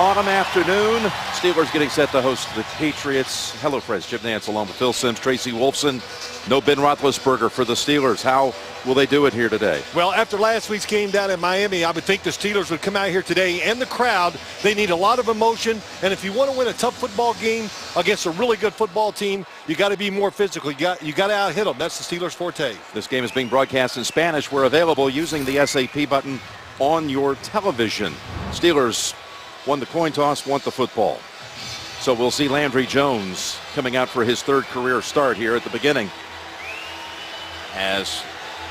autumn afternoon. Steelers getting set to host the Patriots. Hello, friends. Jim Nantz along with Phil Simms, Tracy Wolfson. No Ben Roethlisberger for the Steelers. How will they do it here today? Well, after last week's game down in Miami, I would think the Steelers would come out here today, and the crowd, they need a lot of emotion. And if you want to win a tough football game against a really good football team, you got to be more physical. You got to out-hit them. That's the Steelers' forte. This game is being broadcast in Spanish. We're available using the SAP button on your television. Steelers won the coin toss, want the football. So we'll see Landry Jones coming out for his third career start here at the beginning, as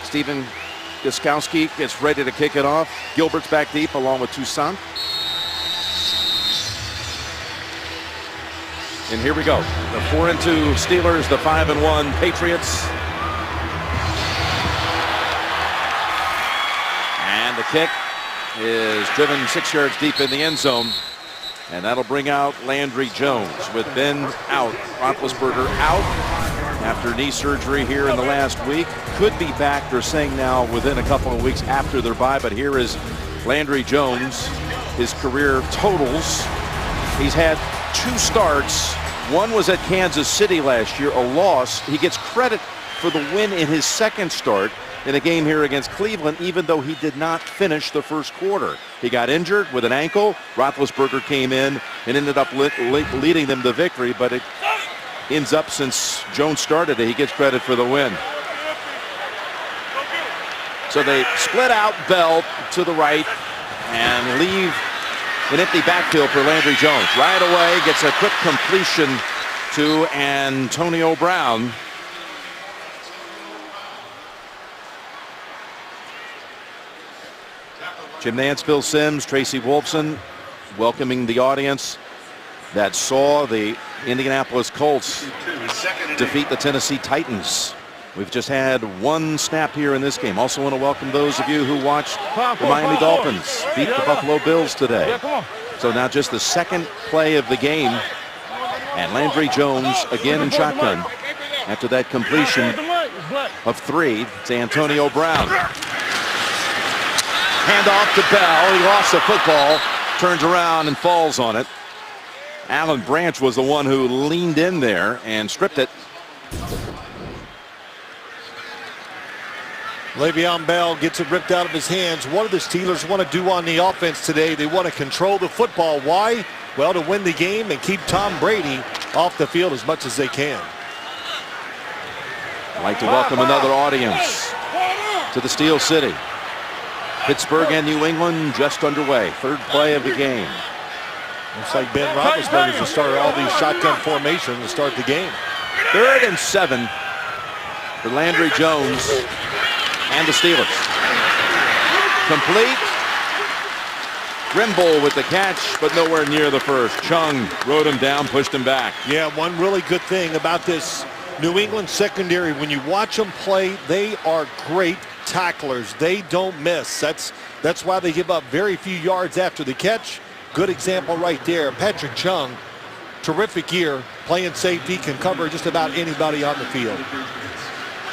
Stephen Gostkowski gets ready to kick it off. Gilbert's back deep along with Toussaint. And here we go. The 4-2 Steelers, the 5-1 Patriots. And the kick is driven 6 yards deep in the end zone. And that'll bring out Landry Jones with Ben out. Roethlisberger out after knee surgery here in the last week. Could be back, they're saying now, within a couple of weeks after their bye. But here is Landry Jones. His career totals. He's had 2 starts. One was at Kansas City last year, a loss. He gets credit for the win in his second start in a game here against Cleveland, even though he did not finish the first quarter. He got injured with an ankle. Roethlisberger came in and ended up leading them to victory, but it ends up, since Jones started it, he gets credit for the win. So they split out Bell to the right and leave an empty backfield for Landry Jones. Right away, gets a quick completion to Antonio Brown. Jim Nantz, Phil Simms, Tracy Wolfson welcoming the audience that saw the Indianapolis Colts defeat the Tennessee Titans. We've just had one snap here in this game. Also want to welcome those of you who watched the Miami Dolphins beat the Buffalo Bills today. So now just the second play of the game. And Landry Jones again in shotgun after that completion of 3 to Antonio Brown. Hand off to Bell. He lost the football, turns around and falls on it. Alan Branch was the one who leaned in there and stripped it. Le'Veon Bell gets it ripped out of his hands. What do the Steelers want to do on the offense today? They want to control the football. Why? Well, to win the game and keep Tom Brady off the field as much as they can. I'd like to welcome another audience to the Steel City. Pittsburgh and New England just underway. Third play of the game. Looks like Ben Roethlisberger is the starter of all these shotgun formations to start the game. 3rd and 7 for Landry Jones and the Steelers. Complete. Grimble with the catch, but nowhere near the first. Chung rode him down, pushed him back. Yeah, one really good thing about this New England secondary, when you watch them play, they are great tacklers. They don't miss. That's why they give up very few yards after the catch. Good example right there. Patrick Chung, terrific year, playing safety, can cover just about anybody on the field.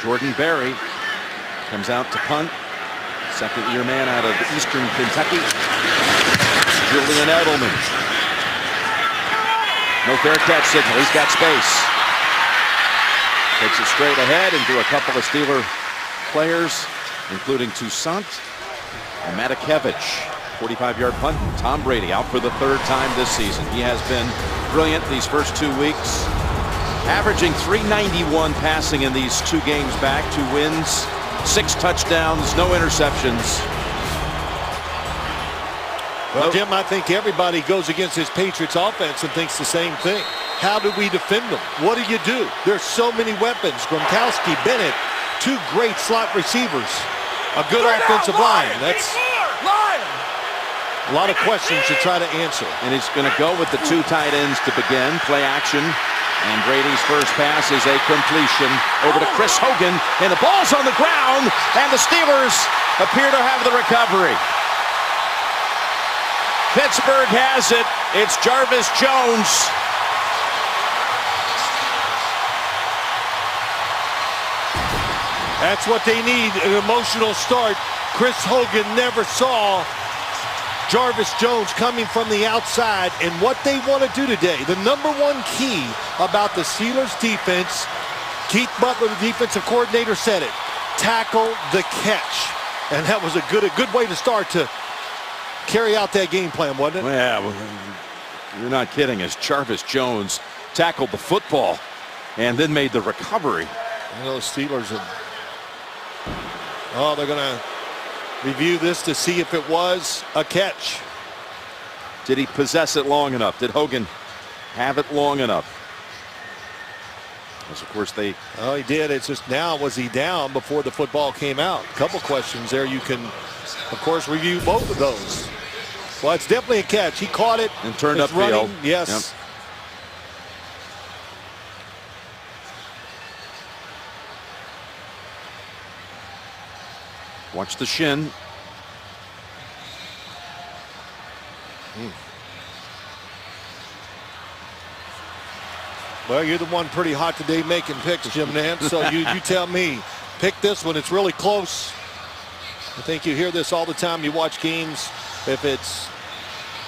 Jordan Berry comes out to punt. Second-year man out of Eastern Kentucky. Julian Edelman. No fair catch signal. He's got space. Takes it straight ahead into a couple of Steeler players, including Toussaint and Matakevich. 45-yard punt. Tom Brady out for the 3rd time this season. He has been brilliant these first 2 weeks. Averaging 391 passing in these 2 games back. 2 wins, 6 touchdowns, no interceptions. Well, Jim, I think everybody goes against this Patriots offense and thinks the same thing. How do we defend them? What do you do? There's so many weapons. Gronkowski, Bennett, 2 great slot receivers, a good offensive line. That's a lot of questions to try to answer. And he's going to go with the 2 tight ends to begin. Play action. And Brady's first pass is a completion over to Chris Hogan. And the ball's on the ground. And the Steelers appear to have the recovery. Pittsburgh has it. It's Jarvis Jones. That's what they need, an emotional start. Chris Hogan never saw Jarvis Jones coming from the outside, and what they want to do today, the number one key about the Steelers defense, Keith Butler, the defensive coordinator, said it: tackle the catch. And that was a good way to start to carry out that game plan, wasn't it? Well, you're not kidding. As Jarvis Jones tackled the football and then made the recovery. You know, the Steelers are, they're going to review this to see if it was a catch. Did he possess it long enough? Did Hogan have it long enough? Because, of course, they... Oh, he did. It's just now, was he down before the football came out? A couple questions there. You can, of course, review both of those. Well, it's definitely a catch. He caught it. And turned it's upfield. Running. Yes. Yep. Watch the shin. Well, you're the one pretty hot today making picks, Jim Nantz. So you tell me. Pick this one. It's really close. I think you hear this all the time. You watch games. If it's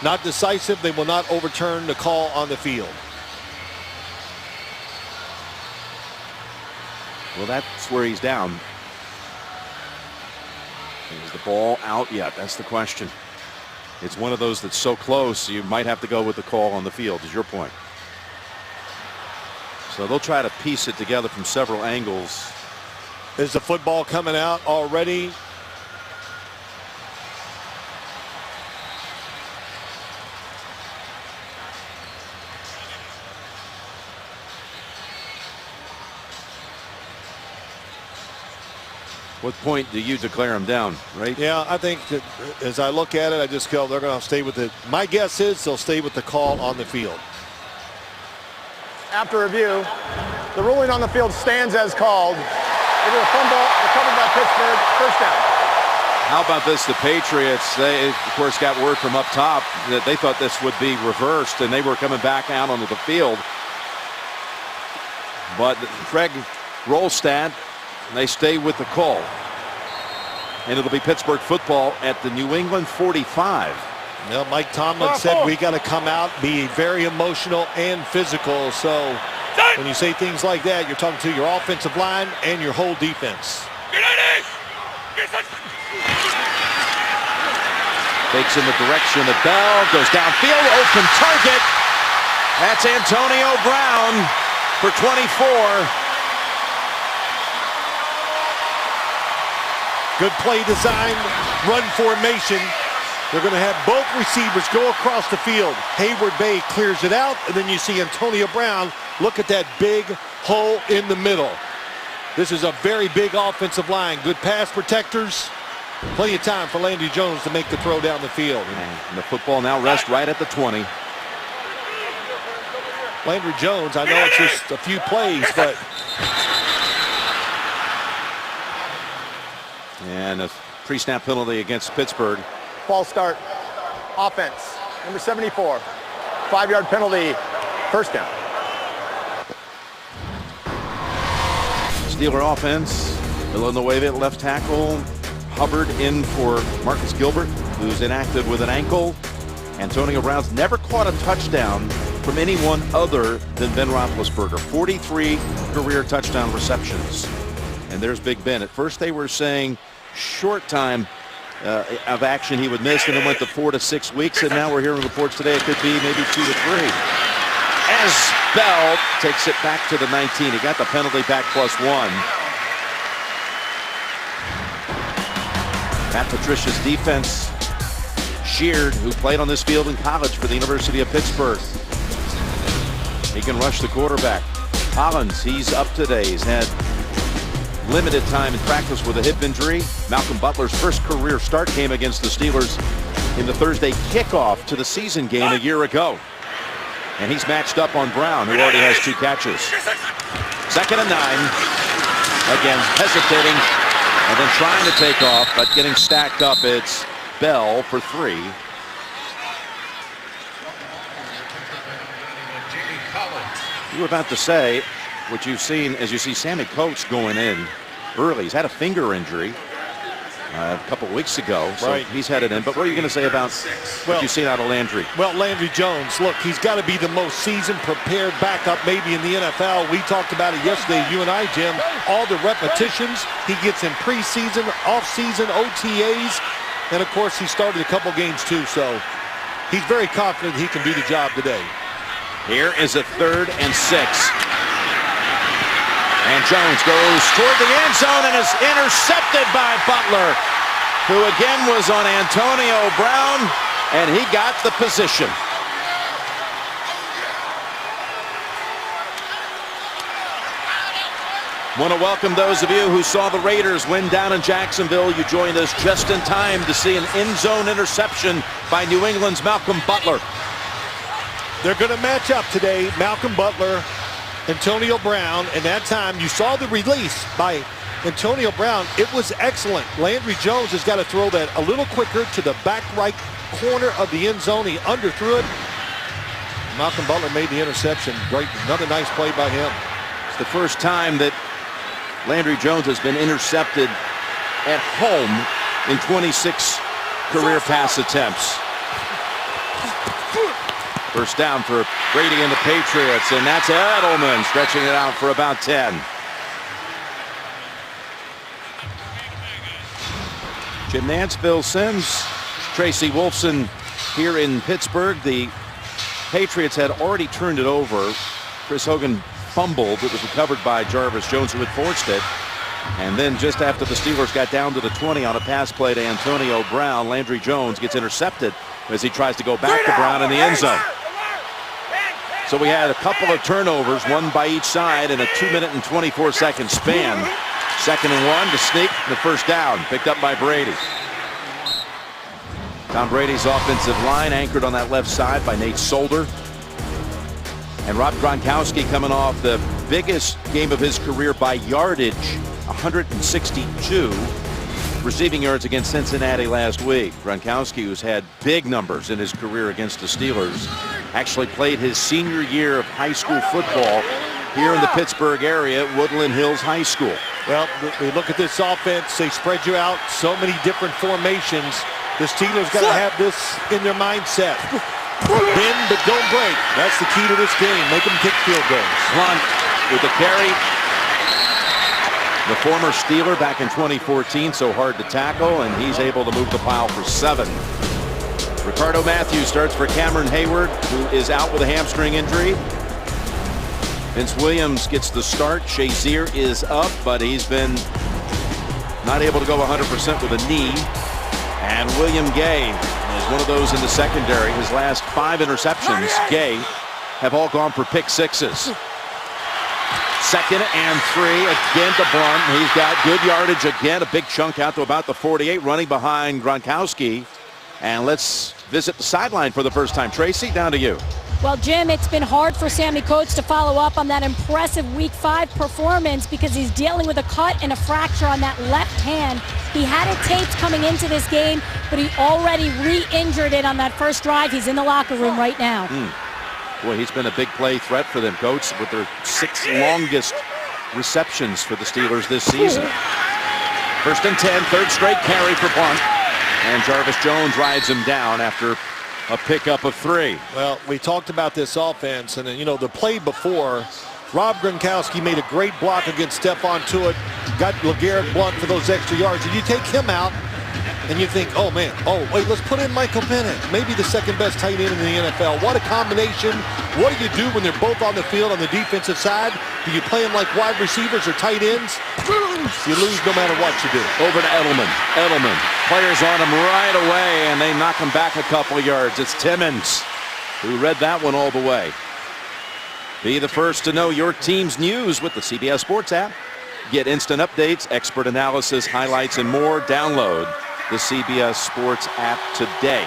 not decisive, they will not overturn the call on the field. Well, that's where he's down. Is the ball out yet? That's the question. It's one of those that's so close you might have to go with the call on the field, is your point. So they'll try to piece it together from several angles. Is the football coming out already? What point do you declare him down, right? Yeah, I think that as I look at it, I just go, they're going to stay with it. My guess is they'll stay with the call on the field. After review, the ruling on the field stands as called. It is a fumble recovered by Pittsburgh. First down. How about this? The Patriots, they, of course, got word from up top that they thought this would be reversed, and they were coming back out onto the field. But Craig Rolstad, they stay with the call. And it'll be Pittsburgh football at the New England 45. Well, Mike Tomlin said we got to come out, be very emotional and physical. So when you say things like that, you're talking to your offensive line and your whole defense. Takes in the direction of Bell, goes downfield, open target. That's Antonio Brown for 24. Good play design, run formation. They're going to have both receivers go across the field. Hayward Bay clears it out, and then you see Antonio Brown. Look at that big hole in the middle. This is a very big offensive line. Good pass protectors. Plenty of time for Landry Jones to make the throw down the field. And the football now rests right at the 20. Landry Jones, I know it's just a few plays, but... And a pre-snap penalty against Pittsburgh. False start. Offense. Number 74. 5-yard penalty. First down. Steeler offense. Villanueva left tackle. Hubbard in for Marcus Gilbert, who's inactive with an ankle. Antonio Brown's never caught a touchdown from anyone other than Ben Roethlisberger. 43 career touchdown receptions. And there's Big Ben. At first they were saying short time of action he would miss, and it went to 4 to 6 weeks, and now we're hearing reports today it could be maybe 2 to 3. As Bell takes it back to the 19. He got the penalty back +1. Matt Patricia's defense. Sheard, who played on this field in college for the University of Pittsburgh. He can rush the quarterback. Collins, he's up today. He's had limited time in practice with a hip injury. Malcolm Butler's first career start came against the Steelers in the Thursday kickoff to the season game a year ago. And he's matched up on Brown, who already has 2 catches. 2nd and 9. Again, hesitating and then trying to take off, but getting stacked up. It's Bell for 3. You were about to say what you've seen as you see Sammy Coates going in early. He's had a finger injury. a couple weeks ago. So Right. he's headed in. But what are you going to say about what you've seen out of Landry? Well, Landry Jones, look, he's got to be the most seasoned, prepared backup maybe in the NFL. We talked about it yesterday, you and I, Jim. All the repetitions he gets in preseason, off-season, OTAs. And, of course, he started a couple games, too. So he's very confident he can do the job today. Here is a 3rd and 6. And Jones goes toward the end zone and is intercepted by Butler, who again was on Antonio Brown, and he got the position. Want to welcome those of you who saw the Raiders win down in Jacksonville. You joined us just in time to see an end zone interception by New England's Malcolm Butler. They're going to match up today, Malcolm Butler, Antonio Brown, and that time you saw the release by Antonio Brown. It was excellent. Landry Jones has got to throw that a little quicker to the back right corner of the end zone. He underthrew it. Malcolm Butler made the interception. Great. Another nice play by him. It's the first time that Landry Jones has been intercepted at home in 26 career pass attempts. First down for Brady and the Patriots, and that's Edelman stretching it out for about 10. Jim Nantz, Bill Sims, Tracy Wolfson here in Pittsburgh. The Patriots had already turned it over. Chris Hogan fumbled. It was recovered by Jarvis Jones, who had forced it. And then just after the Steelers got down to the 20 on a pass play to Antonio Brown, Landry Jones gets intercepted as he tries to go back to Brown in the end zone. So we had a couple of turnovers, one by each side, in a 2-minute and 24-second span. 2nd and 1 to sneak the first down, picked up by Brady. Tom Brady's offensive line anchored on that left side by Nate Solder. And Rob Gronkowski coming off the biggest game of his career by yardage, 162 receiving yards against Cincinnati last week. Gronkowski, who's had big numbers in his career against the Steelers, actually played his senior year of high school football here in the Pittsburgh area at Woodland Hills High School. Well, we look at this offense. They spread you out so many different formations. The Steelers got to have this in their mindset. Bend but don't break. That's the key to this game. Make them kick field goals. Blunt with the carry. The former Steeler back in 2014, so hard to tackle, and he's able to move the pile for 7. Ricardo Matthews starts for Cameron Hayward, who is out with a hamstring injury. Vince Williams gets the start. Shazier is up, but he's been not able to go 100% with a knee. And William Gay is one of those in the secondary. His last 5 interceptions, Gay, have all gone for pick sixes. 2nd and 3, again to Blunt. He's got good yardage again, a big chunk out to about the 48, running behind Gronkowski. And let's visit the sideline for the first time. Tracy, down to you. Well, Jim, it's been hard for Sammy Coates to follow up on that impressive Week 5 performance because he's dealing with a cut and a fracture on that left hand. He had it taped coming into this game, but he already re-injured it on that first drive. He's in the locker room right now. Boy, he's been a big play threat for them, Coates, with their 6th longest receptions for the Steelers this season. 1st and 10, 3rd straight carry for Blunt. And Jarvis Jones rides him down after a pickup of 3. Well, we talked about this offense, and you know, the play before, Rob Gronkowski made a great block against Stephon Tuitt, got LeGarrette Blunt for those extra yards, and you take him out, and you think, oh man, oh wait, let's put in Michael Bennett, maybe the 2nd best tight end in the NFL. What a combination. What do you do when they're both on the field on the defensive side? Do you play them like wide receivers or tight ends? You lose no matter what you do. Over to Edelman. Edelman. Players on him right away, and they knock him back a couple of yards. It's Timmons who read that one all the way. Be the first to know your team's news with the CBS Sports app. Get instant updates, expert analysis, highlights, and more. Download the CBS Sports app today.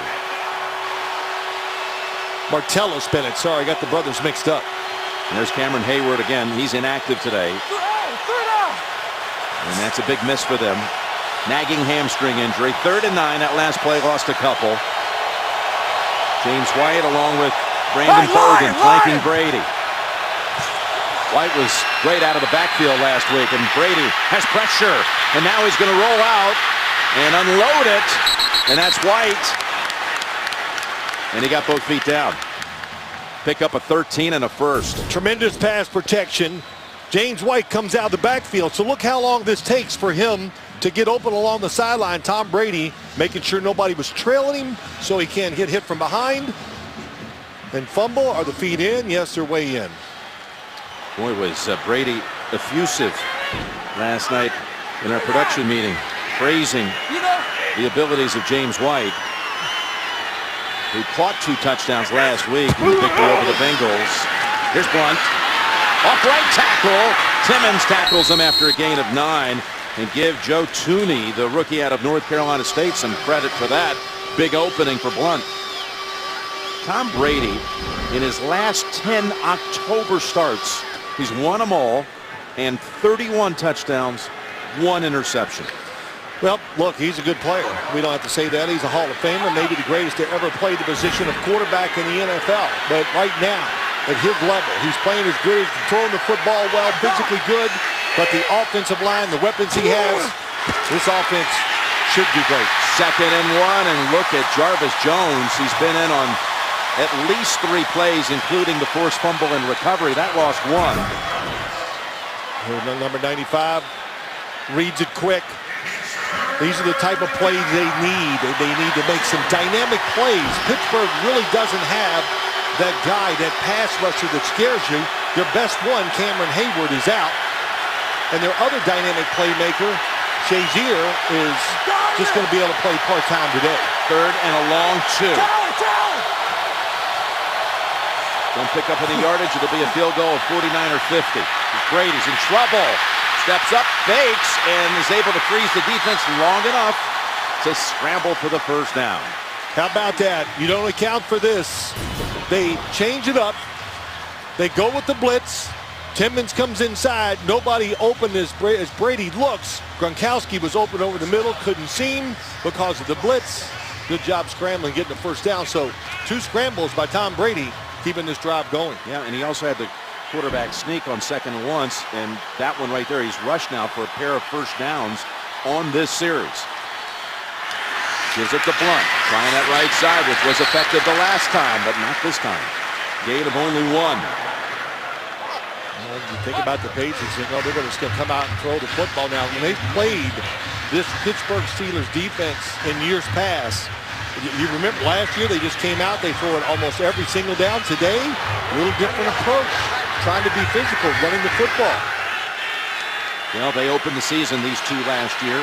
Martellus Bennett. Sorry, I got the brothers mixed up. And there's Cameron Hayward again. He's inactive today. And that's a big miss for them. Nagging hamstring injury. 3rd and 9. That last play lost a couple. James White along with Brandon Bolden flanking Brady. White was great out of the backfield last week, and Brady has pressure. And now he's going to roll out. and unload it. And that's White. And he got both feet down. Pick up a 13 and a first. Tremendous pass protection. James White comes out of the backfield. So look how long this takes for him to get open along the sideline. Tom Brady making sure nobody was trailing him so he can't get hit from behind. And fumble. Are the feet in? Yes, they're way in. Boy, was Brady effusive last night in our production meeting, praising the abilities of James White, who caught 2 touchdowns last week in the victory over the Bengals. Here's Blunt. Off right tackle. Timmons tackles him after a gain of 9. And give Joe Thuney, the rookie out of North Carolina State, some credit for that. Big opening for Blunt. Tom Brady, in his last 10 October starts, he's won them all, and 31 touchdowns, 1 interception. Well, look, he's a good player. We don't have to say that. He's a Hall of Famer, maybe the greatest to ever play the position of quarterback in the NFL. But right now, at his level, he's playing as good as throwing the football well, physically good. But the offensive line, the weapons he has, this offense should do great. 2nd and 1, and look at Jarvis Jones. He's been in on at least 3 plays, including the forced fumble and recovery. That lost 1. Number 95 reads it quick. These are the type of plays they need. They need to make some dynamic plays. Pittsburgh really doesn't have that guy, that pass rusher that scares you. Their best one, Cameron Hayward, is out. And their other dynamic playmaker, Shazier, is just going to be able to play part-time today. 3rd and a long 2. Don't pick up any yardage. It'll be a field goal of 49 or 50. Brady's in trouble. Steps up, fakes, and is able to freeze the defense long enough to scramble for the first down. How about that? You don't account for this. They change it up. They go with the blitz. Timmons comes inside. Nobody open as Brady looks. Gronkowski was open over the middle. Couldn't see him because of the blitz. Good job scrambling, getting the first down. So 2 scrambles by Tom Brady, keeping this drive going. Yeah, and he also had the quarterback sneak on 2nd and 1, and that one right there, he's rushed now for a pair of first downs on this series. Gives it to Blunt, trying that right side, which was effective the last time, but not this time. Gain of only 1. Well, you think about the Patriots, you know they're just going to come out and throw the football now. When they played this Pittsburgh Steelers defense in years past, you remember last year they just came out, they throw it almost every single down. Today, a little different approach, trying to be physical, running the football. Well, they opened the season, these 2 last year.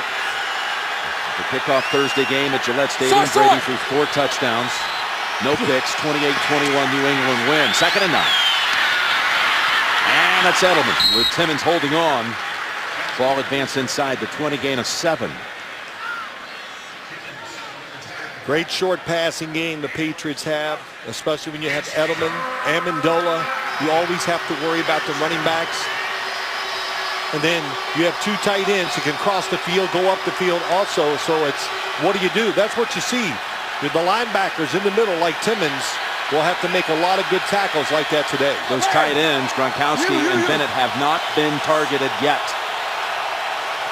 The kickoff Thursday game at Gillette Stadium, Brady threw 4 touchdowns, no picks, 28-21 New England win. 2nd and 9. And that's Edelman with Timmons holding on. Ball advanced inside the 20, gain of 7. Great short passing game the Patriots have, especially when you have Edelman, Amendola. You always have to worry about the running backs. And then you have 2 tight ends who can cross the field, go up the field also. So it's, what do? That's what you see. The linebackers in the middle, like Timmons, will have to make a lot of good tackles like that today. Those tight ends, Gronkowski and Bennett, have not been targeted yet.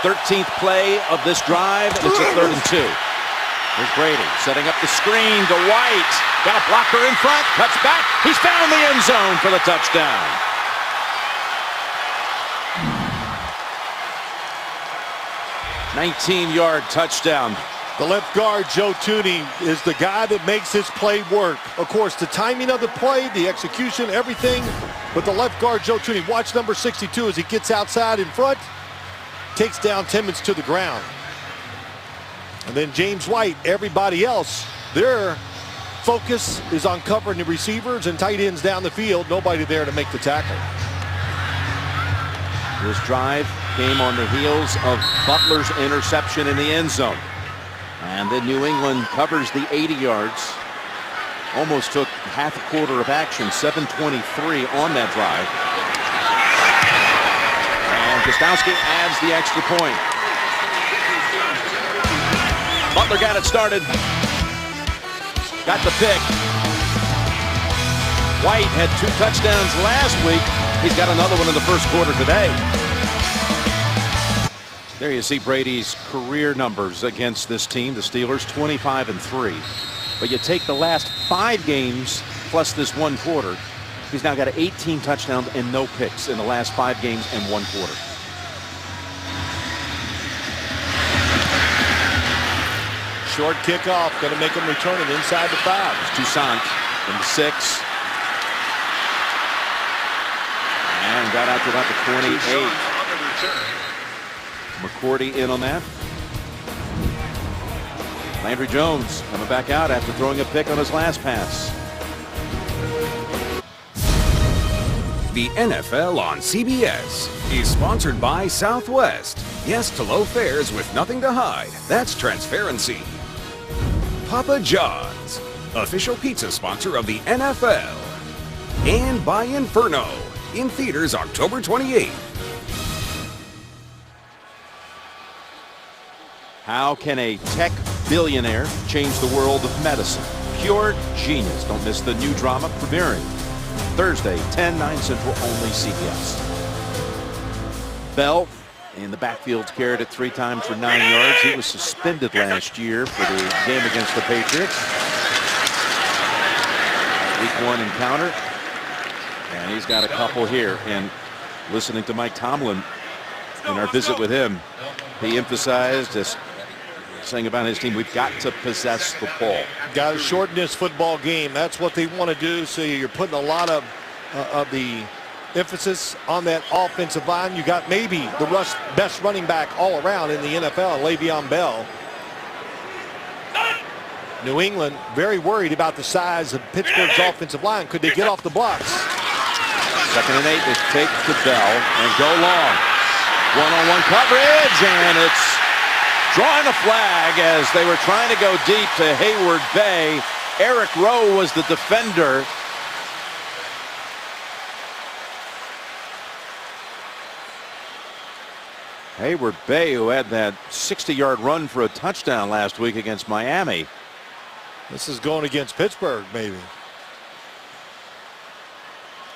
13th play of this drive, and it's a 3rd and 2. Here's Brady setting up the screen to White. Got a blocker in front, cuts back. He's found the end zone for the touchdown. 19-yard touchdown. The left guard, Joe Thuney, is the guy that makes this play work. Of course, the timing of the play, the execution, everything. But the left guard, Joe Thuney, watch number 62 as he gets outside in front, takes down Timmons to the ground. And then James White, everybody else, their focus is on covering the receivers and tight ends down the field. Nobody there to make the tackle. This drive came on the heels of Butler's interception in the end zone. And then New England covers the 80 yards. Almost took half a quarter of action, 7:23 on that drive. And Gostowski adds the extra point. Butler got it started. Got the pick. White had 2 touchdowns last week. He's got another one in the first quarter today. There you see Brady's career numbers against this team, the Steelers, 25-3. But you take the last 5 games plus this 1 quarter, he's now got 18 touchdowns and no picks in the last 5 games and 1 quarter. Short kickoff, going to make him return it inside the 5. Toussaint from the 6. And got out to about the 28. McCourty in on that. Landry Jones coming back out after throwing a pick on his last pass. The NFL on CBS is sponsored by Southwest. Yes to low fares with nothing to hide. That's transparency. Papa John's, official pizza sponsor of the NFL. And by Inferno, in theaters October 28th. How can a tech billionaire change the world of medicine? Pure genius. Don't miss the new drama premiering Thursday, 10/9 Central, only CBS. Bell in the backfield carried it 3 times for 9 yards. He was suspended last year for the game against the Patriots. Week 1 encounter. And he's got a couple here. And listening to Mike Tomlin in our visit with him, he emphasized this, saying about his team, we've got to possess the ball. Got to shorten this football game. That's what they want to do. So you're putting a lot of the emphasis on that offensive line. You got maybe the best running back all around in the NFL, Le'Veon Bell. New England very worried about the size of Pittsburgh's offensive line. Could they get off the blocks? 2nd and 8. They take to Bell and go long. One-on-one coverage, and it's drawing a flag as they were trying to go deep to Hayward Bay. Eric Rowe was the defender. Hayward Bay, who had that 60-yard run for a touchdown last week against Miami. This is going against Pittsburgh, maybe.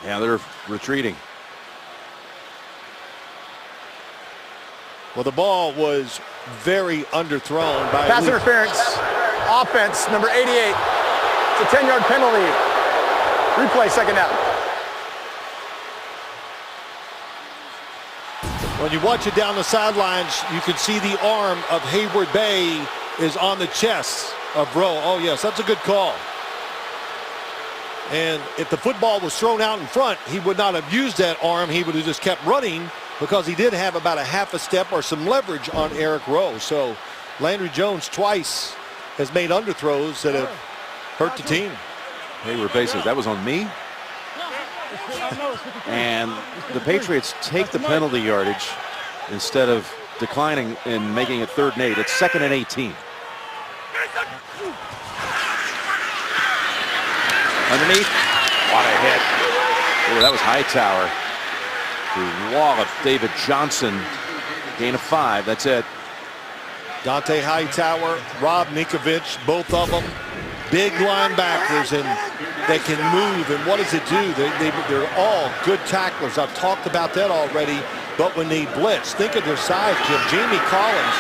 Yeah, they're retreating. Well, the ball was very underthrown by Pass interference. Offense, number 88. It's a 10-yard penalty. Replay, 2nd down. When you watch it down the sidelines, you can see the arm of Hayward Bay is on the chest of Rowe. Oh, yes, that's a good call. And if the football was thrown out in front, he would not have used that arm. He would have just kept running because he did have about a half a step or some leverage on Eric Rowe. So Landry Jones twice has made underthrows that have hurt the team. Hayward Bay says, that was on me. And the Patriots take the penalty yardage instead of declining and making it 3rd and 8. It's 2nd and 18. Underneath. What a hit. Oh, that was Hightower. The wall of David Johnson. Gain of 5. That's it. Dante Hightower, Rob Ninkovich, both of them big linebackers, and they can move. And what does it do? They're all good tacklers. I've talked about that already. But when they blitz, think of their size, Jim. Jamie Collins,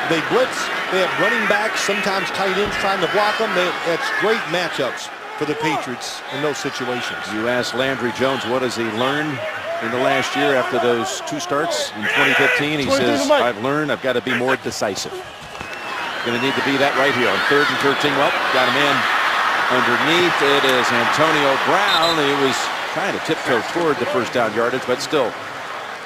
they blitz. They have running backs, sometimes tight ends trying to block them. That's great matchups for the Patriots in those situations. You asked Landry Jones, what has he learned in the last year after those 2 starts in 2015? He says, I've learned I've got to be more decisive. Going to need to be that right here on 3rd and 13. Well, got him in underneath. It is Antonio Brown. He was trying to tiptoe toward the 1st down yardage, but still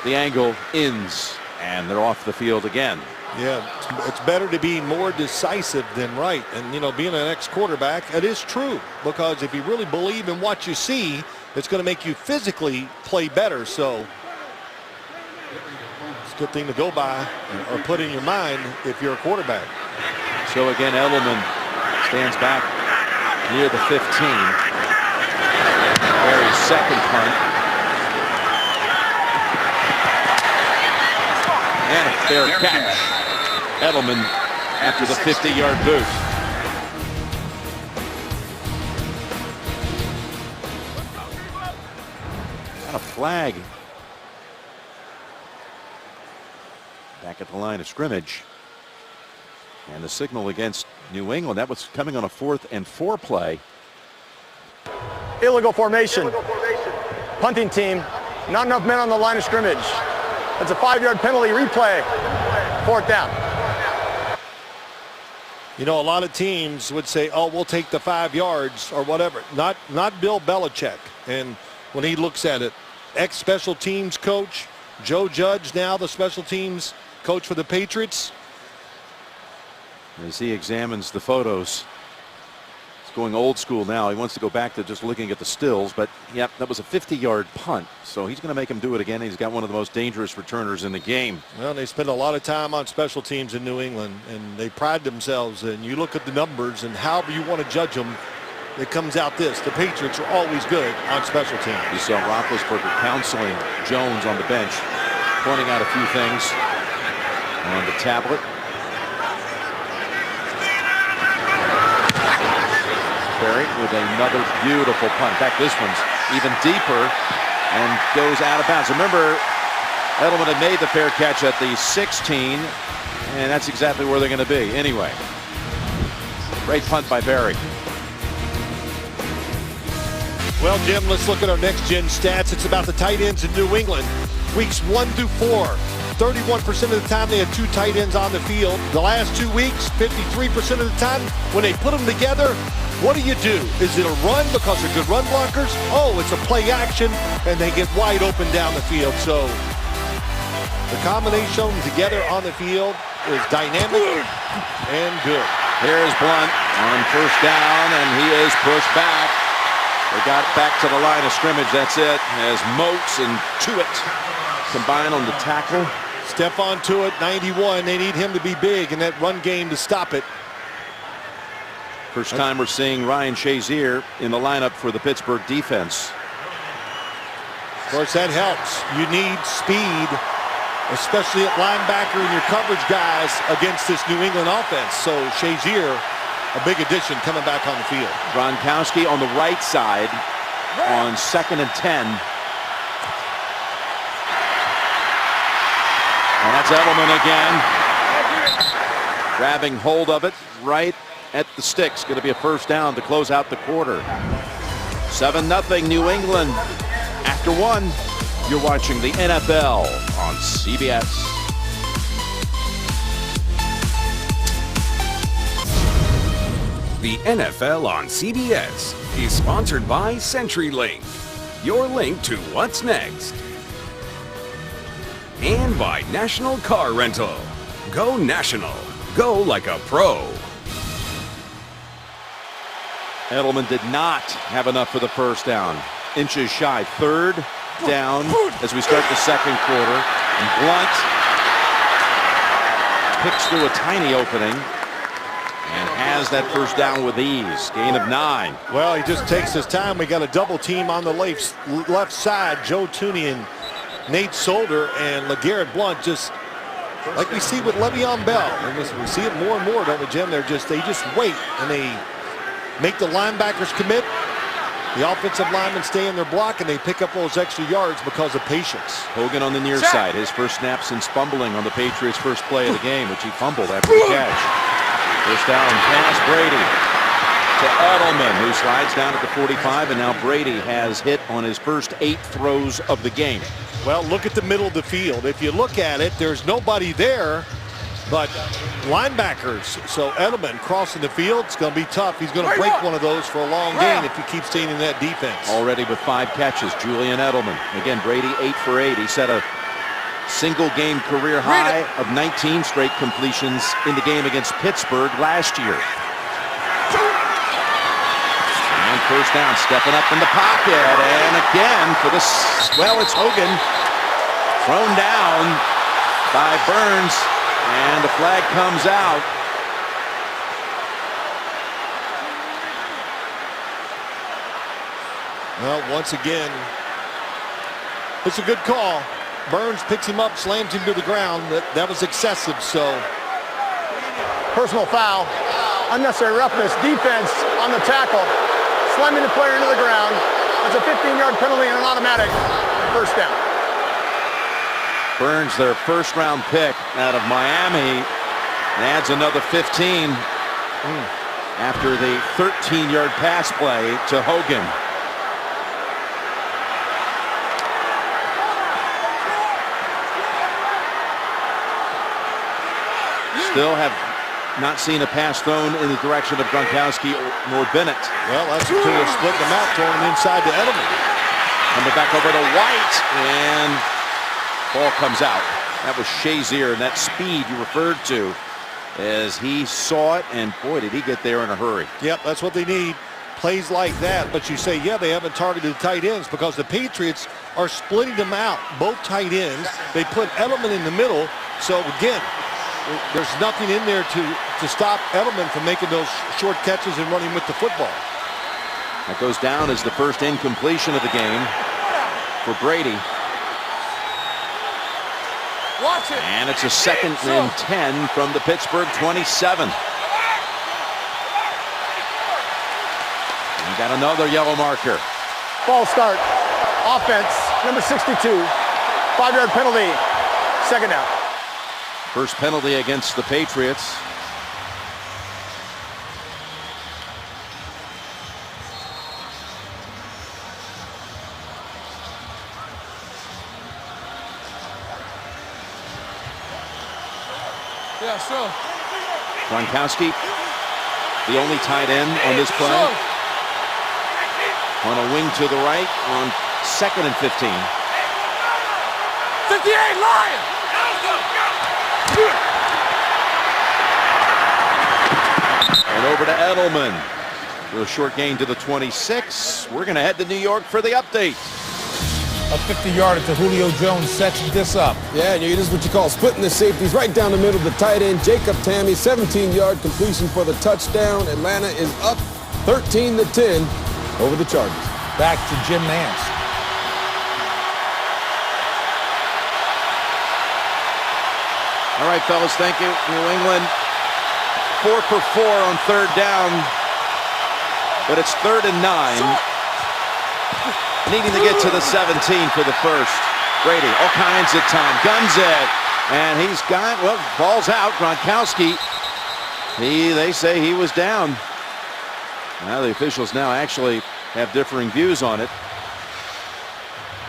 the angle ends, and they're off the field again. Yeah, it's better to be more decisive than right. And, you know, being an ex-quarterback, it is true. Because if you really believe in what you see, it's going to make you physically play better. So it's a good thing to go by or put in your mind if you're a quarterback. So again, Edelman stands back near the 15. Very 2nd punt. And a fair catch. Edelman after the 50-yard boot. Got a flag. Back back at the line of scrimmage. And the signal against New England, that was coming on a 4th and 4 play. Illegal formation. Punting team. Not enough men on the line of scrimmage. That's a 5-yard penalty. Replay. 4th down. You know, a lot of teams would say, oh, we'll take the 5 yards or whatever. Not Bill Belichick. And when he looks at it, ex-special teams coach, Joe Judge, now the special teams coach for the Patriots. As he examines the photos, he's going old school now. He wants to go back to just looking at the stills, but yep, that was a 50-yard punt. So he's going to make him do it again. He's got one of the most dangerous returners in the game. Well, they spend a lot of time on special teams in New England, and they pride themselves. And you look at the numbers, and however you want to judge them, it comes out this: the Patriots are always good on special teams. You saw Roethlisberger counseling Jones on the bench, pointing out a few things on the tablet. Berry with another beautiful punt. In fact, this one's even deeper and goes out of bounds. Remember, Edelman had made the fair catch at the 16, and that's exactly where they're going to be. Anyway, great punt by Berry. Well, Jim, let's look at our next-gen stats. It's about the tight ends in New England. Weeks 1 through 4, 31% of the time they had 2 tight ends on the field. The last 2 weeks, 53% of the time, when they put them together, what do? Is it a run because they're good run blockers? Oh, it's a play action, and they get wide open down the field. So the combination together on the field is dynamic and good. Here's Blunt on 1st down, and he is pushed back. They got back to the line of scrimmage. That's it. As Moats and Tuitt combine on the tackle. Stephon Tuitt, 91. They need him to be big in that run game to stop it. First time we're seeing Ryan Shazier in the lineup for the Pittsburgh defense. Of course, that helps. You need speed, especially at linebacker and your coverage guys against this New England offense. So Shazier, a big addition coming back on the field. Gronkowski on the right side on 2nd and 10. And that's Edelman again. Grabbing hold of it right at the sticks. Going to be a 1st down to close out the quarter. 7-0 New England. After 1, you're watching the NFL on CBS. The NFL on CBS is sponsored by CenturyLink, your link to what's next. And by National Car Rental. Go national. Go like a pro. Edelman did not have enough for the 1st down. Inches shy. 3rd down as we start the 2nd quarter. And Blunt picks through a tiny opening and has that 1st down with ease. Gain of 9. Well, he just takes his time. We got a double team on the left side. Joe Thuney and Nate Solder, and LeGarrette Blunt, just like we see with Le'Veon Bell. And we see it more and more, don't we, Jim? They just wait, and they make the linebackers commit. The offensive linemen stay in their block, and they pick up those extra yards because of patience. Hogan on the near side. His first snap since fumbling on the Patriots' first play of the game, which he fumbled after the catch. 1st down pass, Brady to Edelman, who slides down at the 45, and now Brady has hit on his first 8 throws of the game. Well, look at the middle of the field. If you look at it, there's nobody there but linebackers. So Edelman crossing the field, it's going to be tough. He's going to break one of those for a long gain if he keeps staying in that defense. Already with 5 catches, Julian Edelman. Again, Brady 8 for 8. He set a single-game career high of 19 straight completions in the game against Pittsburgh last year. And 1st down, stepping up in the pocket, and again for this, well, it's Hogan thrown down by Burns, and the flag comes out. Well, once again, it's a good call. Burns picks him up, slams him to the ground. That was excessive, so. Personal foul. Unnecessary roughness. Defense on the tackle. Slamming the player into the ground. That's a 15-yard penalty and an automatic 1st down. Burns, their first-round pick out of Miami, adds another 15 after the 13-yard pass play to Hogan. Still have not seen a pass thrown in the direction of Gronkowski nor Bennett. Well, that's until they split them out, throwing them inside to Edelman. Coming back over to White, and ball comes out. That was Shazier, and that speed you referred to as he saw it, and boy, did he get there in a hurry. Yep, that's what they need. Plays like that. But you say, yeah, they haven't targeted the tight ends because the Patriots are splitting them out, both tight ends. They put Edelman in the middle. So, again, there's nothing in there to stop Edelman from making those short catches and running with the football. That goes down as the first incompletion of the game for Brady. Watch it. And it's a 2nd and 10 from the Pittsburgh 27. We got another yellow marker. Ball start. Offense, number 62. 5-yard penalty. 2nd down. First penalty against the Patriots. Yeah, sure. Gronkowski, the only tight end on this play. Sure. On a wing to the right on 2nd and 15. 58, Lion! And over to Edelman. For a short gain to the 26. We're going to head to New York for the update. A 50-yarder to Julio Jones sets this up. Yeah, this is what you call splitting the safeties right down the middle of the tight end. Jacob Tamme, 17-yard completion for the touchdown. Atlanta is up 13-10 over the Chargers. Back to Jim Nance. All right, fellas, thank you. New England 4 for 4 on 3rd down, but it's 3rd and 9. Needing to get to the 17 for the first. Brady, all kinds of time, guns it, and he's got, well, ball's out. Gronkowski, they say he was down. Now the officials now actually have differing views on it.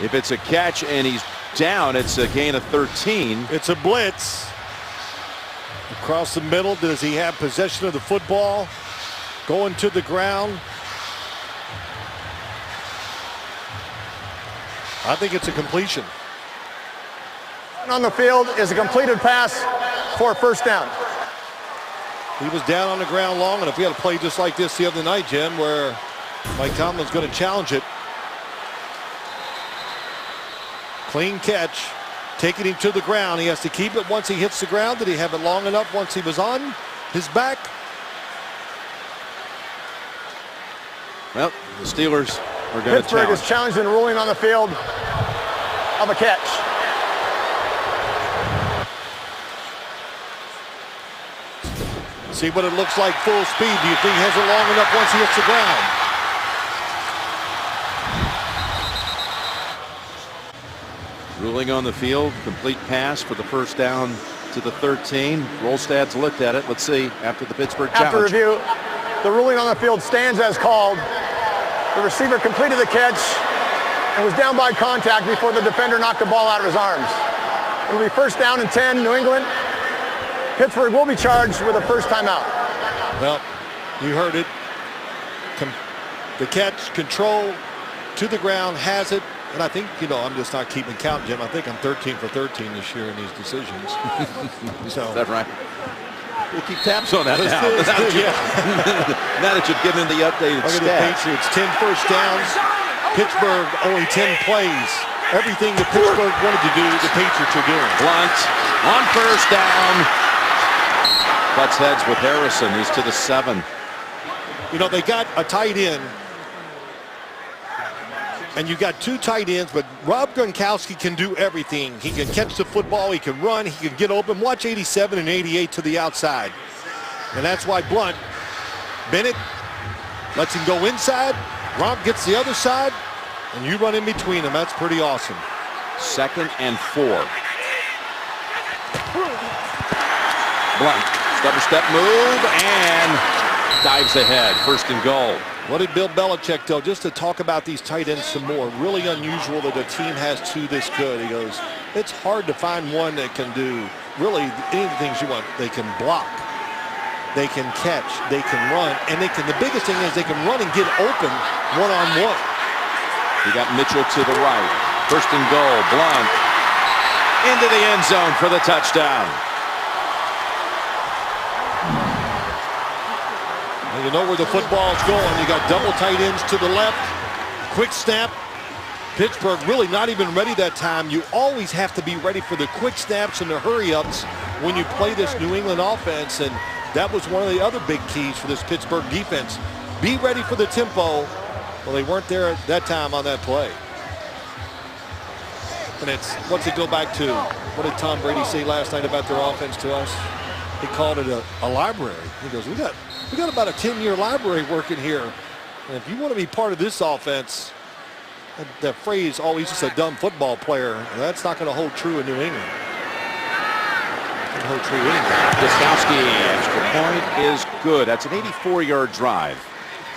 If it's a catch and he's down, it's a gain of 13. It's a blitz. Across the middle, does he have possession of the football? Going to the ground. I think it's a completion. On the field is a completed pass for a 1st down. He was down on the ground long enough. We had a play just like this the other night, Jim, where Mike Tomlin's going to challenge it. Clean catch, taking him to the ground. He has to keep it once he hits the ground. Did he have it long enough once he was on his back? Well, the Steelers are going to Pittsburgh challenge. is challenged and ruling on the field of a catch. See what it looks like full speed. Do you think he has it long enough once he hits the ground? Ruling on the field, complete pass for the 1st down to the 13. Rolstad's looked at it. Let's see after the Pittsburgh After challenge. review, the ruling on the field stands as called. The receiver completed the catch and was down by contact before the defender knocked the ball out of his arms. It'll be 1st down and 10, New England. Pittsburgh will be charged with a 1st timeout. Well, you heard it. The catch, control to the ground, has it. And I think, I'm just not keeping count, Jim. I think I'm 13 for 13 this year in these decisions. So, Is that right? We'll keep tabs on that now. Now that you've given the updated look at the stats. Patriots, 10 first downs. Pittsburgh only 10 plays. Everything that Pittsburgh wanted to do, the Patriots are doing. Blunt on 1st down. Butts heads with Harrison. He's to the 7. They got a tight end. And you got 2 tight ends, but Rob Gronkowski can do everything. He can catch the football, he can run, he can get open. Watch 87 and 88 to the outside. And that's why Bennett lets him go inside. Rob gets the other side, and you run in between them. That's pretty awesome. 2nd and 4. Blunt, double step move, and dives ahead. First and goal. What did Bill Belichick tell? Just to talk about these tight ends some more. Really unusual that a team has two this good. He goes, it's hard to find one that can do really any of the things you want. They can block, they can catch, they can run, and they can. The biggest thing is they can run and get open one-on-one. You got Mitchell to the right. First and goal. Blunt into the end zone for the touchdown. You know where the football's going. You got double tight ends to the left. Quick snap. Pittsburgh really not even ready that time. You always have to be ready for the quick snaps and the hurry-ups when you play this New England offense. And that was one of the other big keys for this Pittsburgh defense. Be ready for the tempo. Well, they weren't there at that time on that play. And it's, what's it go back to? What did Tom Brady say last night about their offense to us? He called it a library. He goes, we got about a 10-year library working here. And if you want to be part of this offense, that phrase, oh, he's just a dumb football player, that's not going to hold true in New England. It hold true anywhere. Gostkowski, extra point is good. That's an 84-yard drive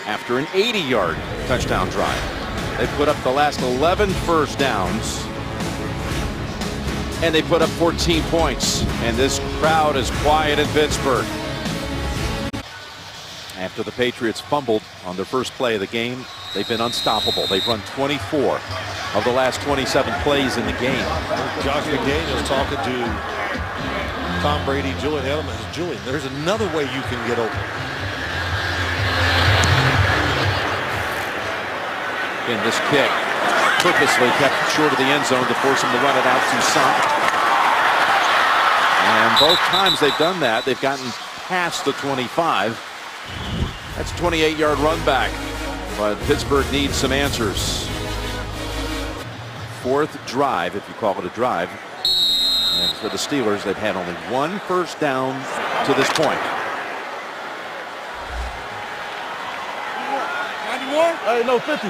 after an 80-yard touchdown drive. They put up the last 11 first downs, and they put up 14 points. And this crowd is quiet in Pittsburgh. After the Patriots fumbled on their first play of the game, they've been unstoppable. They've run 24 of the last 27 plays in the game. Josh McDaniels talking to Tom Brady, Julian Edelman. Julian, there's another way you can get open. In this kick, purposely kept short of the end zone to force him to run it out to Son. And both times they've done that, they've gotten past the 25. That's a 28-yard run back, but Pittsburgh needs some answers. Fourth drive, if you call it a drive. And for the Steelers, they've had only one first down to this point. 91? Hey, no, 50.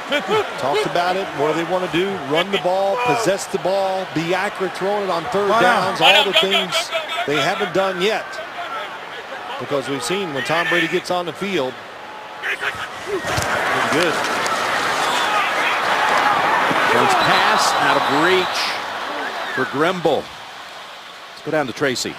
50. Talked about it. What do they want to do? Run the ball, possess the ball, be accurate throwing it on third downs, all the things they haven't done yet. Because we've seen when Tom Brady gets on the field, pretty good. Jones pass out of reach for Grimble. Let's go down to Tracy.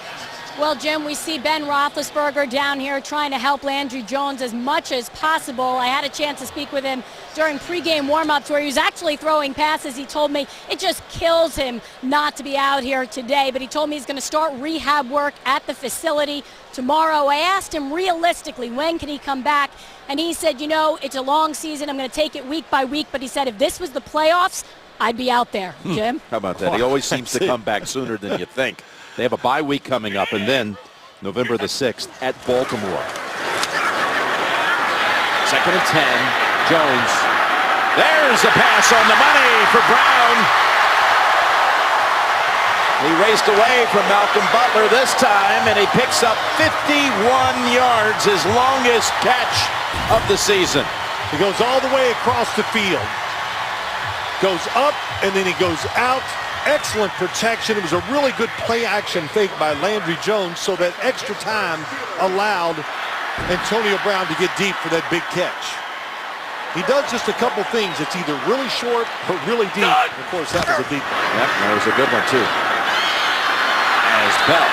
Well, Jim, we see Ben Roethlisberger down here trying to help Landry Jones as much as possible. I had a chance to speak with him during pregame warmups where he was actually throwing passes. He told me it just kills him not to be out here today, but he told me he's going to start rehab work at the facility tomorrow. I asked him realistically, when can he come back? And he said, you know, it's a long season. I'm going to take it week by week. But he said if this was the playoffs, I'd be out there. Jim? How about that? He always seems to come back sooner than you think. They have a bye week coming up, and then November the 6th at Baltimore. 2nd and 10. Jones. There's a pass on the money for Brown. He raced away from Malcolm Butler this time, and he picks up 51 yards, his longest catch of the season. He goes all the way across the field. Goes up, and then he goes out. Excellent protection. It was a really good play-action fake by Landry Jones, so that extra time allowed Antonio Brown to get deep for that big catch. He does just a couple things. It's either really short or really deep. Of course, that was a deep one. Yep, that was a good one, too. As Bell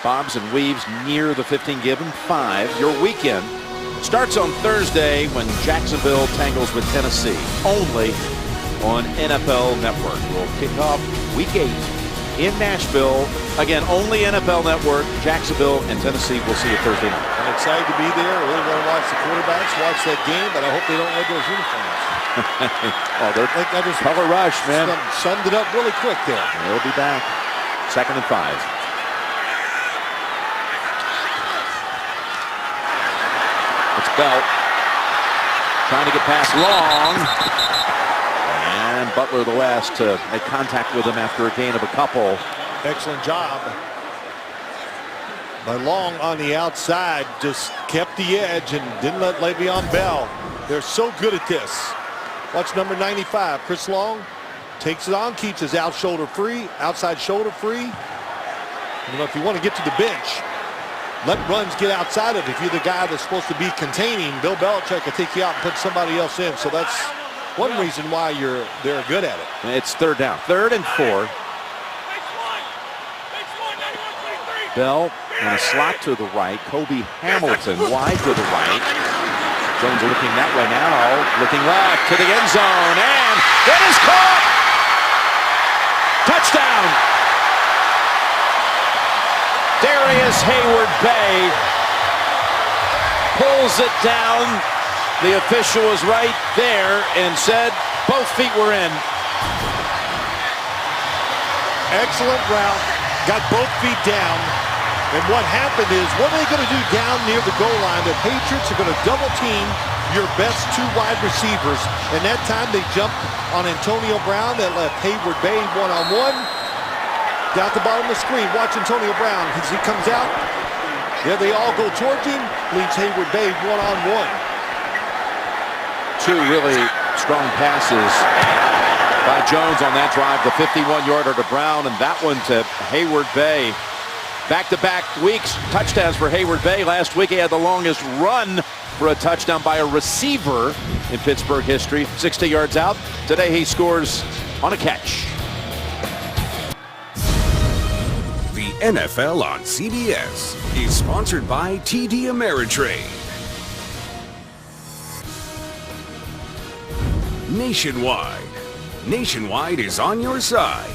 bobs and weaves near the 15, give him 5. Your weekend starts on Thursday when Jacksonville tangles with Tennessee. Only on NFL Network. We'll kick off Week 8 in Nashville. Again, only NFL Network. Jacksonville and Tennessee. We'll see you Thursday night. I'm excited to be there. I really want to watch the quarterbacks, watch that game, but I hope they don't wear those uniforms. Oh, they're I just color rush, man. Summed it up really quick there. They'll be back. 2nd and 5. It's Bell trying to get past Long. And Butler the last to make contact with him after a gain of a couple. Excellent job by Long on the outside. Just kept the edge and didn't let Le'Veon Bell. They're so good at this. Watch number 95, Chris Long. Takes it on, keeps his outside shoulder free. If you want to get to the bench, let runs get outside of it. If you're the guy that's supposed to be containing, Bill Belichick will take you out and put somebody else in. So that's one reason why they're good at it. It's third down. 3rd and 4. Bell in a slot to the right. Kobe Hamilton wide to the right. Jones looking that way now. Looking left to the end zone. And it is caught! Touchdown! Darius Hayward-Bay pulls it down. The official was right there and said both feet were in. Excellent route. Got both feet down. And what happened is, what are they going to do down near the goal line? The Patriots are going to double team your best 2 wide receivers. And that time they jumped on Antonio Brown. That left Hayward-Bay one-on-one. Down at the bottom of the screen, watch Antonio Brown. As he comes out, yeah, they all go towards him. Leaves Hayward-Bay one-on-one. 2 really strong passes by Jones on that drive. The 51-yarder to Brown and that one to Hayward-Bay. Back-to-back weeks, touchdowns for Hayward-Bay. Last week he had the longest run for a touchdown by a receiver in Pittsburgh history. 60 yards out. Today he scores on a catch. The NFL on CBS is sponsored by TD Ameritrade. Nationwide. Nationwide is on your side.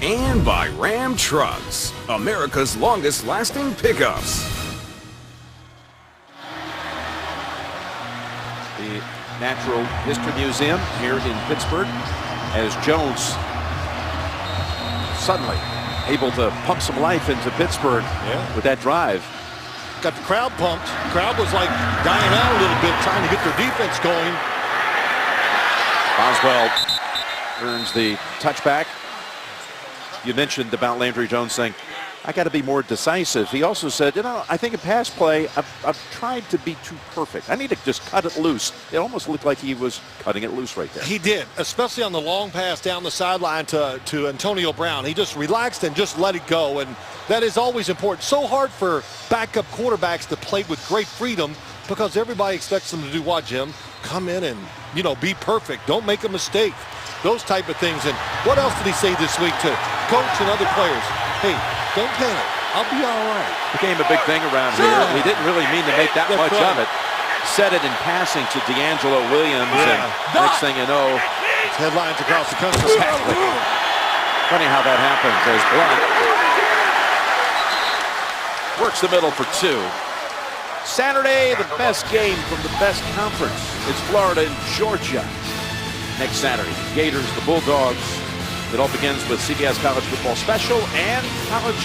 And by Ram Trucks, America's longest lasting pickups. The Natural History Museum here in Pittsburgh as Jones suddenly able to pump some life into Pittsburgh with that drive. Got the crowd pumped. The crowd was like dying out a little bit, trying to get their defense going. Boswell earns the touchback. You mentioned about Landry Jones saying, I got to be more decisive. He also said, I think in pass play, I've tried to be too perfect. I need to just cut it loose. It almost looked like he was cutting it loose right there. He did, especially on the long pass down the sideline to Antonio Brown. He just relaxed and just let it go, and that is always important. So hard for backup quarterbacks to play with great freedom because everybody expects them to do what, Jim? Come in and, be perfect. Don't make a mistake. Those type of things. And what else did he say this week to coach and other players? Hey, don't panic. I'll be all right. Became a big thing around here. He didn't really mean to make that much of it. Said it in passing to D'Angelo Williams, and next thing you know, headlines across the country. Exactly. Funny how that happens as Blunt works the middle for 2. Saturday, the best game from the best conference. It's Florida and Georgia. Next Saturday, Gators, the Bulldogs. It all begins with CBS College Football Special and College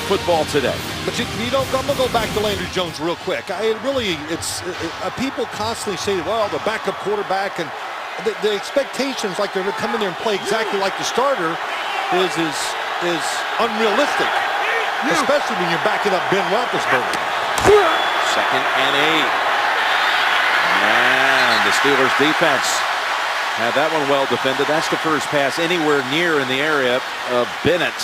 Football Today. But I'm going to go back to Landry Jones real quick. People constantly say, well, the backup quarterback, and the expectations like they're going to come in there and play exactly like the starter is unrealistic, especially when you're backing up Ben Roethlisberger. 2nd and 8. And the Steelers defense had that one well defended. That's the first pass anywhere near in the area of Bennett.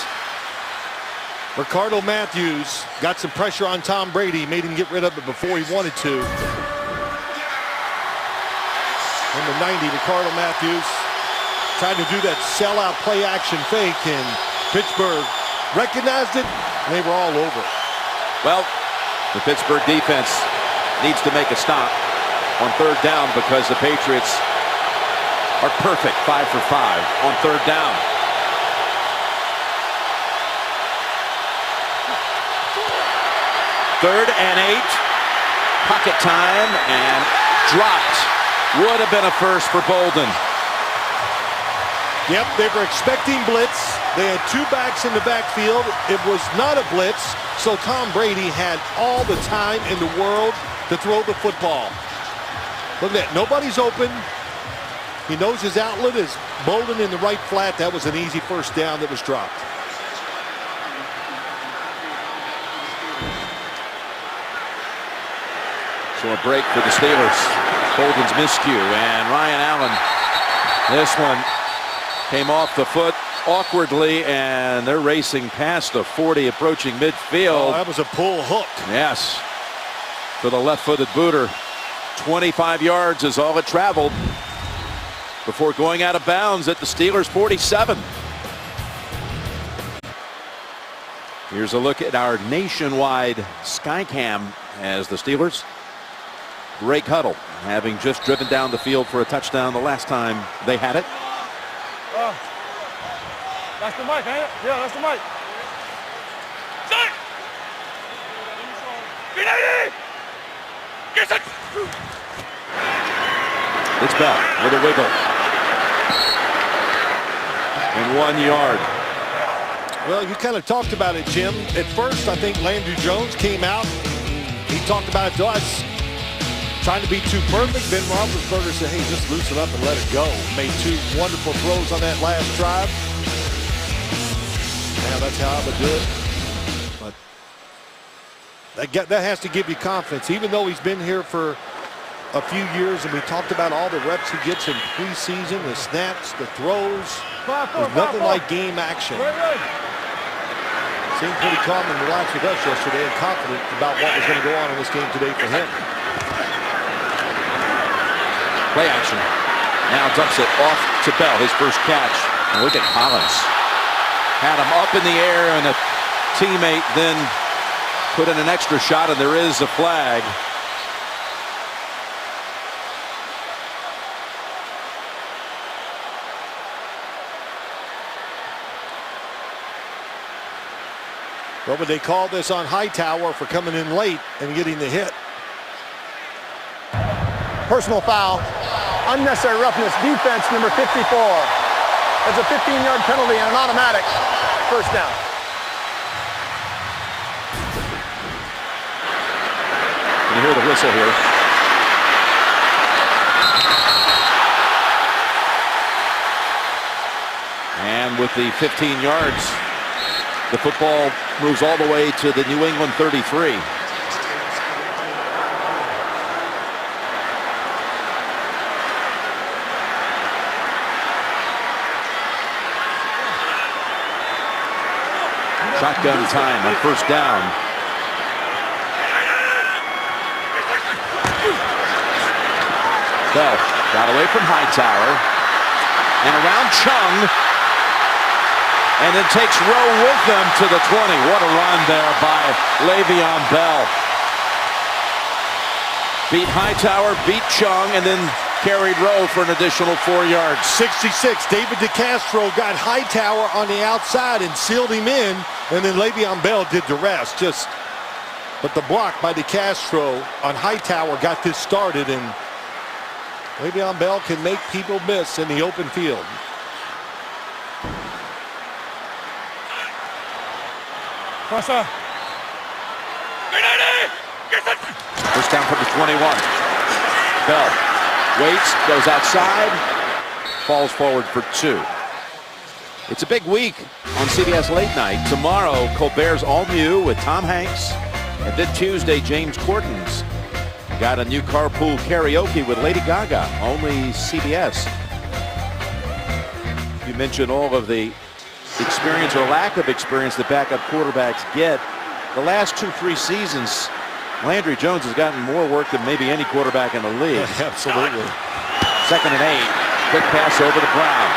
Ricardo Matthews got some pressure on Tom Brady, made him get rid of it before he wanted to. Number 90, Ricardo Matthews, tried to do that sellout play action fake, and Pittsburgh recognized it, and they were all over. Well, the Pittsburgh defense needs to make a stop on 3rd down because the Patriots are perfect, 5 for 5 on 3rd down. Third and 8, pocket time, and dropped. Would have been a first for Bolden. Yep, they were expecting blitz. They had 2 backs in the backfield. It was not a blitz, so Tom Brady had all the time in the world to throw the football. Look at that, nobody's open. He knows his outlet is Bolden in the right flat. That was an easy first down that was dropped. So a break for the Steelers. Bolden's miscue, and Ryan Allen. This one Came off the foot awkwardly, and they're racing past the 40, approaching midfield. Oh, that was a pull hook. Yes, for the left-footed booter. 25 yards is all it traveled before going out of bounds at the Steelers' 47. Here's a look at our nationwide Skycam as the Steelers break huddle, having just driven down the field for a touchdown the last time they had it. That's the mic, ain't it? Yeah, that's the mic. It's Bell with a wiggle. And 1 yard. Well, you kind of talked about it, Jim. At first, I think Landry Jones came out. He talked about it to us, trying to be too perfect. Ben Roethlisberger said, hey, just loosen up and let it go. Made 2 wonderful throws on that last drive. Yeah, that's how I would do it. But that has to give you confidence, even though he's been here for a few years, and we talked about all the reps he gets in preseason, the snaps, the throws. There's nothing like game action. Seemed pretty calm and relaxed with us yesterday and confident about what was going to go on in this game today for him. Play action. Now dumps it off to Bell, his first catch. And look at Collins. Had him up in the air, and a teammate then put in an extra shot, and there is a flag. What would they call this on Hightower for coming in late and getting the hit? Personal foul. Unnecessary roughness. Defense number 54. That's a 15-yard penalty and an automatic first down. You hear the whistle here. And with the 15 yards, the football moves all the way to the New England 33. Shotgun time on first down. Bell got away from Hightower and around Chung, and then takes Rowe with them to the 20. What a run there by Le'Veon Bell. Beat Hightower, beat Chung, and then carried Rowe for an additional 4 yards. 66. David DeCastro got Hightower on the outside and sealed him in, and then Le'Veon Bell did the rest. But the block by DeCastro on Hightower got this started, and Le'Veon Bell can make people miss in the open field. First down from the 21. Bell waits, goes outside, falls forward for 2. It's a big week on CBS Late Night. Tomorrow, Colbert's All New with Tom Hanks. And then Tuesday, James Corden's got a new carpool karaoke with Lady Gaga. Only CBS. You mentioned all of the experience or lack of experience that backup quarterbacks get. The last 2-3 seasons, Landry Jones has gotten more work than maybe any quarterback in the league. Absolutely. 2nd and 8. Quick pass over to Brown.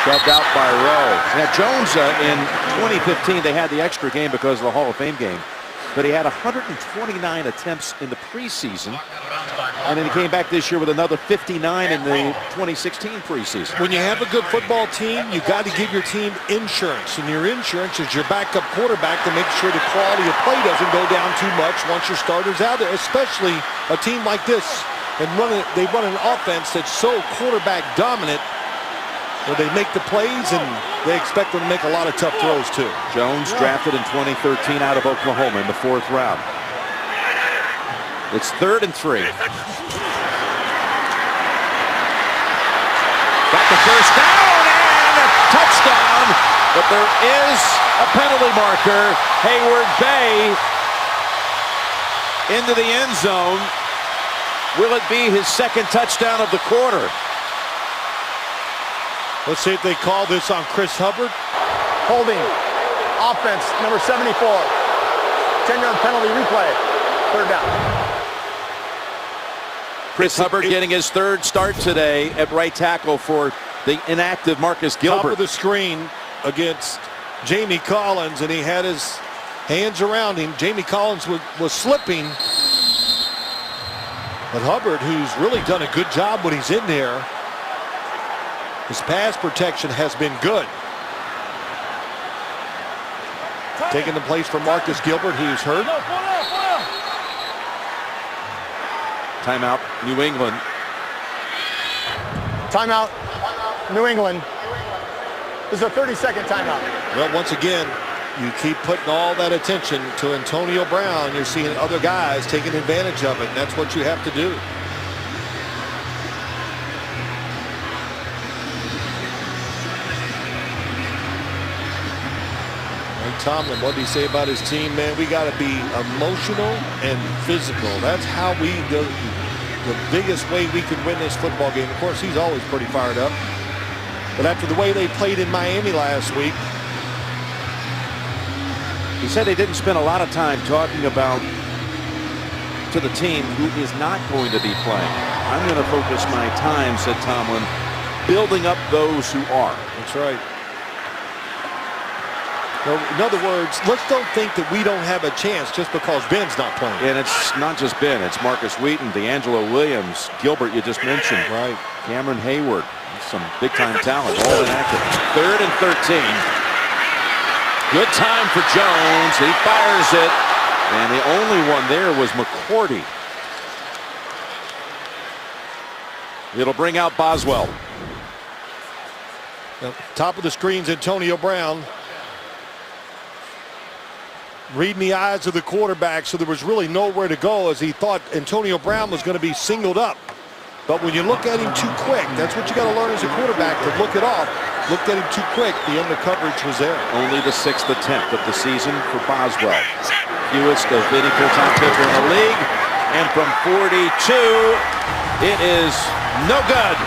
Shoved out by Rowe. Now Jones in 2015, they had the extra game because of the Hall of Fame game. But he had 129 attempts in the preseason. And then he came back this year with another 59 in the 2016 preseason. When you have a good football team, you got to give your team insurance. And your insurance is your backup quarterback to make sure the quality of play doesn't go down too much once your starter's out there, especially a team like this. And they run an offense that's so quarterback dominant where they make the plays and they expect them to make a lot of tough throws too. Jones drafted in 2013 out of Oklahoma in the 4th round. It's 3rd and 3. Got the first down and a touchdown, but there is a penalty marker. Hayward Bay into the end zone. Will it be his 2nd touchdown of the quarter? Let's see if they call this on Chris Hubbard. Holding. Offense, number 74. 10-yard penalty replay. Third down. Chris Hubbard getting his third start today at right tackle for the inactive Marcus Gilbert. Top of the screen against Jamie Collins, and he had his hands around him. Jamie Collins was slipping. But Hubbard, who's really done a good job when he's in there, his pass protection has been good. Taking the place for Marcus Gilbert, who's hurt. Timeout, New England. Timeout, New England. This is a 30-second timeout. Well, once again, you keep putting all that attention to Antonio Brown. You're seeing other guys taking advantage of it, and that's what you have to do. Tomlin, what did he say about his team? Man, we got to be emotional and physical. That's how we go. The biggest way we can win this football game. Of course, he's always pretty fired up. But after the way they played in Miami last week. He said they didn't spend a lot of time talking about to the team who is not going to be playing. I'm going to focus my time, said Tomlin, building up those who are. That's right. In other words, let's don't think that we don't have a chance just because Ben's not playing. And it's not just Ben. It's Marcus Wheaton, DeAngelo Williams, Gilbert you just mentioned. Right. Cameron Hayward. Some big-time talent, all inactive. 3rd and 13. Good time for Jones. He fires it. And the only one there was McCourty. It'll bring out Boswell. Top of the screen's Antonio Brown. Reading the eyes of the quarterback, so there was really nowhere to go as he thought Antonio Brown was going to be singled up. But when you look at him too quick, that's what you got to learn as a quarterback, to look it off. Looked at him too quick, the under coverage was there. Only the 6th attempt of the season for Boswell. Fewest of any full-time pitcher in the league. And from 42, it is no good.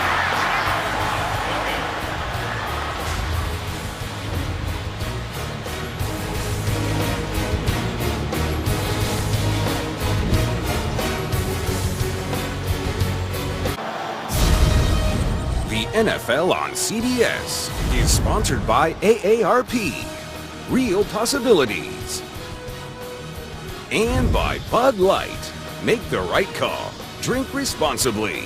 NFL on CBS is sponsored by AARP, Real Possibilities, and by Bud Light. Make the right call. Drink responsibly.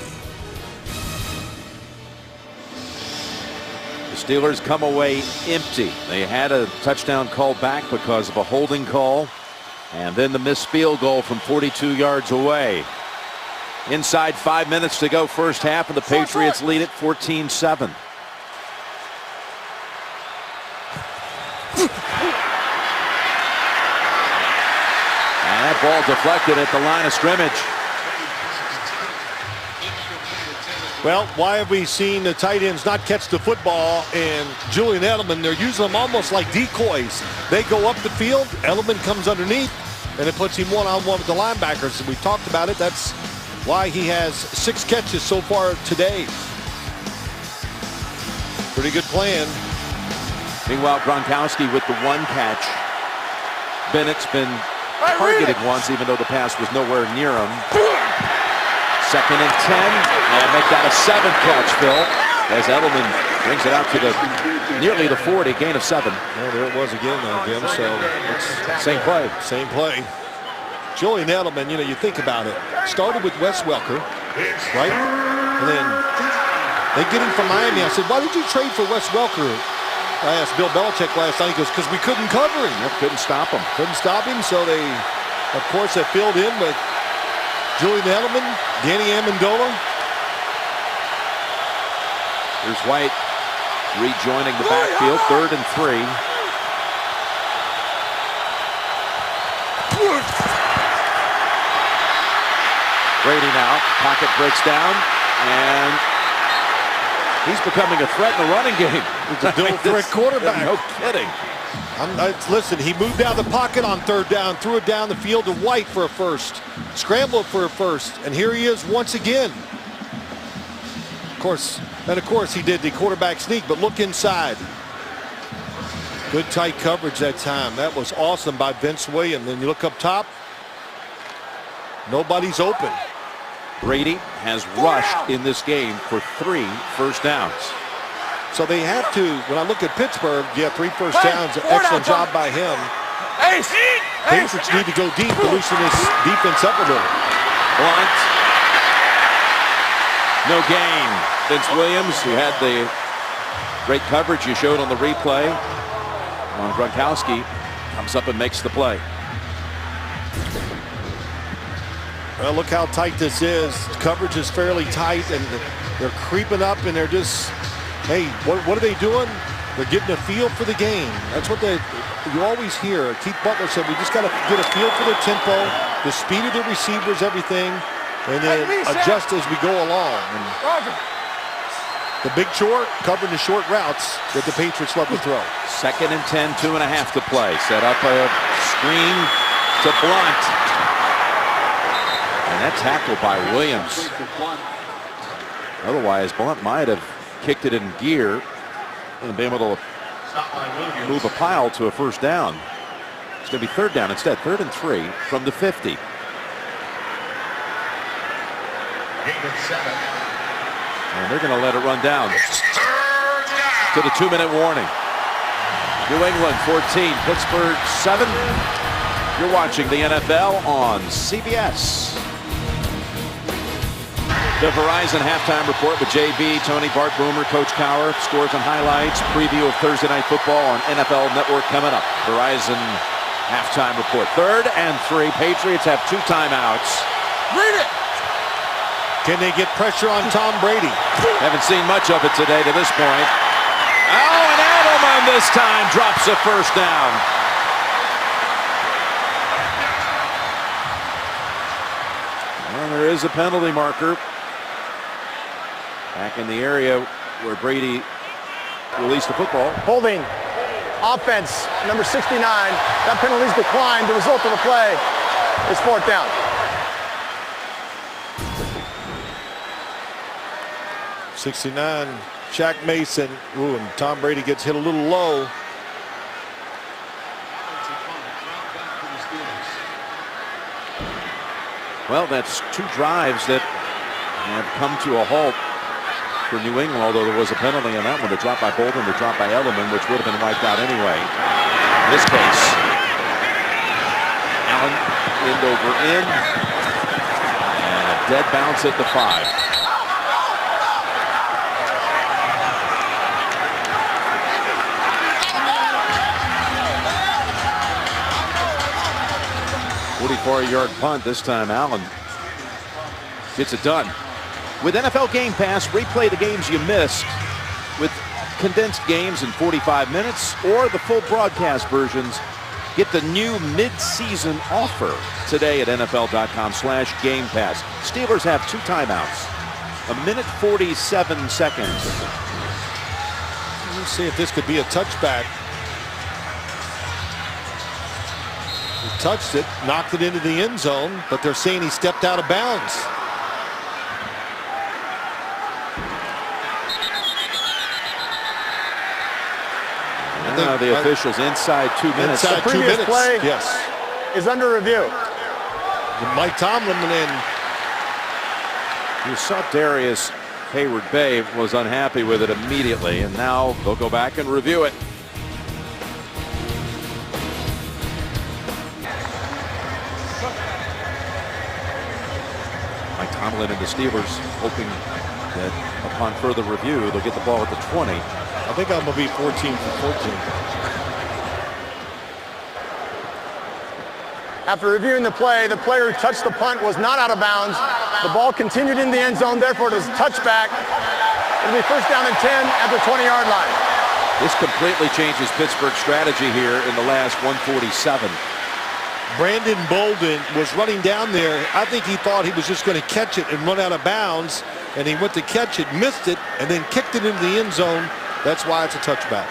The Steelers come away empty. They had a touchdown call back because of a holding call, and then the missed field goal from 42 yards away. Inside 5 minutes to go first half, and the Patriots lead it 14-7. And that ball deflected at the line of scrimmage. Well, why have we seen the tight ends not catch the football? And Julian Edelman, they're using them almost like decoys. They go up the field, Edelman comes underneath, and it puts him one-on-one with the linebackers. And we talked about it. That's why he has 6 catches so far today. Pretty good plan. Meanwhile, Gronkowski with the 1 catch. Bennett's been targeted once, even though the pass was nowhere near him. 2nd and 10, and make that a 7th catch, Phil, as Edelman brings it out to nearly the 40, gain of 7. Well, there it was again, Jim. So it's same play. Same play. Julian Edelman, you think about it. Started with Wes Welker, right? And then they get him from Miami. I said, why did you trade for Wes Welker? I asked Bill Belichick last night. He goes, because we couldn't cover him. Yep, couldn't stop him. Couldn't stop him, so they, of course, they filled in with Julian Edelman, Danny Amendola. Here's White rejoining the backfield, 3rd and 3. Brady now, pocket breaks down, and he's becoming a threat in the running game. It's a dual threat quarterback. No kidding. Listen, he moved out of the pocket on 3rd down, threw it down the field to White for a first, scrambled for a first, and here he is once again. Of course, And of course he did the quarterback sneak, but look inside. Good tight coverage that time. That was awesome by Vince Williams. Then you look up top, nobody's open. Brady has rushed in this game for 3 first downs. So they have to, when I look at Pittsburgh, yeah, 3 first downs. Excellent job by him. Patriots need to go deep to loosen this defense up a little. Blunt. No gain. Vince Williams, who had the great coverage you showed on the replay on Gronkowski, comes up and makes the play. Well, look how tight this is. Coverage is fairly tight, and they're creeping up, and they're just, hey, what are they doing? They're getting a feel for the game. That's what you always hear. Keith Butler said, we just got to get a feel for the tempo, the speed of the receivers, everything, and then adjust as we go along. And the big chore, covering the short routes that the Patriots love to throw. 2nd and 10, 2.5 to play. Set up a screen to Blunt. And that tackle by Williams. Otherwise, Blunt might have kicked it in gear and been able to move a pile to a first down. It's going to be 3rd down instead. 3rd and 3 from the 50. And they're going to let it run down to the 2-minute warning. New England 14, Pittsburgh 7. You're watching the NFL on CBS. The Verizon halftime report with JB, Tony, Bart, Boomer, Coach Cowher. Scores and highlights. Preview of Thursday Night Football on NFL Network coming up. Verizon halftime report. 3rd and 3. Patriots have 2 timeouts. Read it! Can they get pressure on Tom Brady? Haven't seen much of it today to this point. Oh, and Edelman this time drops a first down. Well, there is a penalty marker back in the area where Brady released the football. Holding. Offense, number 69. That penalty's declined. The result of the play is 4th down. '69, Shaq Mason. Ooh, and Tom Brady gets hit a little low. Well, that's 2 drives that have come to a halt for New England, although there was a penalty on that one. The drop by Bolden, the drop by Edelman, which would have been wiped out anyway. In this case, Allen end over end, and a dead bounce at the 5. Yard punt. This time Allen gets it done. With NFL Game Pass, replay the games you missed with condensed games in 45 minutes or the full broadcast versions. Get the new mid-season offer today at NFL.com/Game Pass. Steelers have 2 timeouts. 1 minute 47 seconds. Let's see if this could be a touchback. He touched it, knocked it into the end zone, but they're saying he stepped out of bounds. Now the officials inside 2 minutes. Inside the 2 minutes. Play yes. is under review. Mike Tomlin and you saw Darius Hayward-Bay was unhappy with it immediately, and now they'll go back and review it. Mike Tomlin and the Steelers hoping that upon further review they'll get the ball at the 20. I think I'm going to be 14 for 14. After reviewing the player who touched the punt was not out of bounds. The ball continued in the end zone, therefore it was a touchback. It'll be 1st down and 10 at the 20-yard line. This completely changes Pittsburgh's strategy here in the last 147. Brandon Bolden was running down there. I think he thought he was just going to catch it and run out of bounds, and he went to catch it, missed it, and then kicked it into the end zone. That's why it's a touchback.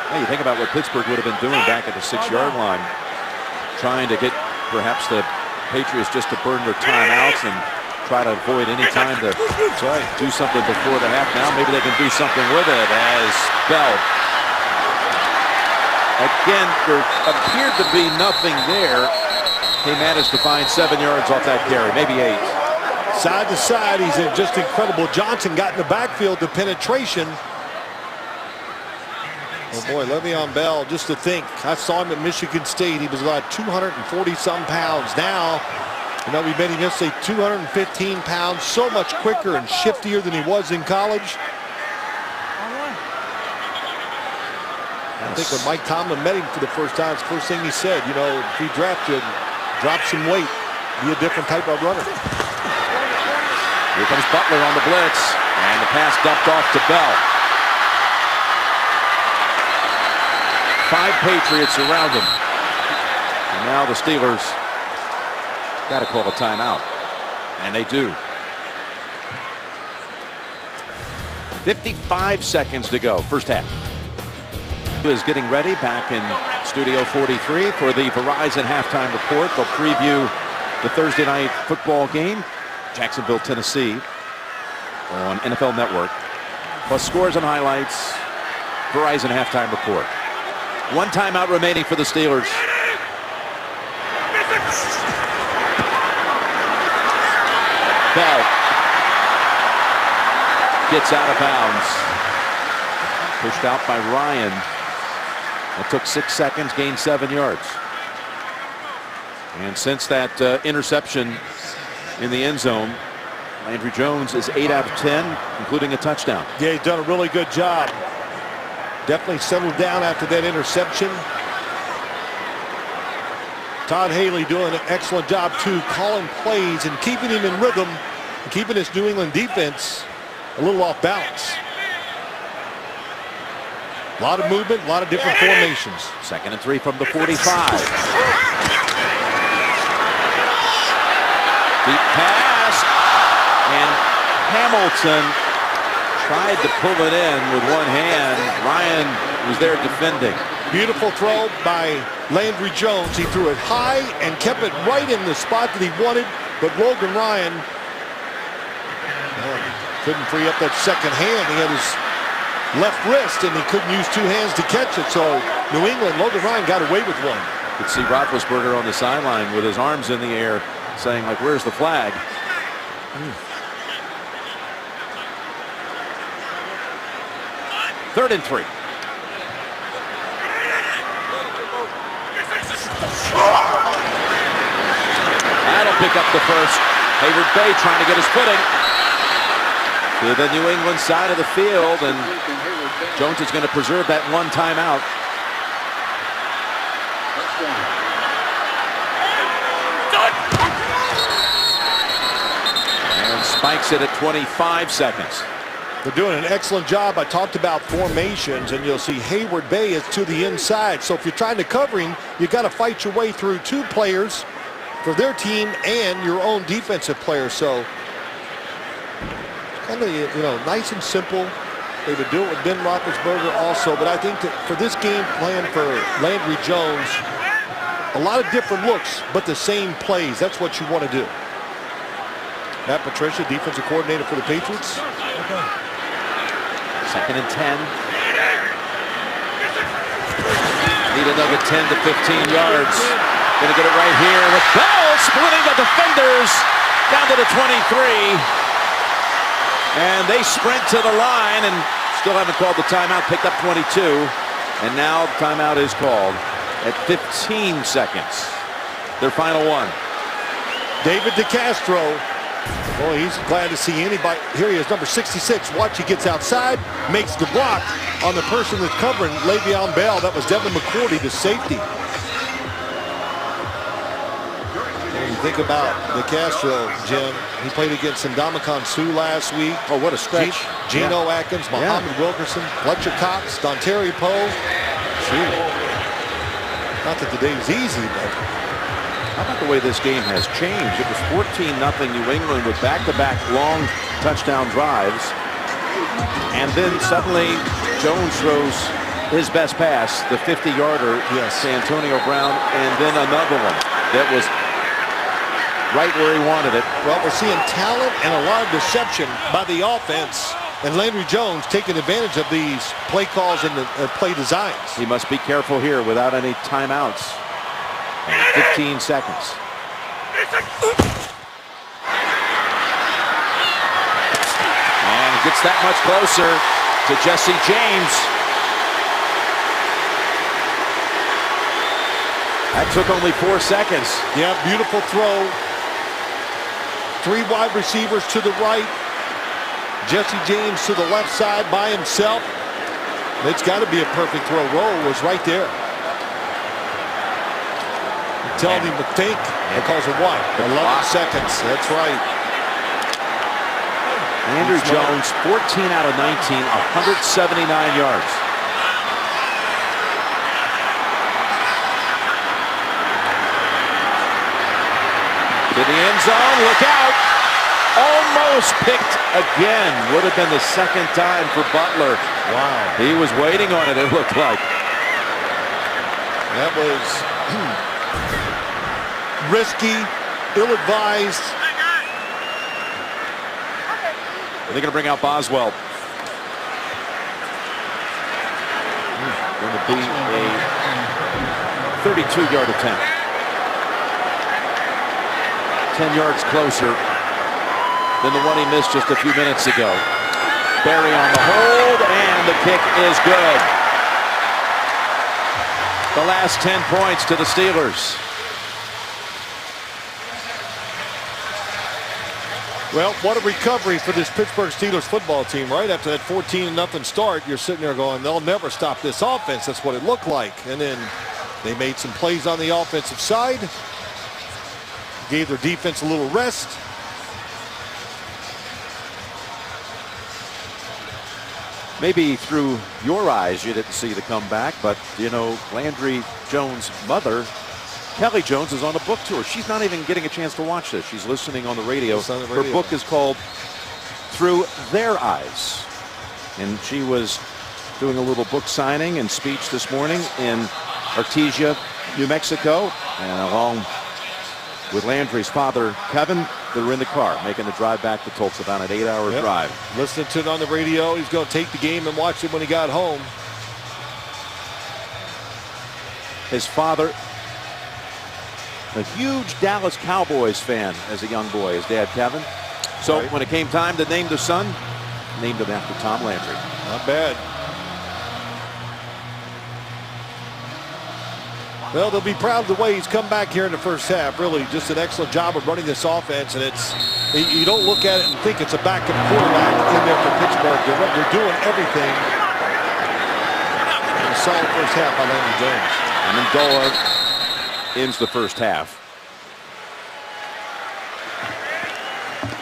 Hey, you think about what Pittsburgh would have been doing back at the 6-yard line. trying to get perhaps the Patriots just to burn their timeouts and try to avoid any time to do something before the half. Now maybe they can do something with it as Bell. Again, there appeared to be nothing there. He managed to find 7 yards off that carry, maybe 8. Side to side, he's just incredible. Johnson got in the backfield to penetration. Oh boy, Le'Veon Bell, just to think, I saw him at Michigan State. He was about 240-some pounds. Now, you know, we made him yesterday 215 pounds, so much quicker and shiftier than he was in college. I think when Mike Tomlin met him for the first time, it's the first thing he said, you know, if he drafted, drop some weight, be a different type of runner. Here comes Butler on the blitz, and the pass dumped off to Bell. 5 Patriots around him. And now the Steelers got to call a timeout. And they do. 55 seconds to go, first half. Is getting ready back in Studio 43 for the Verizon halftime report. They'll preview the Thursday night football game, Jacksonville, Tennessee, on NFL Network. Plus scores and highlights, Verizon halftime report. 1 timeout remaining for the Steelers. Bell gets out of bounds. Pushed out by Ryan. It took 6 seconds, gained 7 yards. And since that interception in the end zone, Landry Jones is 8 out of 10, including a touchdown. Yeah, he's done a really good job. Definitely settled down after that interception. Todd Haley doing an excellent job too, calling plays and keeping him in rhythm, and keeping this New England defense a little off balance. A lot of movement, a lot of different formations. 2nd and 3 from the 45. Deep pass, and Hamilton tried to pull it in with one hand. Ryan was there defending. Beautiful throw by Landry Jones. He threw it high and kept it right in the spot that he wanted, but Logan Ryan couldn't free up that second hand. He had his left wrist and he couldn't use 2 hands to catch it. So New England, Logan Ryan got away with one. You could see Roethlisberger on the sideline with his arms in the air saying, like, where's the flag? 3rd and 3. That'll pick up the first. Hayward Bay trying to get his footing to the New England side of the field, and Jones is going to preserve that 1 timeout. And spikes it at 25 seconds. They're doing an excellent job. I talked about formations, and you'll see Hayward Bay is to the inside. So if you're trying to cover him, you got to fight your way through 2 players for their team and your own defensive players. So kind of, you know, nice and simple. They would do it with Ben Roethlisberger also, but I think that for this game plan for Landry Jones, a lot of different looks, but the same plays. That's what you want to do. Matt Patricia, defensive coordinator for the Patriots. 2nd and 10. Need another 10 to 15 yards. Going to get it right here with Bell splitting the defenders down to the 23. And they sprint to the line and still haven't called the timeout. Picked up 22. And now the timeout is called at 15 seconds. Their final one. David DeCastro. Boy, he's glad to see anybody. Here he is, number 66. Watch, he gets outside, makes the block on the person that's covering Le'Veon Bell. That was Devin McCourty, the safety. And you think about DeCastro, Jim. He played against Ndamukong Suh last week. Oh, what a stretch. Geno Atkins, Muhammad Wilkerson, Fletcher Cox, Dontari Poe. Not that the day is easy, but how about the way this game has changed? It was 14-0 New England with back-to-back long touchdown drives. And then suddenly Jones throws his best pass, the 50-yarder to Antonio Brown, and then another one that was right where he wanted it. Well, we're seeing talent and a lot of deception by the offense, and Landry Jones taking advantage of these play calls and the play designs. He must be careful here without any timeouts. 15 seconds. And gets that much closer to Jesse James. That took only 4 seconds. Yeah, beautiful throw. 3 wide receivers to the right. Jesse James to the left side by himself. It's got to be a perfect throw. Roll was right there. Telling him to think because of what? 11 seconds. That's right. Andrew Jones, 14 out of 19, 179 yards. To the end zone, look out. Almost picked again. Would have been the second time for Butler. Wow. He was waiting on it, it looked like. That was risky, ill-advised. They're going to bring out Boswell. Going to be a 32-yard attempt. 10 yards closer than the one he missed just a few minutes ago. Barry on the hold, and the kick is good. The last 10 points to the Steelers. Well, what a recovery for this Pittsburgh Steelers football team, right? After that 14-0 start, you're sitting there going, they'll never stop this offense. That's what it looked like. And then they made some plays on the offensive side. Gave their defense a little rest. Maybe through your eyes you didn't see the comeback, but you know, Landry Jones' mother, Kelly Jones, is on a book tour. She's not even getting a chance to watch this. She's listening on the radio. Her book is called Through Their Eyes. And she was doing a little book signing and speech this morning in Artesia, New Mexico, and along with Landry's father, Kevin, they're in the car making the drive back to Tulsa, about an 8-hour drive. Listening to it on the radio. He's going to take the game and watch it when he got home. His father, a huge Dallas Cowboys fan as a young boy, his dad, Kevin. So when it came time to name the son, named him after Tom Landry. Not bad. Well, they'll be proud of the way he's come back here in the first half. Really, just an excellent job of running this offense. And it's, you don't look at it and think it's a backup quarterback in there for Pittsburgh. They're doing everything. And a solid first half by Landry Jones. Amendola ends the first half.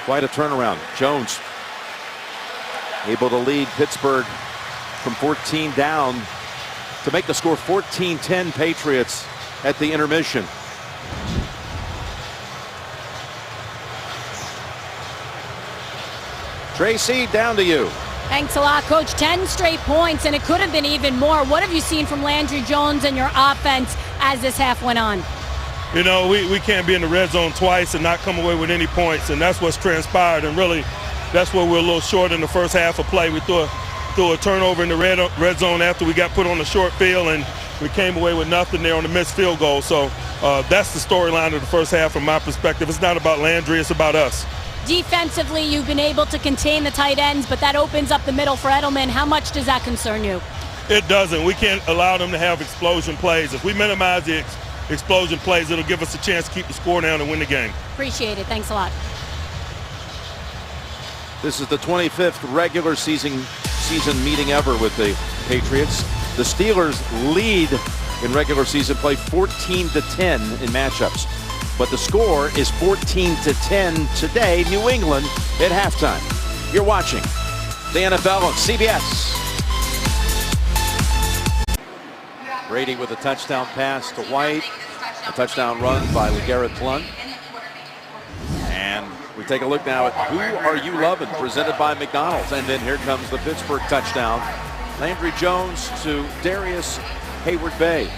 Quite a turnaround. Jones able to lead Pittsburgh from 14 down to make the score 14-10 Patriots at the intermission. Tracy, down to you. Thanks a lot, Coach. 10 straight points, and it could have been even more. What have you seen from Landry Jones and your offense as this half went on? You know, we can't be in the red zone twice and not come away with any points, and that's what's transpired. And really, that's where we're a little short in the first half of play. We threw a turnover in the red zone after we got put on the short field, and we came away with nothing there on the missed field goal. So that's the storyline of the first half from my perspective. It's not about Landry, it's about us. Defensively, you've been able to contain the tight ends, but that opens up the middle for Edelman. How much does that concern you? It doesn't. We can't allow them to have explosion plays. If we minimize the explosion plays, it'll give us a chance to keep the score down and win the game. Appreciate it. Thanks a lot. This is the 25th regular season meeting ever with the Patriots. The Steelers lead in regular season play 14-10 in matchups. But the score is 14-10 today, New England at halftime. You're watching the NFL on CBS. Brady with a touchdown pass to White. A touchdown run by LeGarrette Blount. And we take a look now at Who Are You Loving, presented by McDonald's. And then here comes the Pittsburgh touchdown Landry Jones to Darius Hayward-Bay.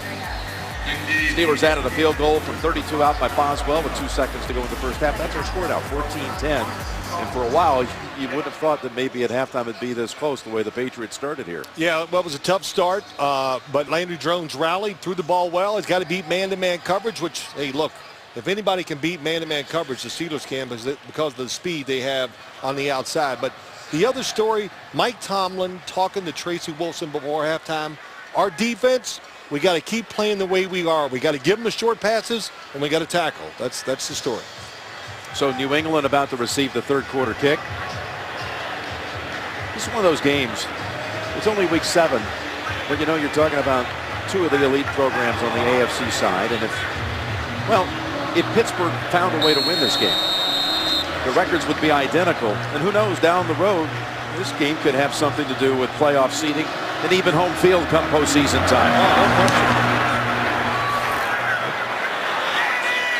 Steelers added a field goal from 32 out by Boswell with 2 seconds to go in the first half. That's our score now, 14-10. And for a while, you wouldn't have thought that maybe at halftime it'd be this close the way the Patriots started here. Yeah, well, it was a tough start, but Landry Jones rallied, threw the ball well. He's got to beat man-to-man coverage, which, hey, look, if anybody can beat man-to-man coverage, the Steelers can because of the speed they have on the outside. But the other story, Mike Tomlin talking to Tracy Wilson before halftime, our defense, we got to keep playing the way we are. We got to give them the short passes, and we got to tackle. That's the story. So New England about to receive the third quarter kick. This is one of those games. It's only week 7, but you know you're talking about 2 of the elite programs on the AFC side, and if Pittsburgh found a way to win this game, the records would be identical. And who knows, down the road, this game could have something to do with playoff seeding and even home field come postseason time.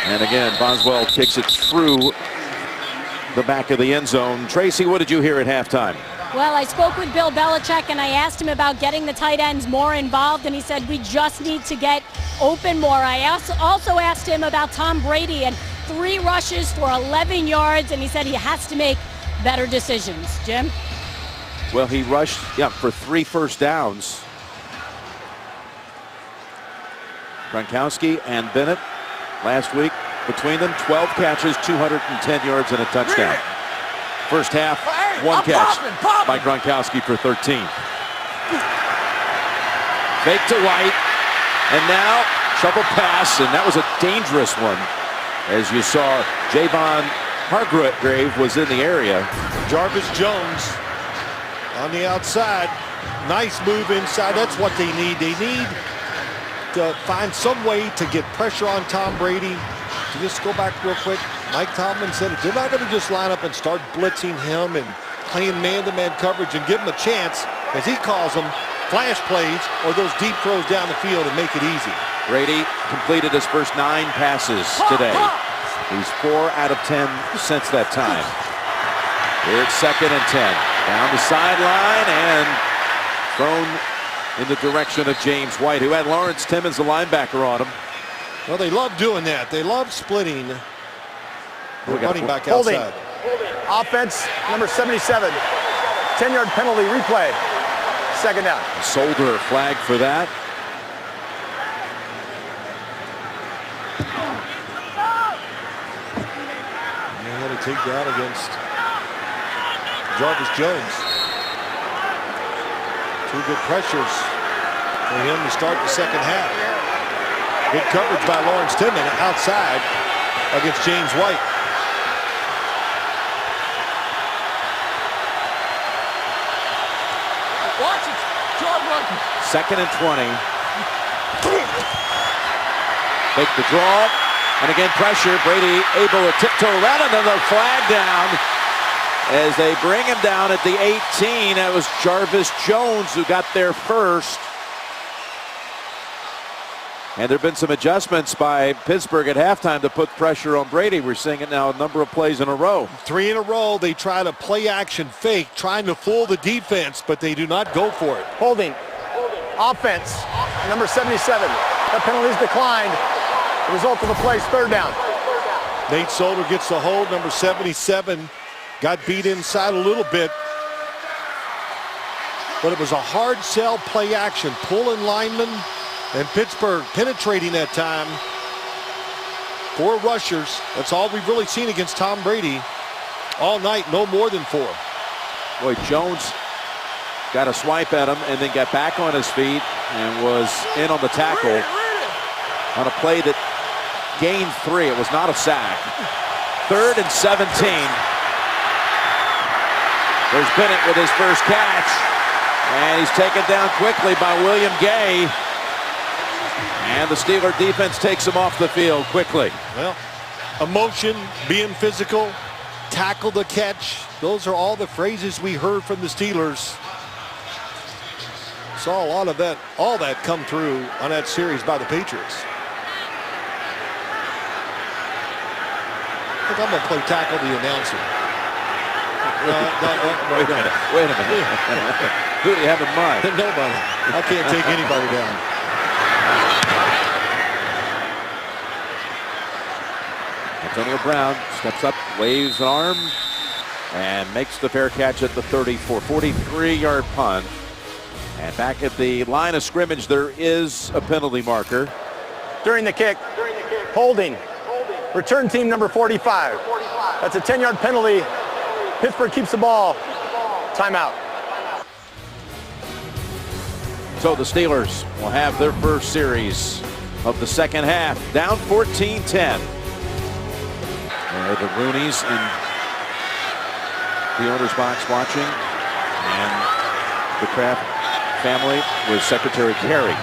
And again, Boswell kicks it through the back of the end zone. Tracy, what did you hear at halftime? Well, I spoke with Bill Belichick, and I asked him about getting the tight ends more involved, and he said we just need to get open more. I also asked him about Tom Brady and 3 rushes for 11 yards, and he said he has to make better decisions. Jim? Well, he rushed, for 3 first downs. Gronkowski and Bennett last week, between them, 12 catches, 210 yards, and a touchdown. First half, 1 catch by Gronkowski for 13. Fake to White, and now shovel pass, and that was a dangerous one. As you saw, Javon Hargrave was in the area. Jarvis Jones on the outside. Nice move inside. That's what they need. They need to find some way to get pressure on Tom Brady. To just go back real quick, Mike Tomlin said they're not going to just line up and start blitzing him and playing man-to-man coverage and give him a chance, as he calls them, flash plays or those deep throws down the field and make it easy. Brady completed his first 9 passes today. He's 4 out of 10 since that time. Here it's 2nd and 10. Down the sideline and thrown in the direction of James White, who had Lawrence Timmons, the linebacker, on him. Well, they love doing that. They love splitting the running back outside. Offense, number 77. 10-yard penalty replay. 2nd down. Solder flag for that. They had to take that against Jarvis Jones. 2 good pressures for him to start the second half. Good coverage by Lawrence Timmons outside against James White. Watch it. 2nd and 20. Make the draw. And again, pressure. Brady able to tiptoe around, another flag down as they bring him down at the 18. That was Jarvis Jones who got there first. And there have been some adjustments by Pittsburgh at halftime to put pressure on Brady. We're seeing it now a number of plays in a row. 3 in a row. They try to play action fake, trying to fool the defense, but they do not go for it. Holding. Offense, number 77. That penalty is declined. The result of the play is 3rd down. Nate Solder gets the hold. Number 77 got beat inside a little bit. But it was a hard sell play action. Pulling linemen. And Pittsburgh penetrating that time. 4 rushers. That's all we've really seen against Tom Brady all night. No more than 4. Boy, Jones got a swipe at him and then got back on his feet and was in on the tackle on a play that gained 3. It was not a sack. 3rd and 17. There's Bennett with his first catch. And he's taken down quickly by William Gay. And the Steeler defense takes him off the field quickly. Well, emotion, being physical, tackle the catch. Those are all the phrases we heard from the Steelers. Saw a lot of that, all that come through on that series by the Patriots. I think I'm going to play tackle the announcer. Wait a minute. Who do you have in mind? Nobody. I can't take anybody down. Antonio Brown steps up, waves an arm, and makes the fair catch at the 34. 43-yard punt. And back at the line of scrimmage, there is a penalty marker. During the kick, holding. Return team number 45. That's a 10-yard penalty. Pittsburgh keeps the ball. Timeout. So the Steelers will have their first series of the second half. Down 14-10. The Rooneys in the owner's box watching. And the Kraft family with Secretary Kerry.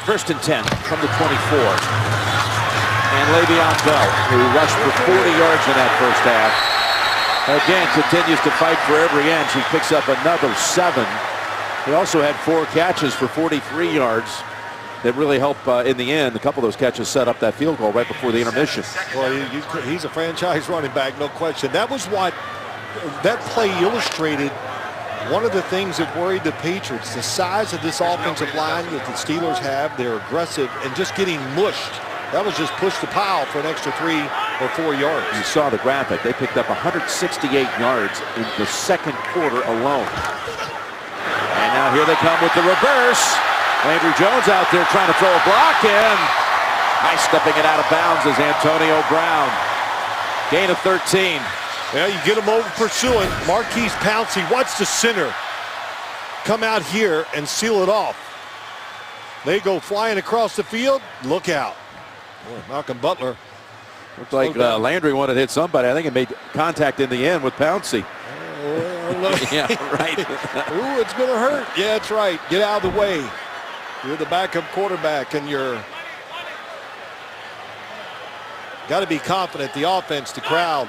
First and 10 from the 24. And Le'Veon Bell, who rushed for 40 yards in that first half, again continues to fight for every inch. He picks up another 7. He also had 4 catches for 43 yards that really help in the end. A couple of those catches set up that field goal right before the intermission. Well, he's a franchise running back, no question. That was what that play illustrated. One of the things that worried the Patriots, the size of this offensive line that the Steelers have, they're aggressive and just getting mushed. That was just push the pile for an extra 3 or 4 yards. You saw the graphic. They picked up 168 yards in the second quarter alone. And now here they come with the reverse. Landry Jones out there trying to throw a block, and high stepping it out of bounds is Antonio Brown. Gain of 13. Yeah, you get him over pursuing. Marquise Pouncey, watch the center come out here and seal it off. They go flying across the field. Look out. Boy, Malcolm Butler. Looked like Landry wanted to hit somebody. I think it made contact in the end with Pouncey. Yeah, right. Ooh, it's going to hurt. Yeah, that's right. Get out of the way. You're the backup quarterback, and you're got to be confident. The offense, the crowd.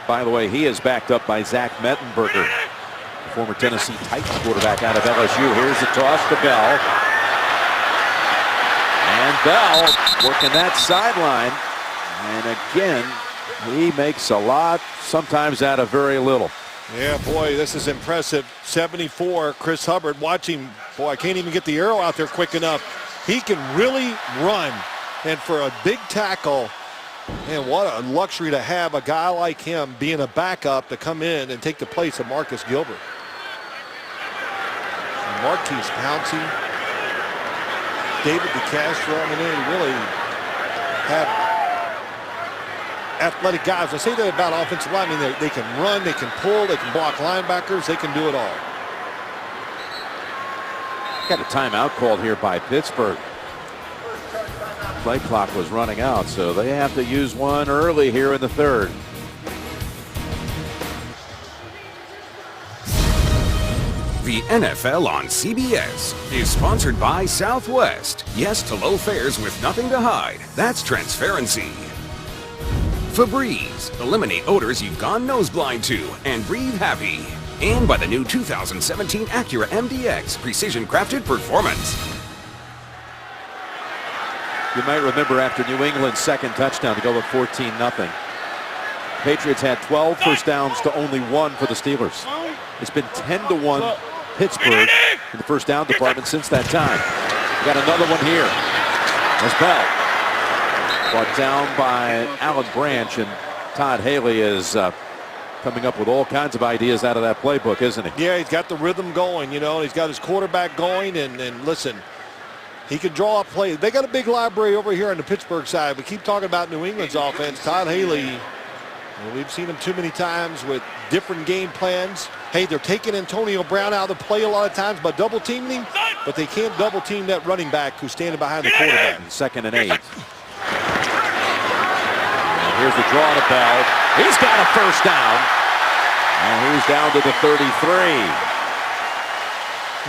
By the way, he is backed up by Zach Mettenberger, former Tennessee Titans quarterback out of LSU. Here's the toss to Bell. And Bell working that sideline. And again, he makes a lot, sometimes out of very little. Yeah, boy, this is impressive. 74, Chris Hubbard watching. Boy, I can't even get the arrow out there quick enough. He can really run. And for a big tackle, man, what a luxury to have a guy like him being a backup to come in and take the place of Marcus Gilbert. And Marquise Pouncey, David DeCastro, I mean, they really have athletic guys. I say that about offensive line. I mean, they can run, they can pull, they can block linebackers, they can do it all. Got a timeout called here by Pittsburgh. Play clock was running out, so they have to use one early here in the third. The NFL on CBS is sponsored by Southwest. Yes to low fares with nothing to hide. That's transparency. Febreze. Eliminate odors you've gone nose blind to and breathe happy. And by the new 2017 Acura MDX Precision Crafted Performance. You might remember after New England's second touchdown to go with 14-0. Patriots had 12 first downs to only 1 for the Steelers. It's been 10-1 Pittsburgh in the first down department since that time. We got another one here. As Bell brought down by Alan Branch, and Todd Haley is coming up with all kinds of ideas out of that playbook, isn't he? Yeah, he's got the rhythm going, you know. He's got his quarterback going, and listen, he can draw up plays. They got a big library over here on the Pittsburgh side. We keep talking about New England's offense. Todd Haley, well, we've seen him too many times with different game plans. Hey, they're taking Antonio Brown out of the play a lot of times by double teaming him, but they can't double team that running back who's standing behind the quarterback. 2nd and 8. And here's the draw to Bell. He's got a first down. And he's down to the 33.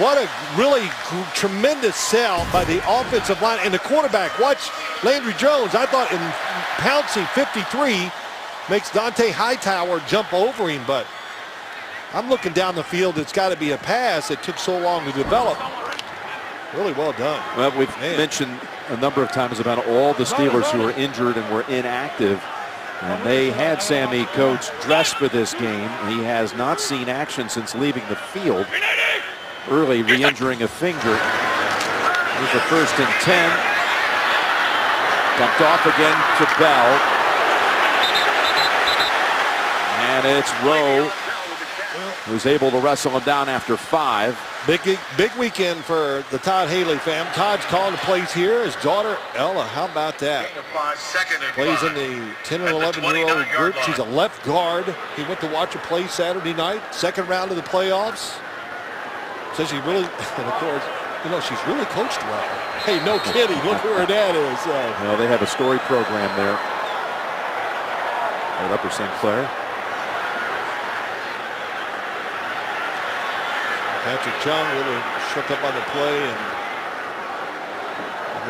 What a really tremendous sell by the offensive line and the quarterback. Watch Landry Jones. I thought in Pouncey 53 makes Dante Hightower jump over him, but I'm looking down the field. It's got to be a pass. It took so long to develop. Really well done. Well, we've mentioned a number of times about all the Steelers who were injured and were inactive. And they had Sammy Coates dressed for this game. He has not seen action since leaving the field. Early re-injuring a finger. Here's the 1st and 10. Dumped off again to Bell. And it's Rowe who's able to wrestle him down after 5. Big weekend for the Todd Haley fam. Todd's calling the plays here. His daughter, Ella, how about that? Plays in the 10 and 11-year-old group. She's a left guard. He went to watch her play Saturday night. 2nd round of the playoffs. Says she really, and of course, you know, she's really coached well. Hey, no kidding. Look who her dad is. Well, they have a story program there at Upper St. Clair. Patrick Chung a little shook up on the play, and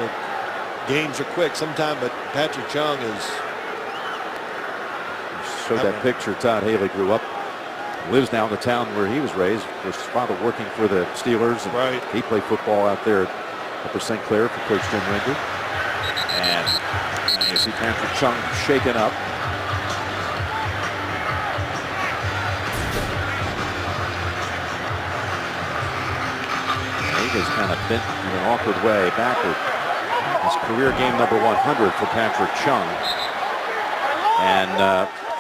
the games are quick sometimes, but Patrick Chung is. Showed that picture. Todd Haley grew up, lives now in the town where he was raised. His father working for the Steelers. And right. He played football out there at Upper St. Clair for Coach Jim Ringer. And you see Patrick Chung shaken up. Is kind of bent in an awkward way backward. His career game number 100 for Patrick Chung. And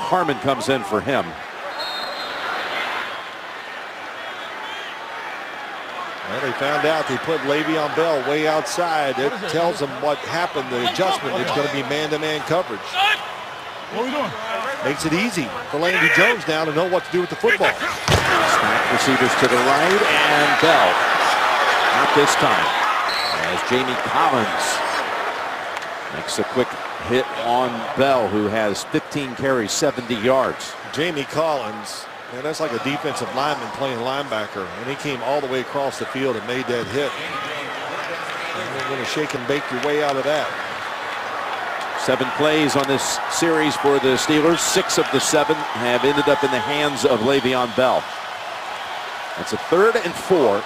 Harmon comes in for him. Well, they found out they put Le'Veon Bell way outside. It tells them what happened, the adjustment. It's going to be man-to-man coverage. What are we doing? Makes it easy for Landry Jones now to know what to do with the football. Stack receivers to the right, and Bell. Not this time, as Jamie Collins makes a quick hit on Bell, who has 15 carries, 70 yards. Jamie Collins, man, that's like a defensive lineman playing linebacker, and he came all the way across the field and made that hit. And you're going to shake and bake your way out of that. 7 plays on this series for the Steelers. 6 of the 7 have ended up in the hands of Le'Veon Bell. That's a 3rd and 4.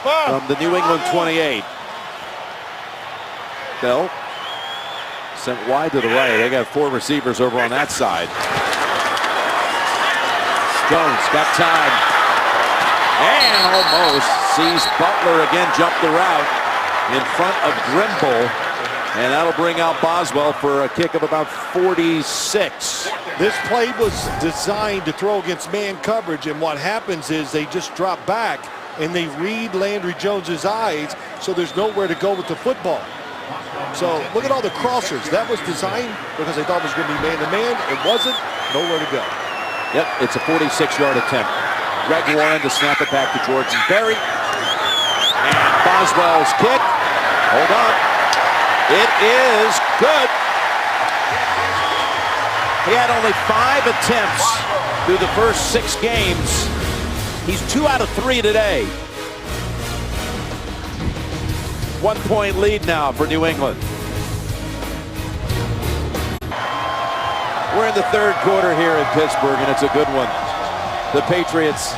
From the New England 28. Bell sent wide to the right. They got 4 receivers over on that side. Jones got time. And almost sees Butler again jump the route in front of Grimble. And that'll bring out Boswell for a kick of about 46. This play was designed to throw against man coverage, and what happens is they just drop back and they read Landry Jones's eyes, so there's nowhere to go with the football. So look at all the crossers. That was designed because they thought it was going to be man-to-man. It wasn't. Nowhere to go. Yep, it's a 46-yard attempt. Greg Warren to snap it back to Jordan Berry. And Boswell's kick. Hold on. It is good. He had only 5 attempts through the first 6 games. He's 2 out of 3 today. 1-point lead now for New England. We're in the 3rd quarter here in Pittsburgh, and it's a good one. The Patriots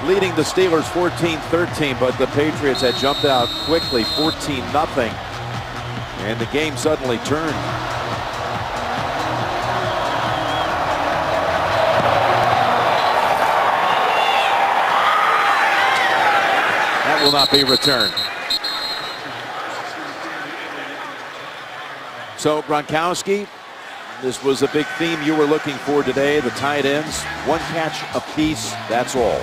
leading the Steelers 14-13, but the Patriots had jumped out quickly, 14-0, and the game suddenly turned. Will not be returned. So Gronkowski, this was a big theme you were looking for today. The tight ends, 1 catch apiece, that's all.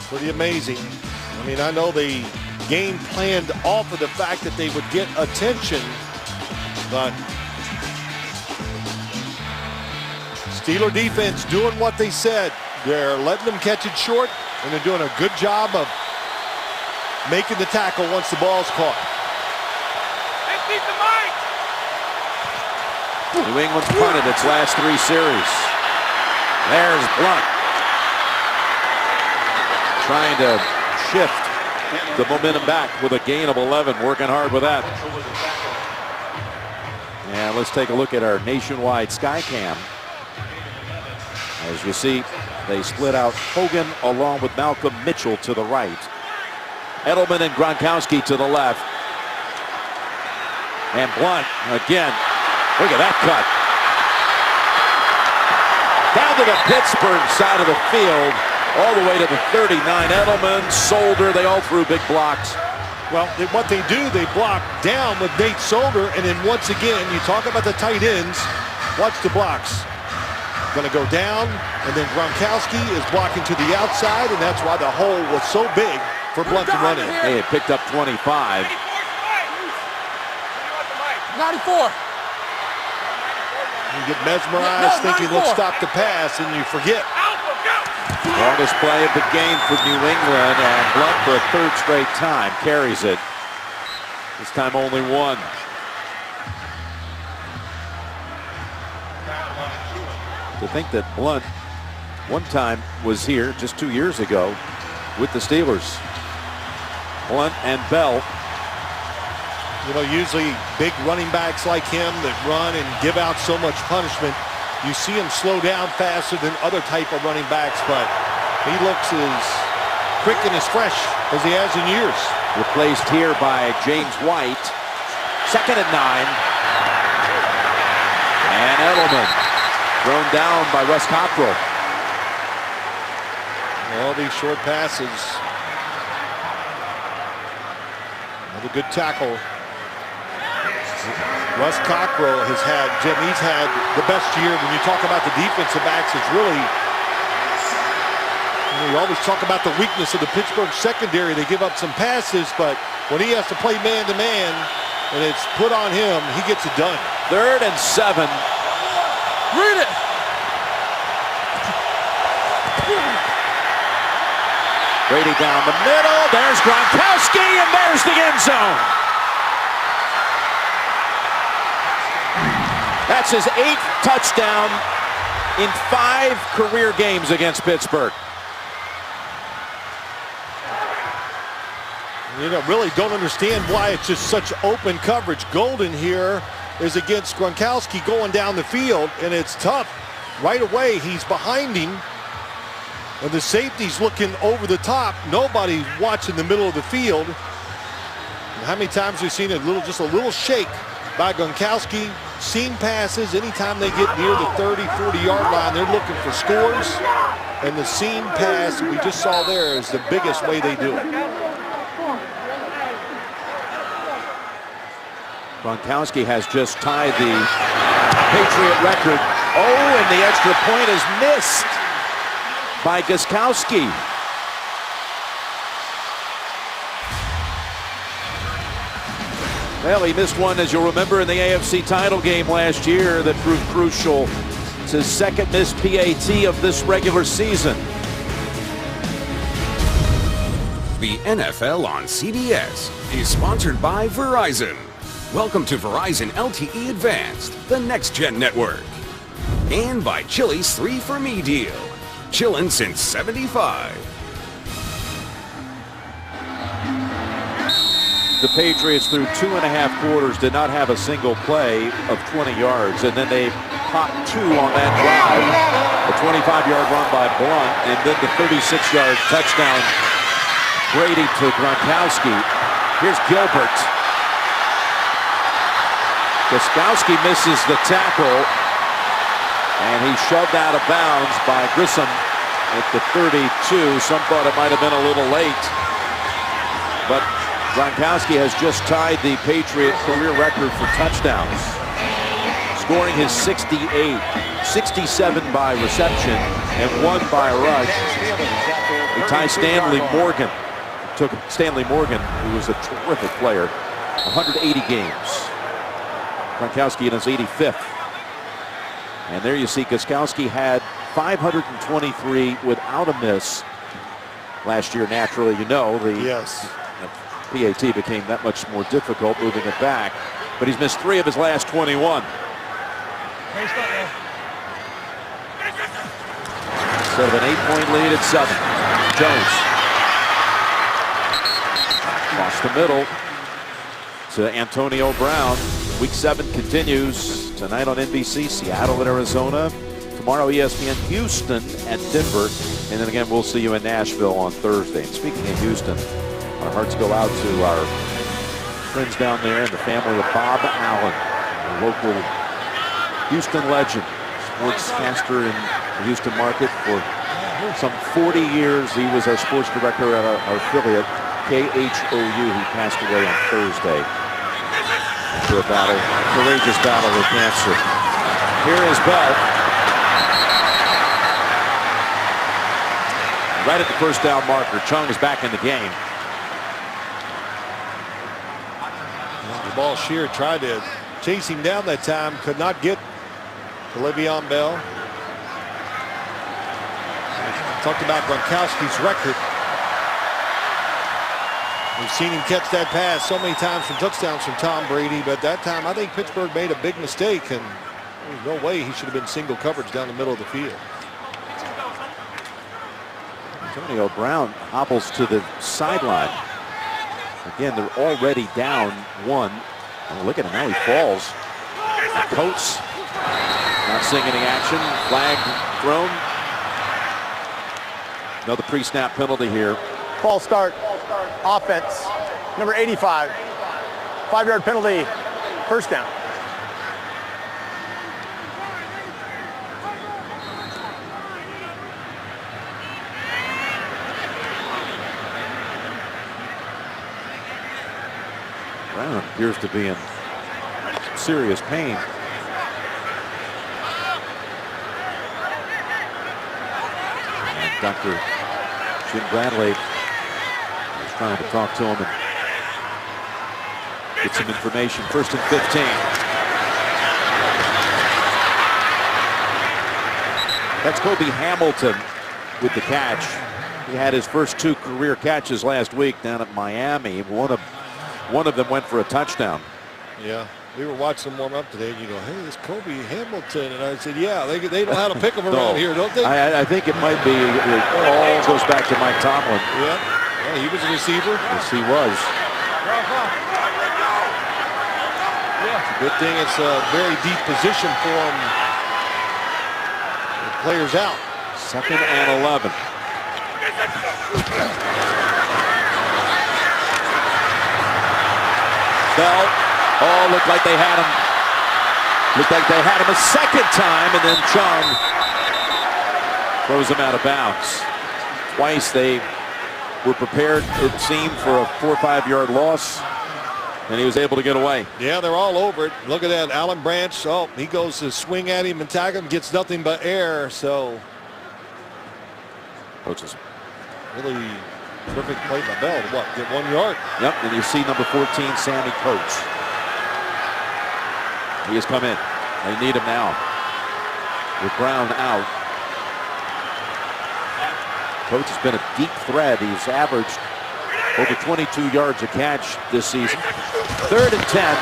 Pretty amazing. I mean, I know the game planned off of the fact that they would get attention, but Steeler defense doing what they said. They're letting them catch it short, and they're doing a good job of making the tackle once the ball's caught. New England's punted its last 3 series. There's Blunt. Trying to shift the momentum back with a gain of 11. Working hard with that. And let's take a look at our nationwide Skycam. As you see, they split out Hogan along with Malcolm Mitchell to the right. Edelman and Gronkowski to the left. And Blunt again. Look at that cut. Down to the Pittsburgh side of the field, all the way to the 39. Edelman, Solder, they all threw big blocks. Well, what they do, they block down with Nate Solder, and then once again, you talk about the tight ends, watch the blocks. Going to go down, and then Gronkowski is blocking to the outside, and that's why the hole was so big for Blunt to run in. They had picked up 25. 94. You get mesmerized thinking, let's stop the pass, and you forget. Longest play of the game for New England, and Blunt for a third straight time carries it. This time only one. To think that Blunt one time was here just 2 years ago with the Steelers. Blunt and Bell. You know, usually big running backs like him that run and give out so much punishment, you see him slow down faster than other type of running backs, but he looks as quick and as fresh as he has in years. Replaced here by James White. 2nd and 9. And Edelman thrown down by Wes Cockrell. All these short passes. Another good tackle. Wes Cockrell has had, Jim, he's had the best year. When you talk about the defensive backs, it's really, you always talk about the weakness of the Pittsburgh secondary. They give up some passes, but when he has to play man-to-man and it's put on him, he gets it done. 3rd and 7. Read it. Brady down the middle. There's Gronkowski, and there's the end zone. That's his 8th touchdown in 5 career games against Pittsburgh. You know, really don't understand why it's just such open coverage. Golden here is against Gronkowski going down the field, and it's tough. Right away, he's behind him, and the safety's looking over the top. Nobody's watching the middle of the field. And how many times we've seen just a little shake by Gronkowski? Seam passes, anytime they get near the 30, 40-yard line, they're looking for scores. And the seam pass we just saw there is the biggest way they do it. Gronkowski has just tied the Patriot record. Oh, and the extra point is missed by Gostkowski. Well, he missed one, as you'll remember, in the AFC title game last year that proved crucial. It's his 2nd missed PAT of this regular season. The NFL on CBS is sponsored by Verizon. Welcome to Verizon LTE Advanced, the next-gen network. And by Chili's 3 for Me deal. Chillin' since '75. The Patriots, through 2.5 quarters, did not have a single play of 20 yards, and then they popped 2 on that drive. A 25-yard run by Blunt, and then the 36-yard touchdown. Brady to Gronkowski. Here's Gilbert. Gostkowski misses the tackle, and he's shoved out of bounds by Grissom at the 32. Some thought it might have been a little late, but Gronkowski has just tied the Patriot career record for touchdowns, scoring his 68, 67 by reception, and 1 by rush. He ties Stanley Morgan. Took Stanley Morgan, who was a terrific player, 180 games. Gronkowski in his 85th. And there you see Gostkowski had 523 without a miss last year. Naturally, you know, the PAT became that much more difficult moving it back. But he's missed 3 of his last 21. Instead of an 8-point lead at 7. Jones. Across the middle to Antonio Brown. Week 7 continues tonight on NBC, Seattle and Arizona. Tomorrow, ESPN, Houston and Denver. And then again, we'll see you in Nashville on Thursday. And speaking of Houston, our hearts go out to our Friends down there and the family of Bob Allen, a local Houston legend, sportscaster in the Houston market for some 40 years. He was our sports director at our affiliate, KHOU. He passed away on Thursday after a battle, courageous battle with cancer. Here is Bell. Right at the first down marker. Chung is back in the game. Jamal Shear tried to chase him down that time, could not get to Le'Veon Bell. Talked about Gronkowski's record. We've seen him catch that pass so many times from touchdowns from Tom Brady, but that time I think Pittsburgh made a big mistake, and there's no way he should have been single coverage down the middle of the field. Antonio Brown hobbles to the sideline. Again, they're already down one. Oh, look at him now, he falls. Coates not seeing any action. Flag thrown. Another pre-snap penalty here. False start. Offense. Number 85. 5-yard penalty. First down. Brown appears to be in serious pain. And Dr. Jim Bradley is trying to talk to him and get some information. First and 15. That's Kobe Hamilton with the catch. He had his first 2 career catches last week down at Miami. One of them went for a touchdown. Yeah, we were watching them warm up today, and you go, hey, it's Kobe Hamilton. And I said, yeah, they know how to pick them around here, don't they? I think it might be, it all goes back to Mike Tomlin. Yeah, he was a receiver. Yes, he was. It's a good thing it's a very deep position for him. The players out. 2nd and 11. Bell. Oh, looked like they had him. Looked like they had him a second time, and then Chung throws him out of bounds. Twice they were prepared, it seemed, for a 4 or 5 yard loss, and he was able to get away. Yeah, they're all over it. Look at that, Alan Branch. Oh, he goes to swing at him and tackle him, gets nothing but air. So, Coaches. really perfect play by Bell to what? Get 1 yard. Yep, and you see number 14, Sammy Coates. He has come in. They need him now. With Brown out. Coates has been a deep threat. He's averaged over 22 yards a catch this season. 3rd and 10.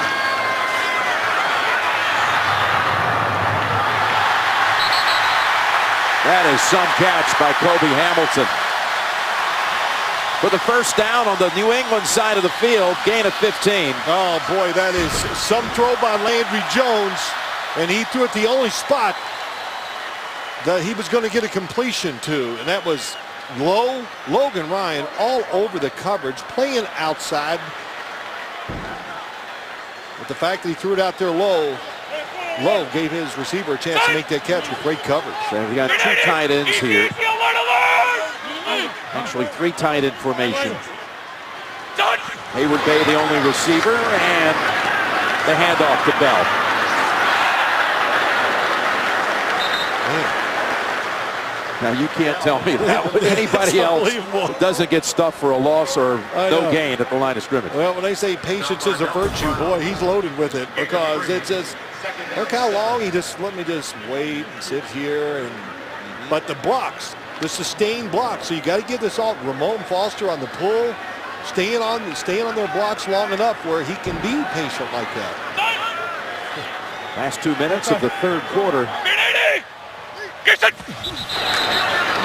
That is some catch by Kobe Hamilton. For the first down on the New England side of the field, gain of 15. Oh, boy, that is some throw by Landry Jones, and he threw it the only spot that he was going to get a completion to, and that was low. Logan Ryan all over the coverage, playing outside. But the fact that he threw it out there low gave his receiver a chance to make that catch with great coverage. So we've got 2 tight ends here. Actually, 3 tight end formation. Hayward Bay, the only receiver, and the handoff to Bell. Now, you can't tell me that with anybody else doesn't get stuffed for a loss or no gain at the line of scrimmage. Well, when they say patience is a virtue, boy, he's loaded with it, because it's just, look how long he just, let me just wait and sit here. And but the blocks, the sustained blocks, so you got to give this all. Ramon Foster on the pull, staying on their blocks long enough where he can be patient like that. Last 2 minutes of the 3rd quarter.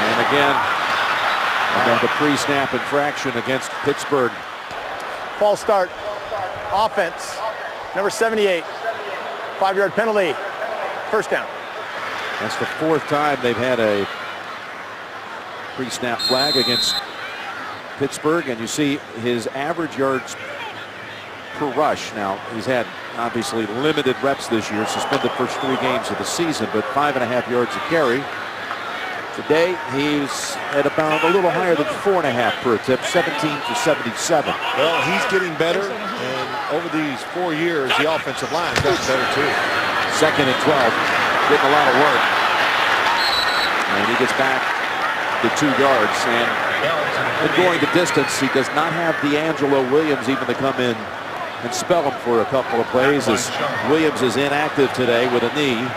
And again, the pre-snap infraction against Pittsburgh. False start. Offense. Number 78. 5-yard penalty. First down. That's the 4th time they've had a pre-snap flag against Pittsburgh, and you see his average yards per rush. Now, he's had obviously limited reps this year, suspended the first 3 games of the season, but 5.5 yards a carry. Today, he's at about a little higher than 4.5 per attempt, 17 for 77. Well, he's getting better, and over these 4 years, the offensive line's gotten better too. 2nd and 12, getting a lot of work. And he gets back to 2 yards, and going the distance, he does not have D'Angelo Williams even to come in and spell him for a couple of plays, as Williams is inactive today with a knee.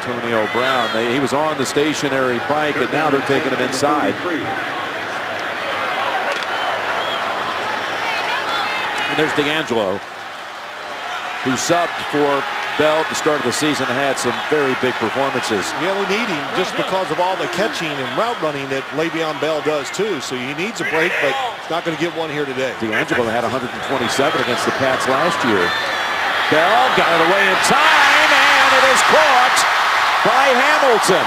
Antonio Brown, he was on the stationary bike, and now they're taking him inside. And there's D'Angelo, who subbed for Bell at the start of the season and had some very big performances. You only need him just because of all the catching and route running that Le'Veon Bell does too. So he needs a break, but he's not going to get one here today. D'Angelo had 127 against the Pats last year. Bell got it away in time, and it is caught by Hamilton.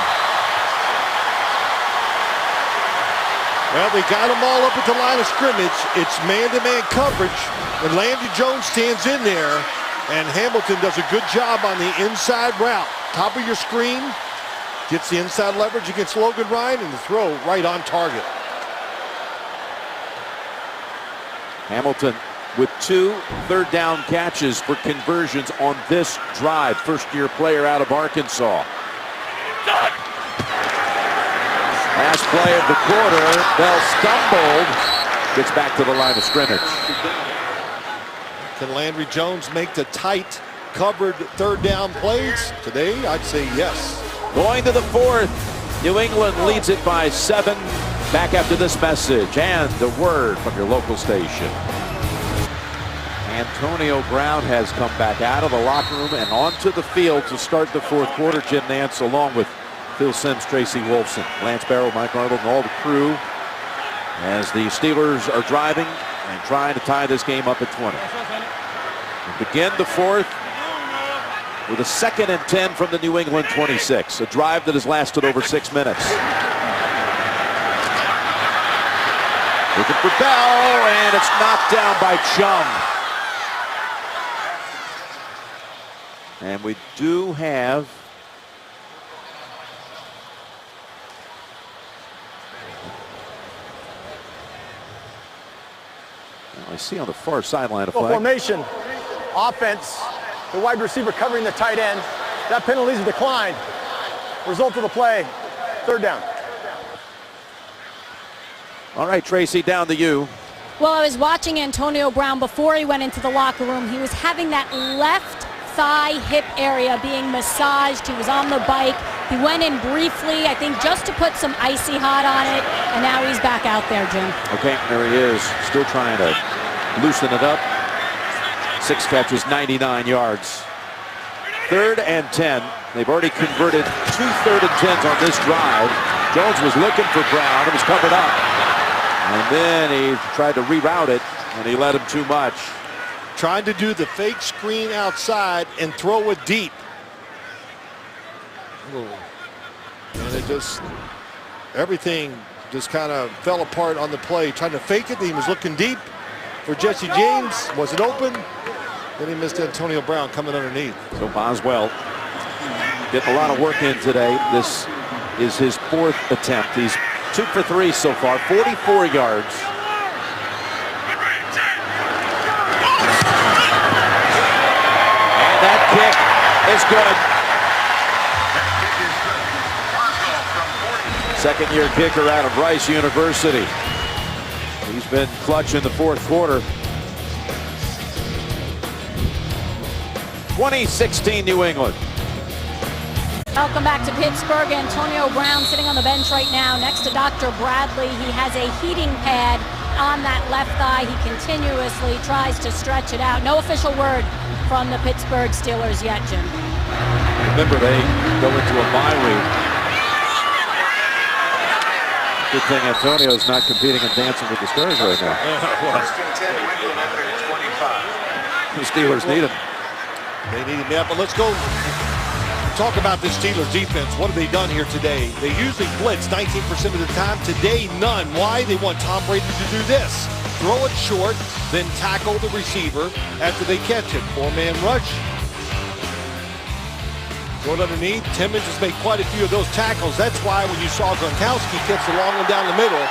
Well, they got them all up at the line of scrimmage. It's man-to-man coverage, and Landry Jones stands in there, and Hamilton does a good job on the inside route. Top of your screen, gets the inside leverage against Logan Ryan, and the throw right on target. Hamilton with 2 third-down catches for conversions on this drive. First-year player out of Arkansas. Last play of the quarter, Bell stumbled, gets back to the line of scrimmage. Can Landry Jones make the tight, covered third-down plays? Today, I'd say yes. Going to the 4th, New England leads it by 7. Back after this message and a word from your local station. Antonio Brown has come back out of the locker room and onto the field to start the 4th quarter. Jim Nantz along with Phil Simms, Tracy Wolfson, Lance Barrow, Mike Arnold, and all the crew as the Steelers are driving and trying to tie this game up at 20. We begin the 4th with a 2nd and 10 from the New England 26. A drive that has lasted over 6 minutes. Looking for Bell, and it's knocked down by Chung. And we do have I see on the far sideline a flag. Formation, offense, the wide receiver covering the tight end. That penalty's a decline. Result of the play, 3rd down. All right, Tracy, down to you. Well, I was watching Antonio Brown before he went into the locker room. He was having that left thigh hip area being massaged. He was on the bike. He went in briefly, I think, just to put some icy hot on it, and now he's back out there, Jim. Okay, there he is, still trying to loosen it up. 6 catches, 99 yards. 3rd and 10. They've already converted 2 3rd and 10s on this drive. Jones was looking for Brown. It was covered up. And then he tried to reroute it, and he let him too much. Trying to do the fake screen outside and throw it deep. And it just, everything just kind of fell apart on the play. Trying to fake it, he was looking deep for Jesse James. Wasn't open. Then he missed Antonio Brown coming underneath. So Boswell getting a lot of work in today. This is his 4th attempt. He's 2 for 3 so far, 44 yards. And that kick is good. Second-year kicker out of Rice University. He's been clutch in the 4th quarter. 2016 New England. Welcome back to Pittsburgh. Antonio Brown sitting on the bench right now next to Dr. Bradley. He has a heating pad on that left thigh. He continuously tries to stretch it out. No official word from the Pittsburgh Steelers yet, Jim. Remember, they go into a bye week. Good thing Antonio's not competing and dancing with the Stars right now. The Steelers need him. They need him, yeah, but let's go talk about this Steelers defense. What have they done here today? They usually blitz 19% of the time. Today, none. Why? They want Tom Brady to do this. throw it short, then tackle the receiver after they catch it. 4-man rush. Go underneath. Timmons has made quite a few of those tackles. That's why when you saw Gronkowski catch the long one down the middle,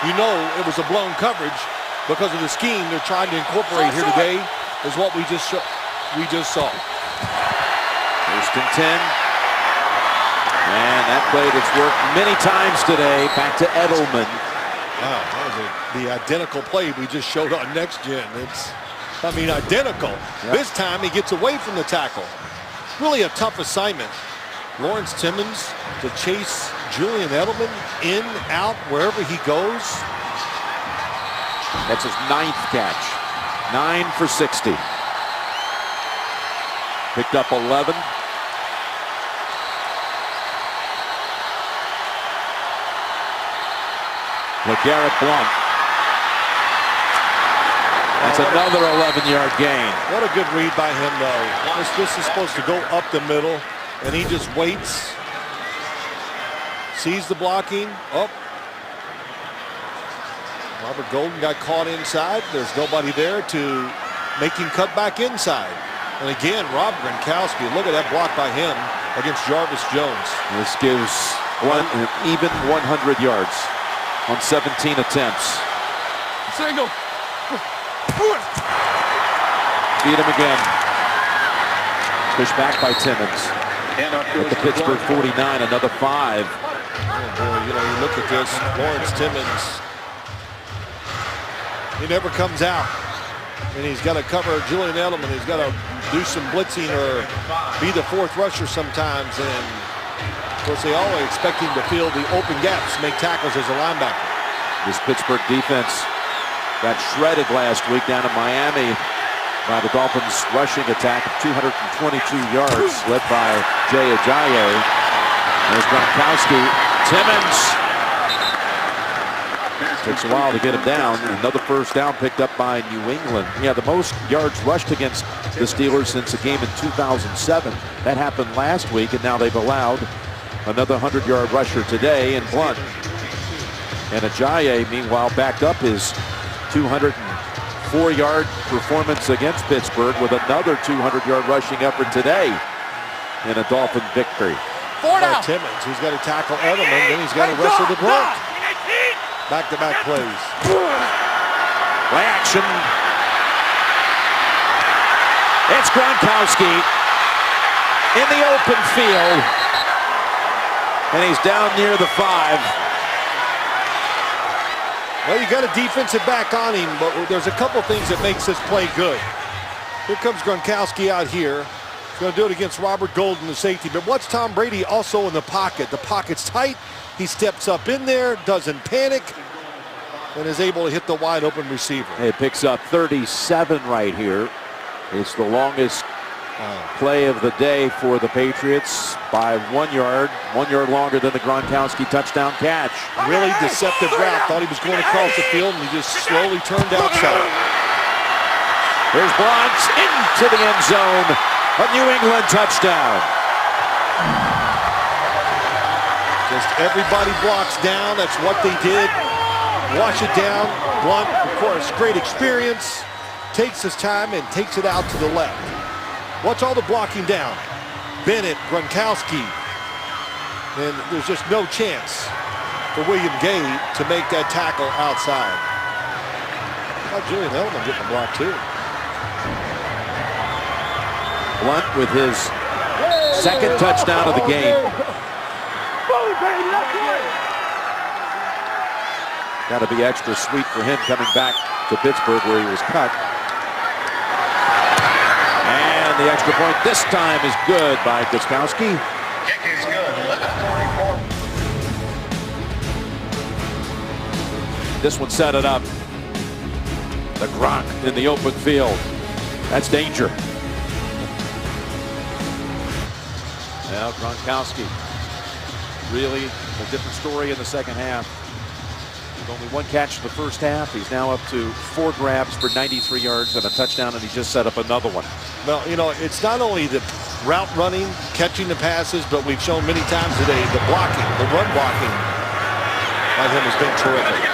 you know it was a blown coverage because of the scheme they're trying to incorporate here today is what we just saw. First and 10. And that play that's worked many times today. Back to Edelman. Wow, that was the identical play we just showed on Next Gen. Identical. Yep. This time he gets away from the tackle. Really a tough assignment. Lawrence Timmons to chase Julian Edelman in, out, wherever he goes. That's his 9th catch. 9 for 60. Picked up 11. LeGarrette Blount. That's another 11-yard gain. What a good read by him, though. This is supposed to go up the middle, and he just waits. Sees the blocking. Oh. Robert Golden got caught inside. There's nobody there to make him cut back inside. And again, Rob Gronkowski, look at that block by him against Jarvis Jones. This gives an even 100 yards on 17 attempts. Single. Beat him again. Pushed back by Timmons. At the Pittsburgh 49, another 5. Oh boy, you look at this. Lawrence Timmons, he never comes out. And he's got to cover Julian Edelman. He's got to do some blitzing or be the 4th rusher sometimes. And of course, they always expect him to fill the open gaps, make tackles as a linebacker. This Pittsburgh defense got shredded last week down in Miami by the Dolphins' rushing attack of 222 yards, led by Jay Ajayi. There's Gronkowski. Timmons. Takes a while to get him down. Another first down picked up by New England. Yeah, the most yards rushed against the Steelers since a game in 2007. That happened last week, and now they've allowed another 100-yard rusher today in Blount. And Ajayi, meanwhile, backed up his 204-yard performance against Pittsburgh with another 200-yard rushing effort today in a Dolphin victory. Timmons, he's got to tackle Edelman, then he's got to wrestle the Blount. Back-to-back plays. Play action. It's Gronkowski in the open field. And he's down near the 5. Well, you got a defensive back on him, but there's a couple things that makes this play good. Here comes Gronkowski out here. He's going to do it against Robert Golden, the safety. But what's Tom Brady also in the pocket? The pocket's tight. He steps up in there, doesn't panic, and is able to hit the wide open receiver. It picks up 37 right here. It's the longest play of the day for the Patriots by 1 yard. 1 yard longer than the Gronkowski touchdown catch. Really deceptive route. Thought he was going across the field, and he just slowly turned outside. Here's Blount into the end zone. A New England touchdown. Just everybody blocks down. That's what they did. Wash it down. Blount, of course, great experience. Takes his time and takes it out to the left. Watch all the blocking down. Bennett, Gronkowski. And there's just no chance for William Gay to make that tackle outside. How about Julian Edelman getting the block too? Blount with his second touchdown of the game. Got to be extra sweet for him coming back to Pittsburgh where he was cut. And the extra point this time is good by Gostkowski. Kick is good. 11:44. This one set it up. The Gronk in the open field. That's danger. Now Gronkowski. Really a different story in the second half. With only 1 catch in the first half. He's now up to 4 grabs for 93 yards and a touchdown, and he just set up another one. Well, it's not only the route running, catching the passes, but we've shown many times today the blocking, the run blocking by him has been terrific.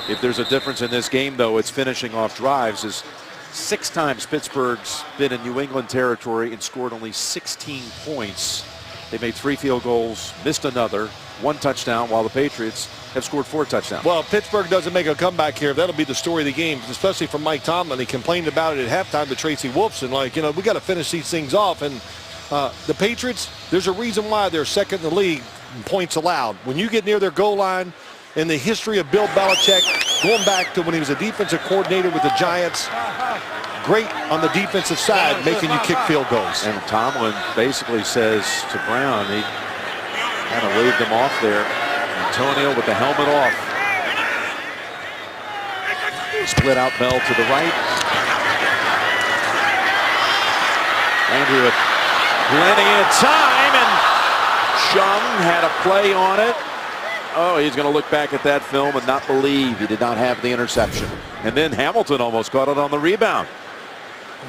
If there's a difference in this game, though, it's finishing off drives. Is 6 times Pittsburgh's been in New England territory and scored only 16 points. They made 3 field goals, missed another, 1 touchdown, while the Patriots have scored 4 touchdowns. Well, if Pittsburgh doesn't make a comeback here, that'll be the story of the game, especially from Mike Tomlin. He complained about it at halftime to Tracy Wolfson, like, we got to finish these things off. And the Patriots, there's a reason why they're second in the league in points allowed. When you get near their goal line, in the history of Bill Belichick, going back to when he was a defensive coordinator with the Giants, great on the defensive side, making you kick field goals. And Tomlin basically says to Brown, he kind of waved him off there. Antonio with the helmet off. Split out Bell to the right. Landry with plenty of time, and Chung had a play on it. Oh, he's going to look back at that film and not believe he did not have the interception. And then Hamilton almost caught it on the rebound.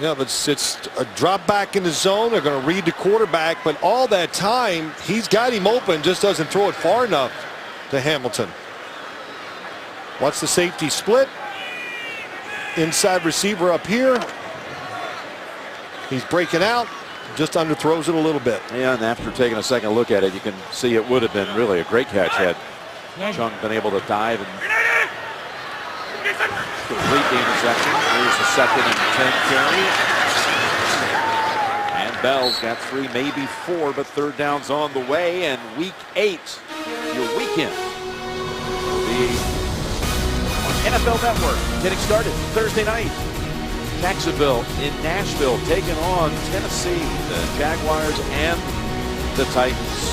Yeah, but it's a drop back in the zone. They're going to read the quarterback, but all that time, he's got him open, just doesn't throw it far enough to Hamilton. Watch the safety split. Inside receiver up here. He's breaking out, just underthrows it a little bit. Yeah, and after taking a second look at it, you can see it would have been really a great catch had Chung been able to dive and complete the interception. Here's the 2nd and 10 carry. And Bell's got 3, maybe 4, but 3rd down's on the way. And week 8, your weekend, will be on NFL Network. Getting started Thursday night. Jacksonville in Nashville taking on Tennessee, the Jaguars and the Titans.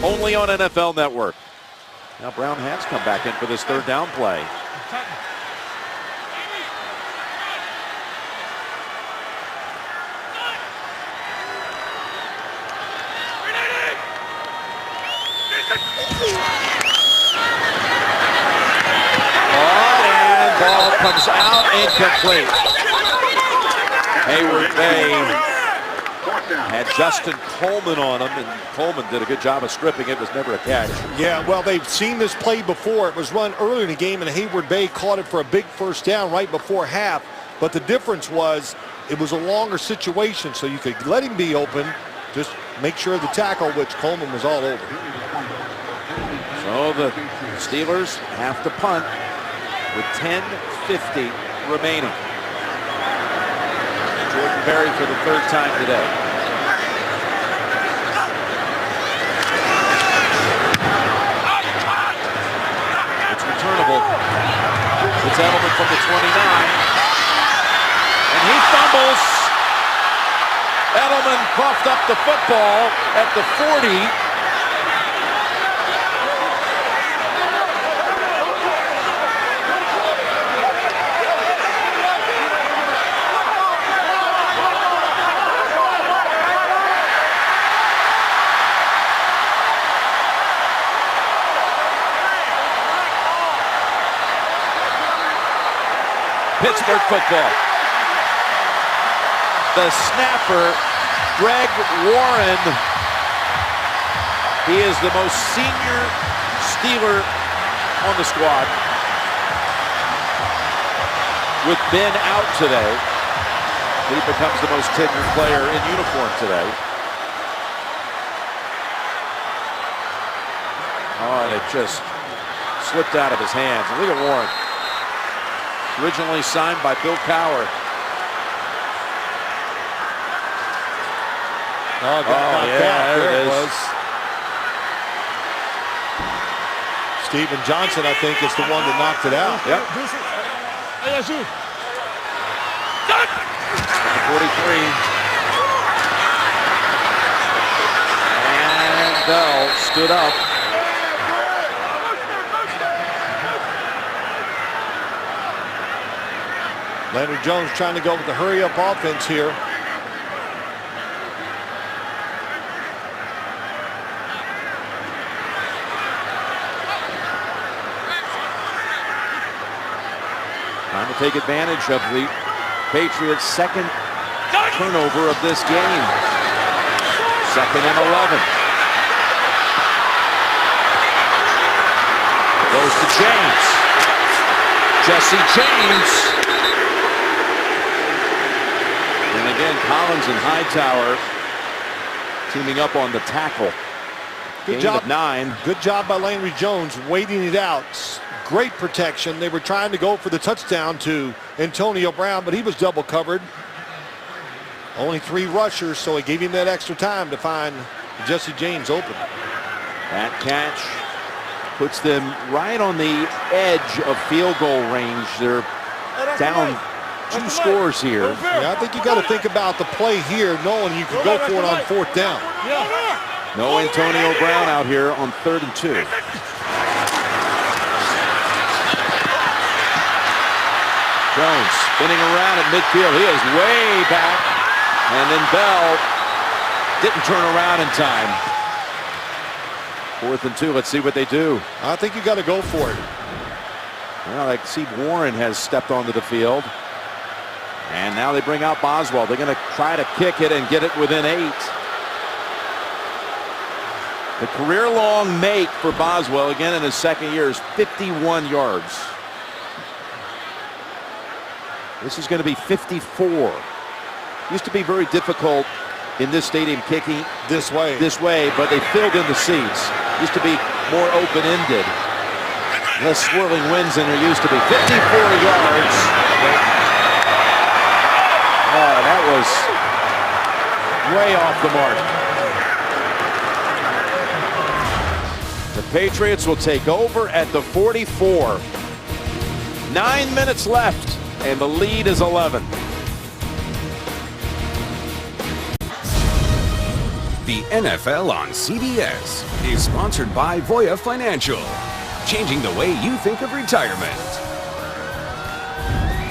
Only on NFL Network. Now Brown has come back in for this 3rd down play. And ball comes out incomplete. Hayward Bay had Justin Coleman on him, and Coleman did a good job of stripping it. It was never a catch. Yeah, well, they've seen this play before. It was run earlier in the game, and Hayward Bay caught it for a big 1st down right before half. But the difference was it was a longer situation, so you could let him be open, just make sure of the tackle, which Coleman was all over. So the Steelers have to punt with 10:50 remaining. Jordan Berry for the 3rd time today. Returnable. It's Edelman from the 29. And he fumbles. Edelman coughed up the football at the 40. Pittsburgh football. The snapper, Greg Warren. He is the most senior Steeler on the squad. With Ben out today, he becomes the most tenured player in uniform today. Oh, and it just slipped out of his hands. And look at Warren. Originally signed by Bill Cowher. Oh, yeah, there it was. Steven Johnson, I think, is the one that knocked it out. Yep. 43. And Bell stood up. Leonard Jones trying to go with the hurry-up offense here. Trying to take advantage of the Patriots' 2nd turnover of this game. 2nd and 11. Goes Goes to James. Jesse James. And again, Collins and Hightower teaming up on the tackle. Good Gain job. of 9. Good job by Landry Jones waiting it out. Great protection. They were trying to go for the touchdown to Antonio Brown, but he was double covered. Only 3 rushers, so it gave him that extra time to find Jesse James open. That catch puts them right on the edge of field goal range. They're down 2 scores here. Yeah, I think you got to think about the play here, knowing you could go for it on 4th down. No Antonio Brown out here on 3rd and 2. Jones spinning around at midfield. He is way back. And then Bell didn't turn around in time. 4th and 2. Let's see what they do. I think you got to go for it. Well, I see Warren has stepped onto the field. And now they bring out Boswell. They're going to try to kick it and get it within 8. The career-long make for Boswell, again in his 2nd year, is 51 yards. This is going to be 54. Used to be very difficult in this stadium kicking This way. but they filled in the seats. Used to be more open-ended. Less swirling winds than there used to be. 54 yards. Oh, that was way off the mark. The Patriots will take over at the 44. 9 minutes left, and the lead is 11. The NFL on CBS is sponsored by Voya Financial, changing the way you think of retirement.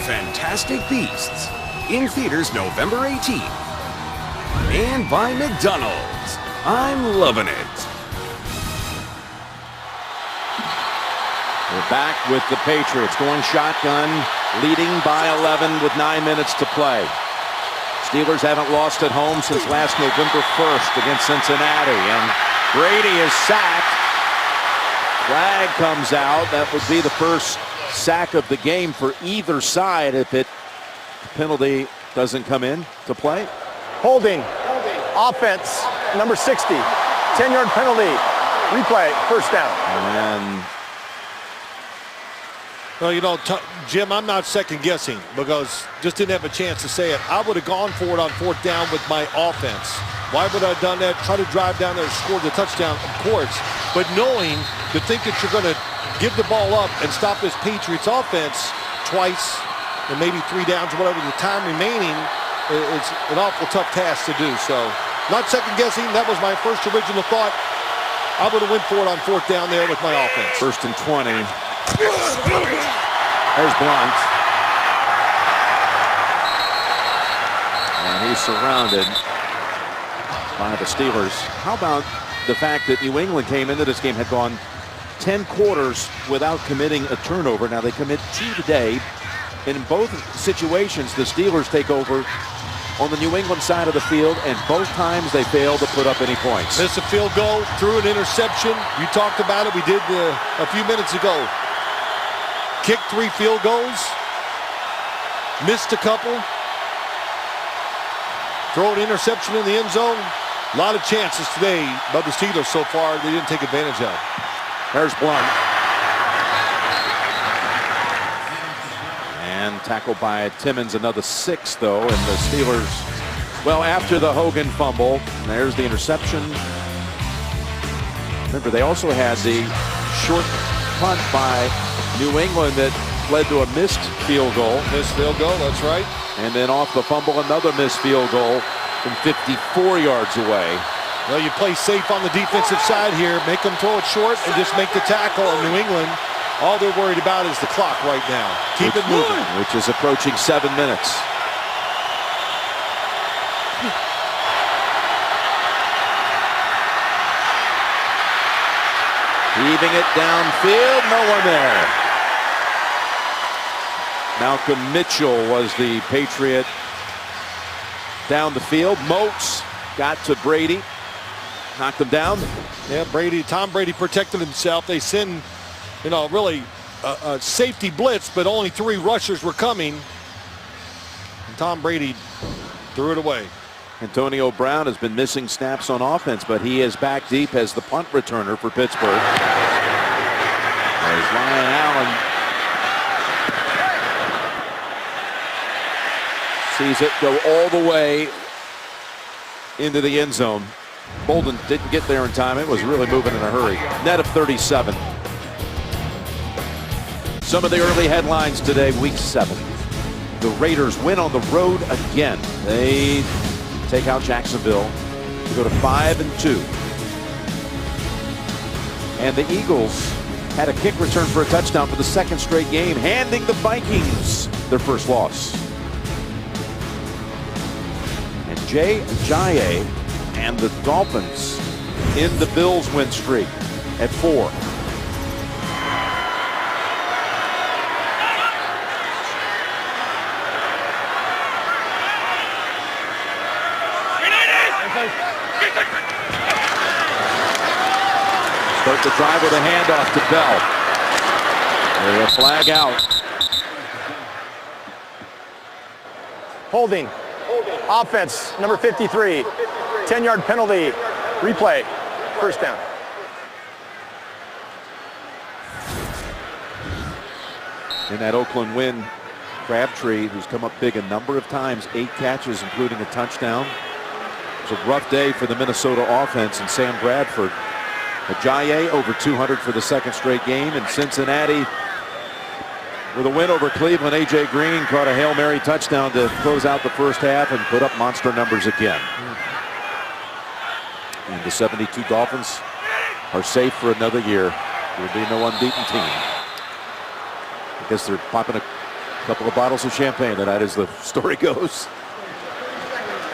Fantastic Beasts, in theaters November 18th. And by McDonald's. I'm loving it. We're back with the Patriots going shotgun, leading by 11 with 9 minutes to play. Steelers haven't lost at home since last November 1st against Cincinnati, and Brady is sacked. Flag comes out. That would be the first sack of the game for either side if the penalty doesn't come in to play. Holding. Offense. Number 60. 10-yard penalty. Replay. First down. And Well, you know, Jim, I'm not second guessing because just didn't have a chance to say it. I would have gone for it on 4th down with my offense. Why would I have done that? Try to drive down there and score the touchdown, of course. But knowing to think that you're going to give the ball up and stop this Patriots offense twice and maybe 3 downs, whatever the time remaining, it's an awful tough task to do. So not second guessing. That was my first original thought. I would have went for it on 4th down there with my offense. 1st and 20. There's Blunt. And he's surrounded by the Steelers. How about the fact that New England came into this game, had gone 10 quarters without committing a turnover. Now they commit 2 today. And in both situations, the Steelers take over on the New England side of the field, and both times they fail to put up any points. Missed a field goal, threw an interception. You talked about it. We did a few minutes ago. Kicked 3 field goals. Missed a couple. Throw an interception in the end zone. A lot of chances today by the Steelers so far they didn't take advantage of. There's Blunt. And tackled by Timmons, another 6 though, and the Steelers, well, after the Hogan fumble, there's the interception. Remember, they also had the short punt by New England that led to a missed field goal. Missed field goal, that's right. And then off the fumble, another missed field goal from 54 yards away. Well, you play safe on the defensive side here. Make them throw it short and just make the tackle. In New England, all they're worried about is the clock right now. Keep it moving. Which is approaching 7 minutes. Heaving it downfield, no one there. Malcolm Mitchell was the Patriot down the field. Moats got to Brady, knocked him down. Yeah, Tom Brady protected himself. They send really a safety blitz, but only 3 rushers were coming. And Tom Brady threw it away. Antonio Brown has been missing snaps on offense, but he is back deep as the punt returner for Pittsburgh. As Ryan Allen sees it go all the way into the end zone. Bolden didn't get there in time. It was really moving in a hurry. Net of 37. Some of the early headlines today, week 7. The Raiders win on the road again. They take out Jacksonville to go to 5-2. And the Eagles had a kick return for a touchdown for the 2nd straight game, handing the Vikings their first loss. And Jay Ajayi and the Dolphins in the Bills win streak at 4. Start the drive with a handoff to Bell. There's a flag out. Holding. Offense, number 53. 10-yard penalty. Replay. First down. In that Oakland win, Crabtree, who's come up big a number of times, 8 catches, including a touchdown. It was a rough day for the Minnesota offense, and Sam Bradford. Ajayi over 200 for the 2nd straight game. In Cincinnati, with a win over Cleveland, A.J. Green caught a Hail Mary touchdown to close out the first half and put up monster numbers again. And the 72 Dolphins are safe for another year. There will be no unbeaten team. I guess they're popping a couple of bottles of champagne tonight, as the story goes.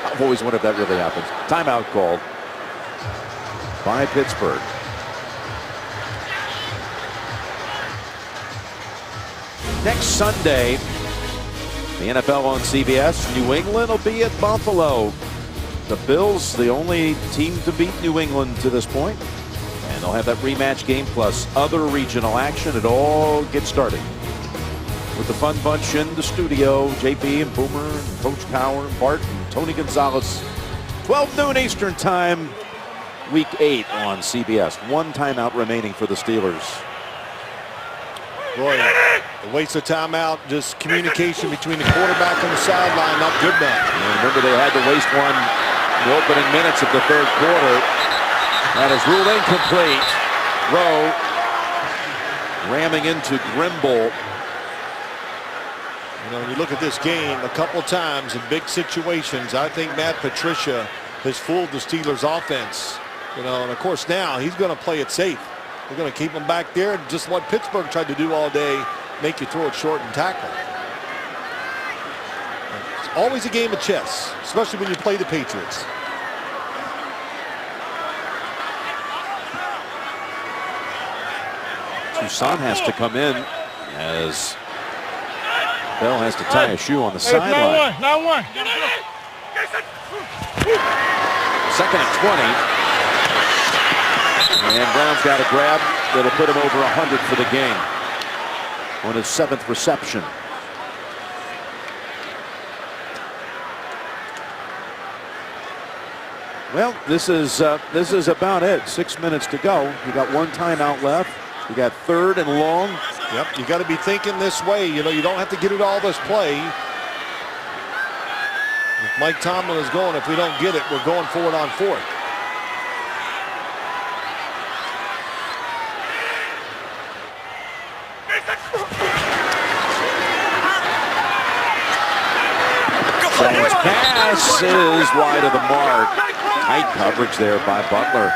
I've always wondered if that really happens. Timeout called by Pittsburgh. Next Sunday, the NFL on CBS. New England will be at Buffalo. The Bills, the only team to beat New England to this point. And they'll have that rematch game plus other regional action. It all gets started with the Fun Bunch in the studio. JP and Boomer and Coach Cower and Bart and Tony Gonzalez. 12 noon Eastern time, week 8 on CBS. 1 timeout remaining for the Steelers. Boy, a waste of timeout, just communication between the quarterback and the sideline, not good enough. And remember, they had to waste one in the opening minutes of the 3rd quarter. That is ruled incomplete. Rowe ramming into Grimble. When you look at this game a couple times in big situations, I think Matt Patricia has fooled the Steelers offense. And of course now he's going to play it safe. They're going to keep them back there, just what Pittsburgh tried to do all day, make you throw it short and tackle. It's always a game of chess, especially when you play the Patriots. Toussaint has to come in as Bell has to tie a shoe on the sideline. 9-1. 2nd and 20. And Brown's got a grab that'll put him over 100 for the game on his 7th reception. Well, this is about it. 6 minutes to go. You got 1 timeout left. You got 3rd and long. Yep, you got to be thinking this way. You don't have to get it all this play. If Mike Tomlin is going, if we don't get it, we're going for it on 4th. Jones' pass is wide of the mark. Tight coverage there by Butler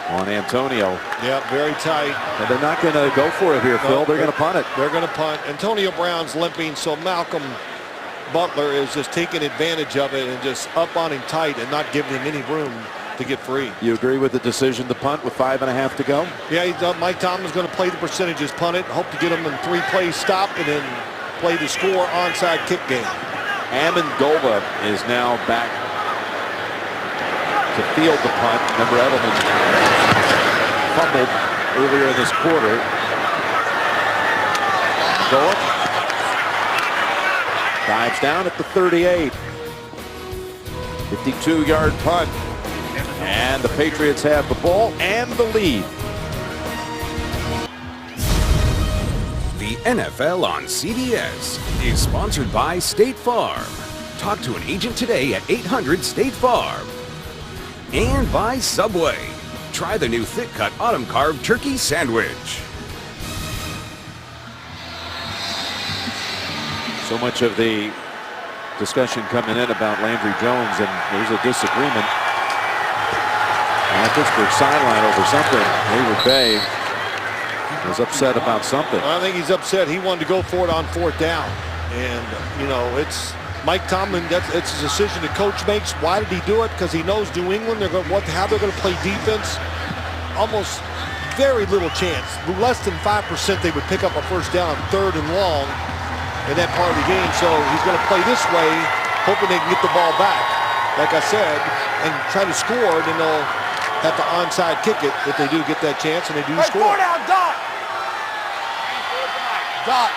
on Antonio. Yeah, very tight. And they're not going to go for it here, Phil. They're going to punt it. They're going to punt. Antonio Brown's limping, so Malcolm Butler is just taking advantage of it and just up on him tight and not giving him any room to get free. You agree with the decision to punt with 5.5 to go? Yeah, Mike Tomlin's going to play the percentages, punt it, hope to get them in 3 plays, stop, and then play the score onside kick game. Amendola is now back to field the punt. Remember, Edelman fumbled earlier in this quarter. Stoic dives down at the 38. 52-yard punt. And the Patriots have the ball and the lead. The NFL on CBS is sponsored by State Farm. Talk to an agent today at 800-STATE-FARM. And by Subway. Try the new thick-cut autumn carved turkey sandwich. So much of the discussion coming in about Landry Jones, and there's a disagreement on Pittsburgh sideline over something. Hayward Bay was upset about something. I think he's upset. He wanted to go for it on 4th down. And, you know, it's Mike Tomlin, it's a decision the coach makes. Why did he do it? Because he knows New England, how they're going to play defense. Almost very little chance. Less than 5% they would pick up a first down on 3rd and long in that part of the game. So he's going to play this way, hoping they can get the ball back, like I said, and try to score. Then they'll have to onside kick it if they do get that chance, and they do score. Down, Dot. Dot.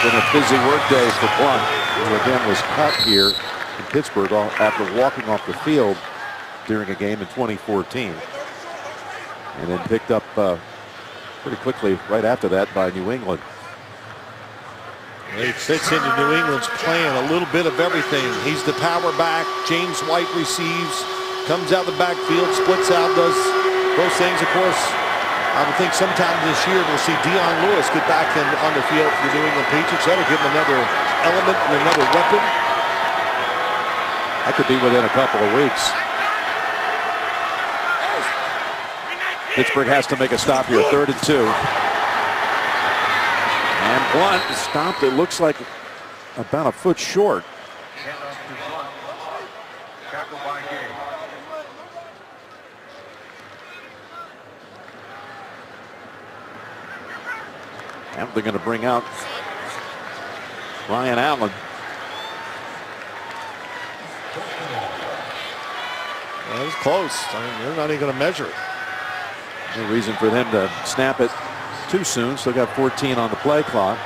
Been a busy work day for Blunt, who again was cut here in Pittsburgh after walking off the field during a game in 2014. And then picked up pretty quickly right after that by New England. It fits into New England's plan, a little bit of everything. He's the power back. James White receives, comes out the backfield, splits out, does those things. Of course, I would think sometime this year we'll see Dion Lewis get back on the field for the New England Patriots. That'll give him another element and another weapon. That could be within a couple of weeks. Pittsburgh has to make a stop here, 3rd and 2. And Blunt stopped, it looks like about a foot short. And they're going to bring out Ryan Allen. Well, it was close. I mean, they're not even going to measure it. No reason for them to snap it too soon. Still got 14 on the play clock.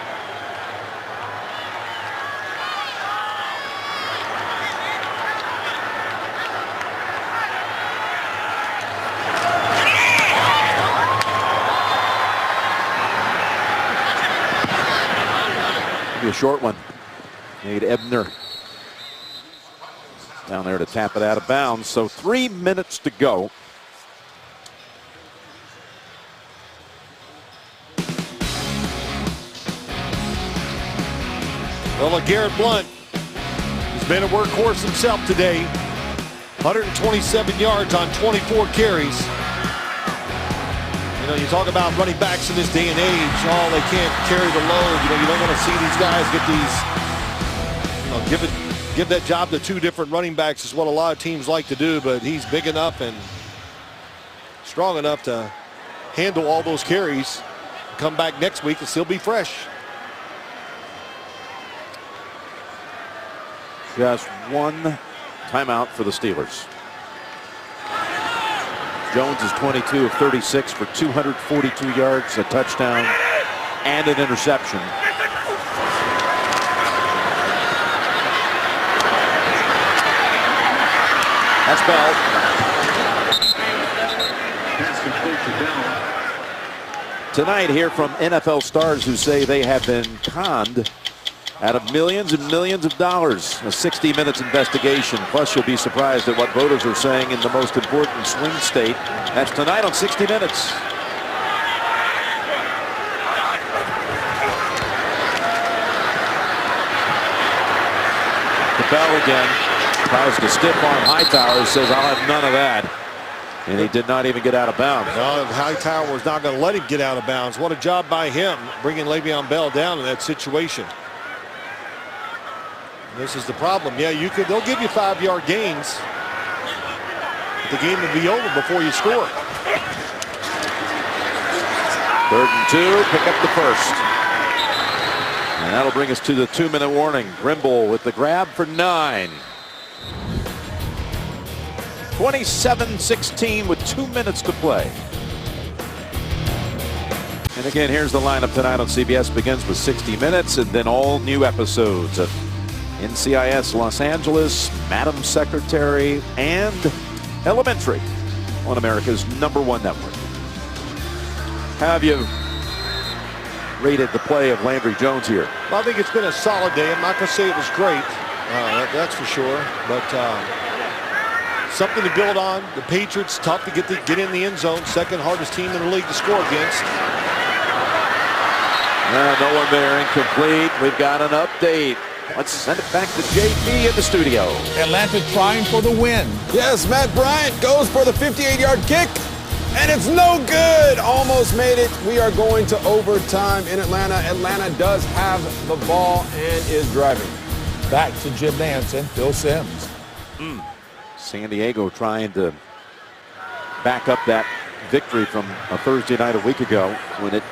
Maybe a short one. Nate Ebner down there to tap it out of bounds. So 3 minutes to go. Well, Garrett Blunt has been a workhorse himself today. 127 yards on 24 carries. You know, you talk about running backs in this day and age. Oh, they can't carry the load. You know, you don't want to see these guys get these, give that job to 2 different running backs is what a lot of teams like to do, but he's big enough and strong enough to handle all those carries. Come back next week and still be fresh. Just one timeout for the Steelers. Jones is 22 of 36 for 242 yards, a touchdown, and an interception. That's Bell. Tonight, hear from NFL stars who say they have been conned out of millions and millions of dollars. A 60 minutes investigation. Plus, you'll be surprised at what voters are saying in the most important swing state. That's tonight on 60 Minutes. The Bell again tries to stiff arm Hightower. Says, I'll have none of that. And he did not even get out of bounds. No, Hightower was not going to let him get out of bounds. What a job by him, bringing Le'Veon Bell down in that situation. This is the problem. Yeah, they'll give you 5-yard gains. But the game will be over before you score. 3rd and 2, pick up the first. And that'll bring us to the 2-minute warning. Grimble with the grab for 9. 27-16 with 2 minutes to play. And again, here's the lineup tonight on CBS. Begins with 60 Minutes and then all new episodes of NCIS Los Angeles, Madam Secretary, and Elementary on America's #1 network. How have you rated the play of Landry Jones here? Well, I think it's been a solid day. I'm not going to say it was great. That's for sure. But something to build on. The Patriots, tough to get in the end zone. Second hardest team in the league to score against. No one there, incomplete. We've got an update. Let's send it back to JP in the studio. Atlanta trying for the win. Yes, Matt Bryant goes for the 58-yard kick, and it's no good. Almost made it. We are going to overtime in Atlanta. Atlanta does have the ball and is driving. Back to Jim Nantz and Phil Simms. San Diego trying to back up that victory from a Thursday night a week ago when it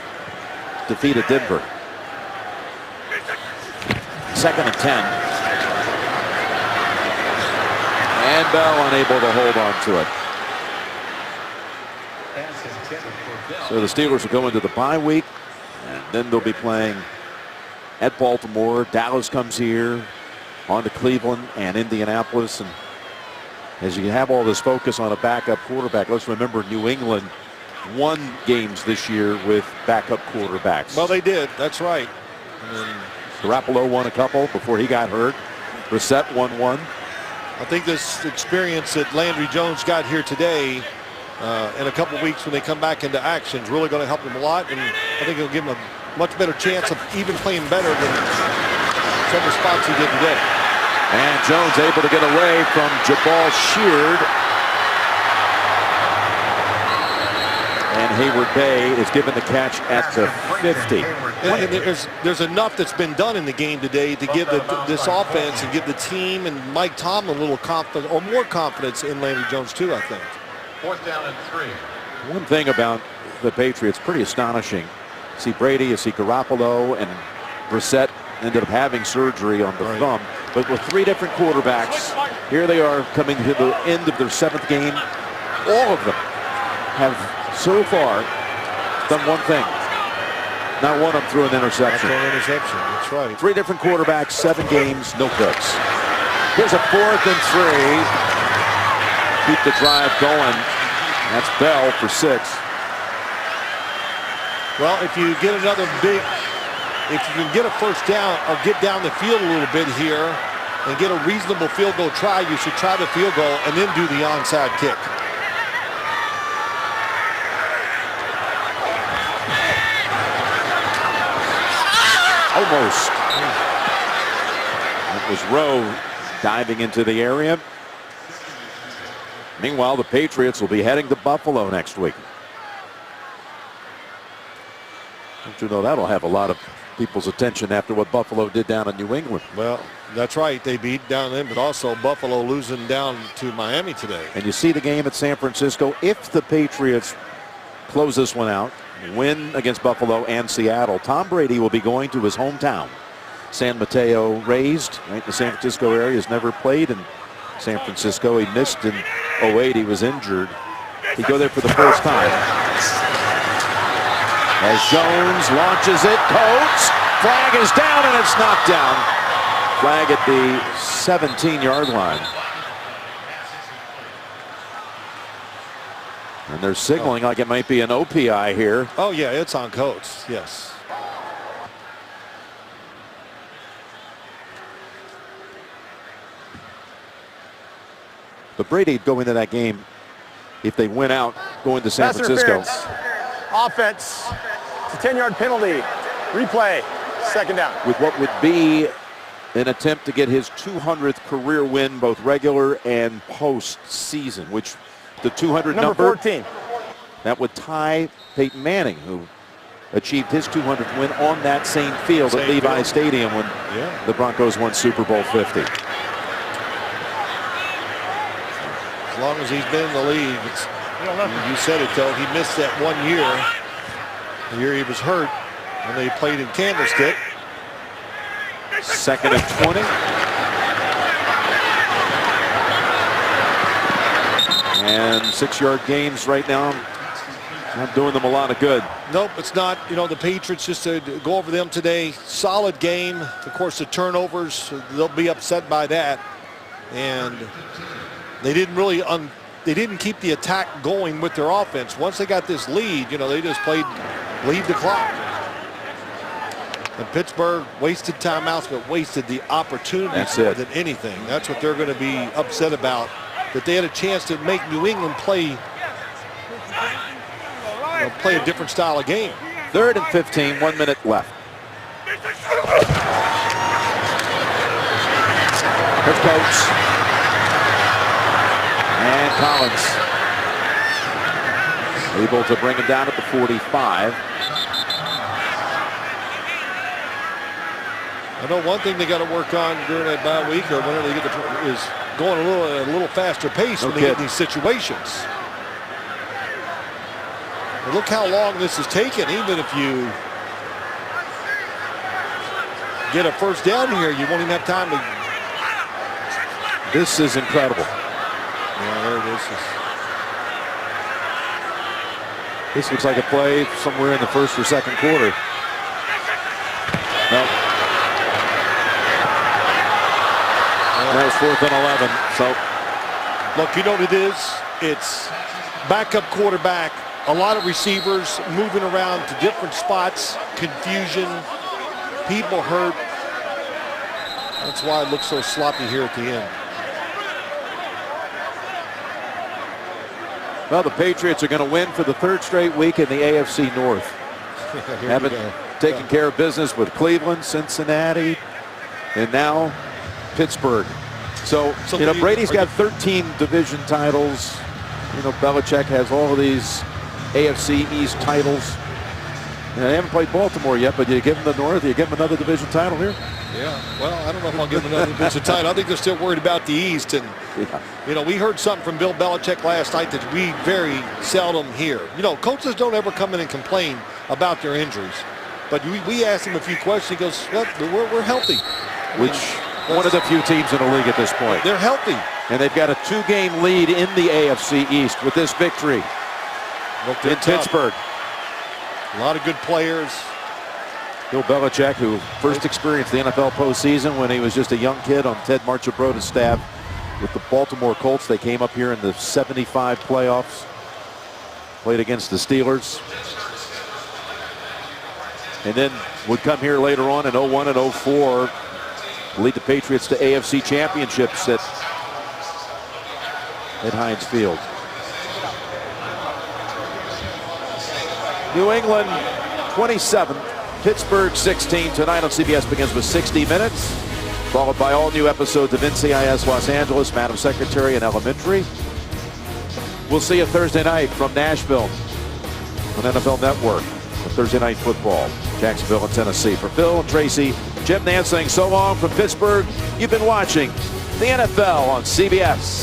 defeated Denver. 2nd and 10. And Bell unable to hold on to it. So the Steelers will go into the bye week, and then they'll be playing at Baltimore. Dallas comes here, on to Cleveland and Indianapolis. And as you have all this focus on a backup quarterback, let's remember New England won games this year with backup quarterbacks. Well, they did. That's right. Garoppolo won a couple before he got hurt. Brissett won one. I think this experience that Landry Jones got here today in a couple weeks when they come back into action is really going to help him a lot. And I think it'll give him a much better chance of even playing better than some of the spots he did today. And Jones able to get away from Jabal Sheard. And Hayward Bay is given the catch at the 50. And there's enough that's been done in the game today to give this offense and give the team and Mike Tomlin a little confidence or more confidence in Landry Jones too, I think. 4th down and 3. One thing about the Patriots, pretty astonishing. See Brady, you see Garoppolo, and Brissett ended up having surgery on the thumb. But with 3 different quarterbacks, here they are coming to the end of their 7th game. All of them have so far done one thing. Not one of them threw an interception. That's right. 3 different quarterbacks, 7 games, no picks. Here's a 4th and 3. Keep the drive going. That's Bell for 6. Well, if you get another if you can get a first down or get down the field a little bit here and get a reasonable field goal try, you should try the field goal and then do the onside kick. Almost. That was Rowe diving into the area. Meanwhile, the Patriots will be heading to Buffalo next week. Don't you know that'll have a lot of people's attention after what Buffalo did down in New England. Well, that's right. They beat down them, but also Buffalo losing down to Miami today. And you see the game at San Francisco. If the Patriots close this one out, win against Buffalo and Seattle, Tom Brady will be going to his hometown. San Mateo, raised right in the San Francisco area, has never played in San Francisco. He missed in 08. He was injured. He'd go there for the first time. As Jones launches it, Coates, flag is down and it's knocked down. Flag at the 17-yard line. And they're signaling like it might be an OPI here. Oh yeah, it's on Coates, yes. But Brady'd go into that game if they win out going to San Francisco. Offense. It's a 10-yard penalty. Replay. 2nd down. With what would be an attempt to get his 200th career win, both regular and postseason, which the 200 Number 14. That would tie Peyton Manning, who achieved his 200th win on that same field at Levi Stadium when the Broncos won Super Bowl 50. As long as he's been in the league, you said it, though. He missed that 1 year. The year he was hurt when they played in Candlestick. 2nd and 20. And 6-yard gains right now, not doing them a lot of good. Nope, it's not. You know, the Patriots, just to go over them today, solid game. Of course, the turnovers, they'll be upset by that. And they didn't really they didn't keep the attack going with their offense. Once they got this lead, you know, they just played lead the clock. And Pittsburgh wasted timeouts, but wasted the opportunity more than anything. That's what they're going to be upset about, that they had a chance to make New England play a different style of game. 3rd and 15, 1 minute left. Here's Coates. And Collins able to bring him down at the 45. I know one thing they got to work on during that bye week, or whenever they get is going a little faster pace when they get in these situations. But look how long this has taken. Even if you get a first down here, you won't even have time to. This is incredible. Yeah, there it is. This looks like a play somewhere in the 1st or 2nd quarter. Nope. That was 4th and 11. So, look, you know what it is? It's backup quarterback, a lot of receivers moving around to different spots, confusion, people hurt. That's why it looks so sloppy here at the end. Well, the Patriots are going to win for the 3rd straight week in the AFC North. Haven't taken care of business with Cleveland, Cincinnati, and now Pittsburgh. So you know, Brady's got 13 division titles. You know, Belichick has all of these AFC East titles. And they haven't played Baltimore yet, but you give them the North, you give them another division title here? Yeah, well, I don't know if I'll give them another division title. I think they're still worried about the East. And, you know, we heard something from Bill Belichick last night that we very seldom hear. You know, coaches don't ever come in and complain about their injuries. But we asked him a few questions. He goes, well, we're healthy. Which one of the few teams in the league at this point. They're healthy. And they've got a 2-game lead in the AFC East with this victory in Pittsburgh. A lot of good players. Bill Belichick, who first experienced the NFL postseason when he was just a young kid on Ted Marchibroda's staff with the Baltimore Colts. They came up here in the '75 playoffs, played against the Steelers, and then would come here later on in 01 and 04, lead the Patriots to AFC championships at Heinz Field. New England 27, Pittsburgh 16. Tonight on CBS begins with 60 Minutes, followed by all new episodes of NCIS Los Angeles, Madam Secretary, and Elementary. We'll see you Thursday night from Nashville on NFL Network for Thursday Night Football, Jacksonville and Tennessee. For Phil and Tracy, Jim Nance saying so long from Pittsburgh. You've been watching the NFL on CBS.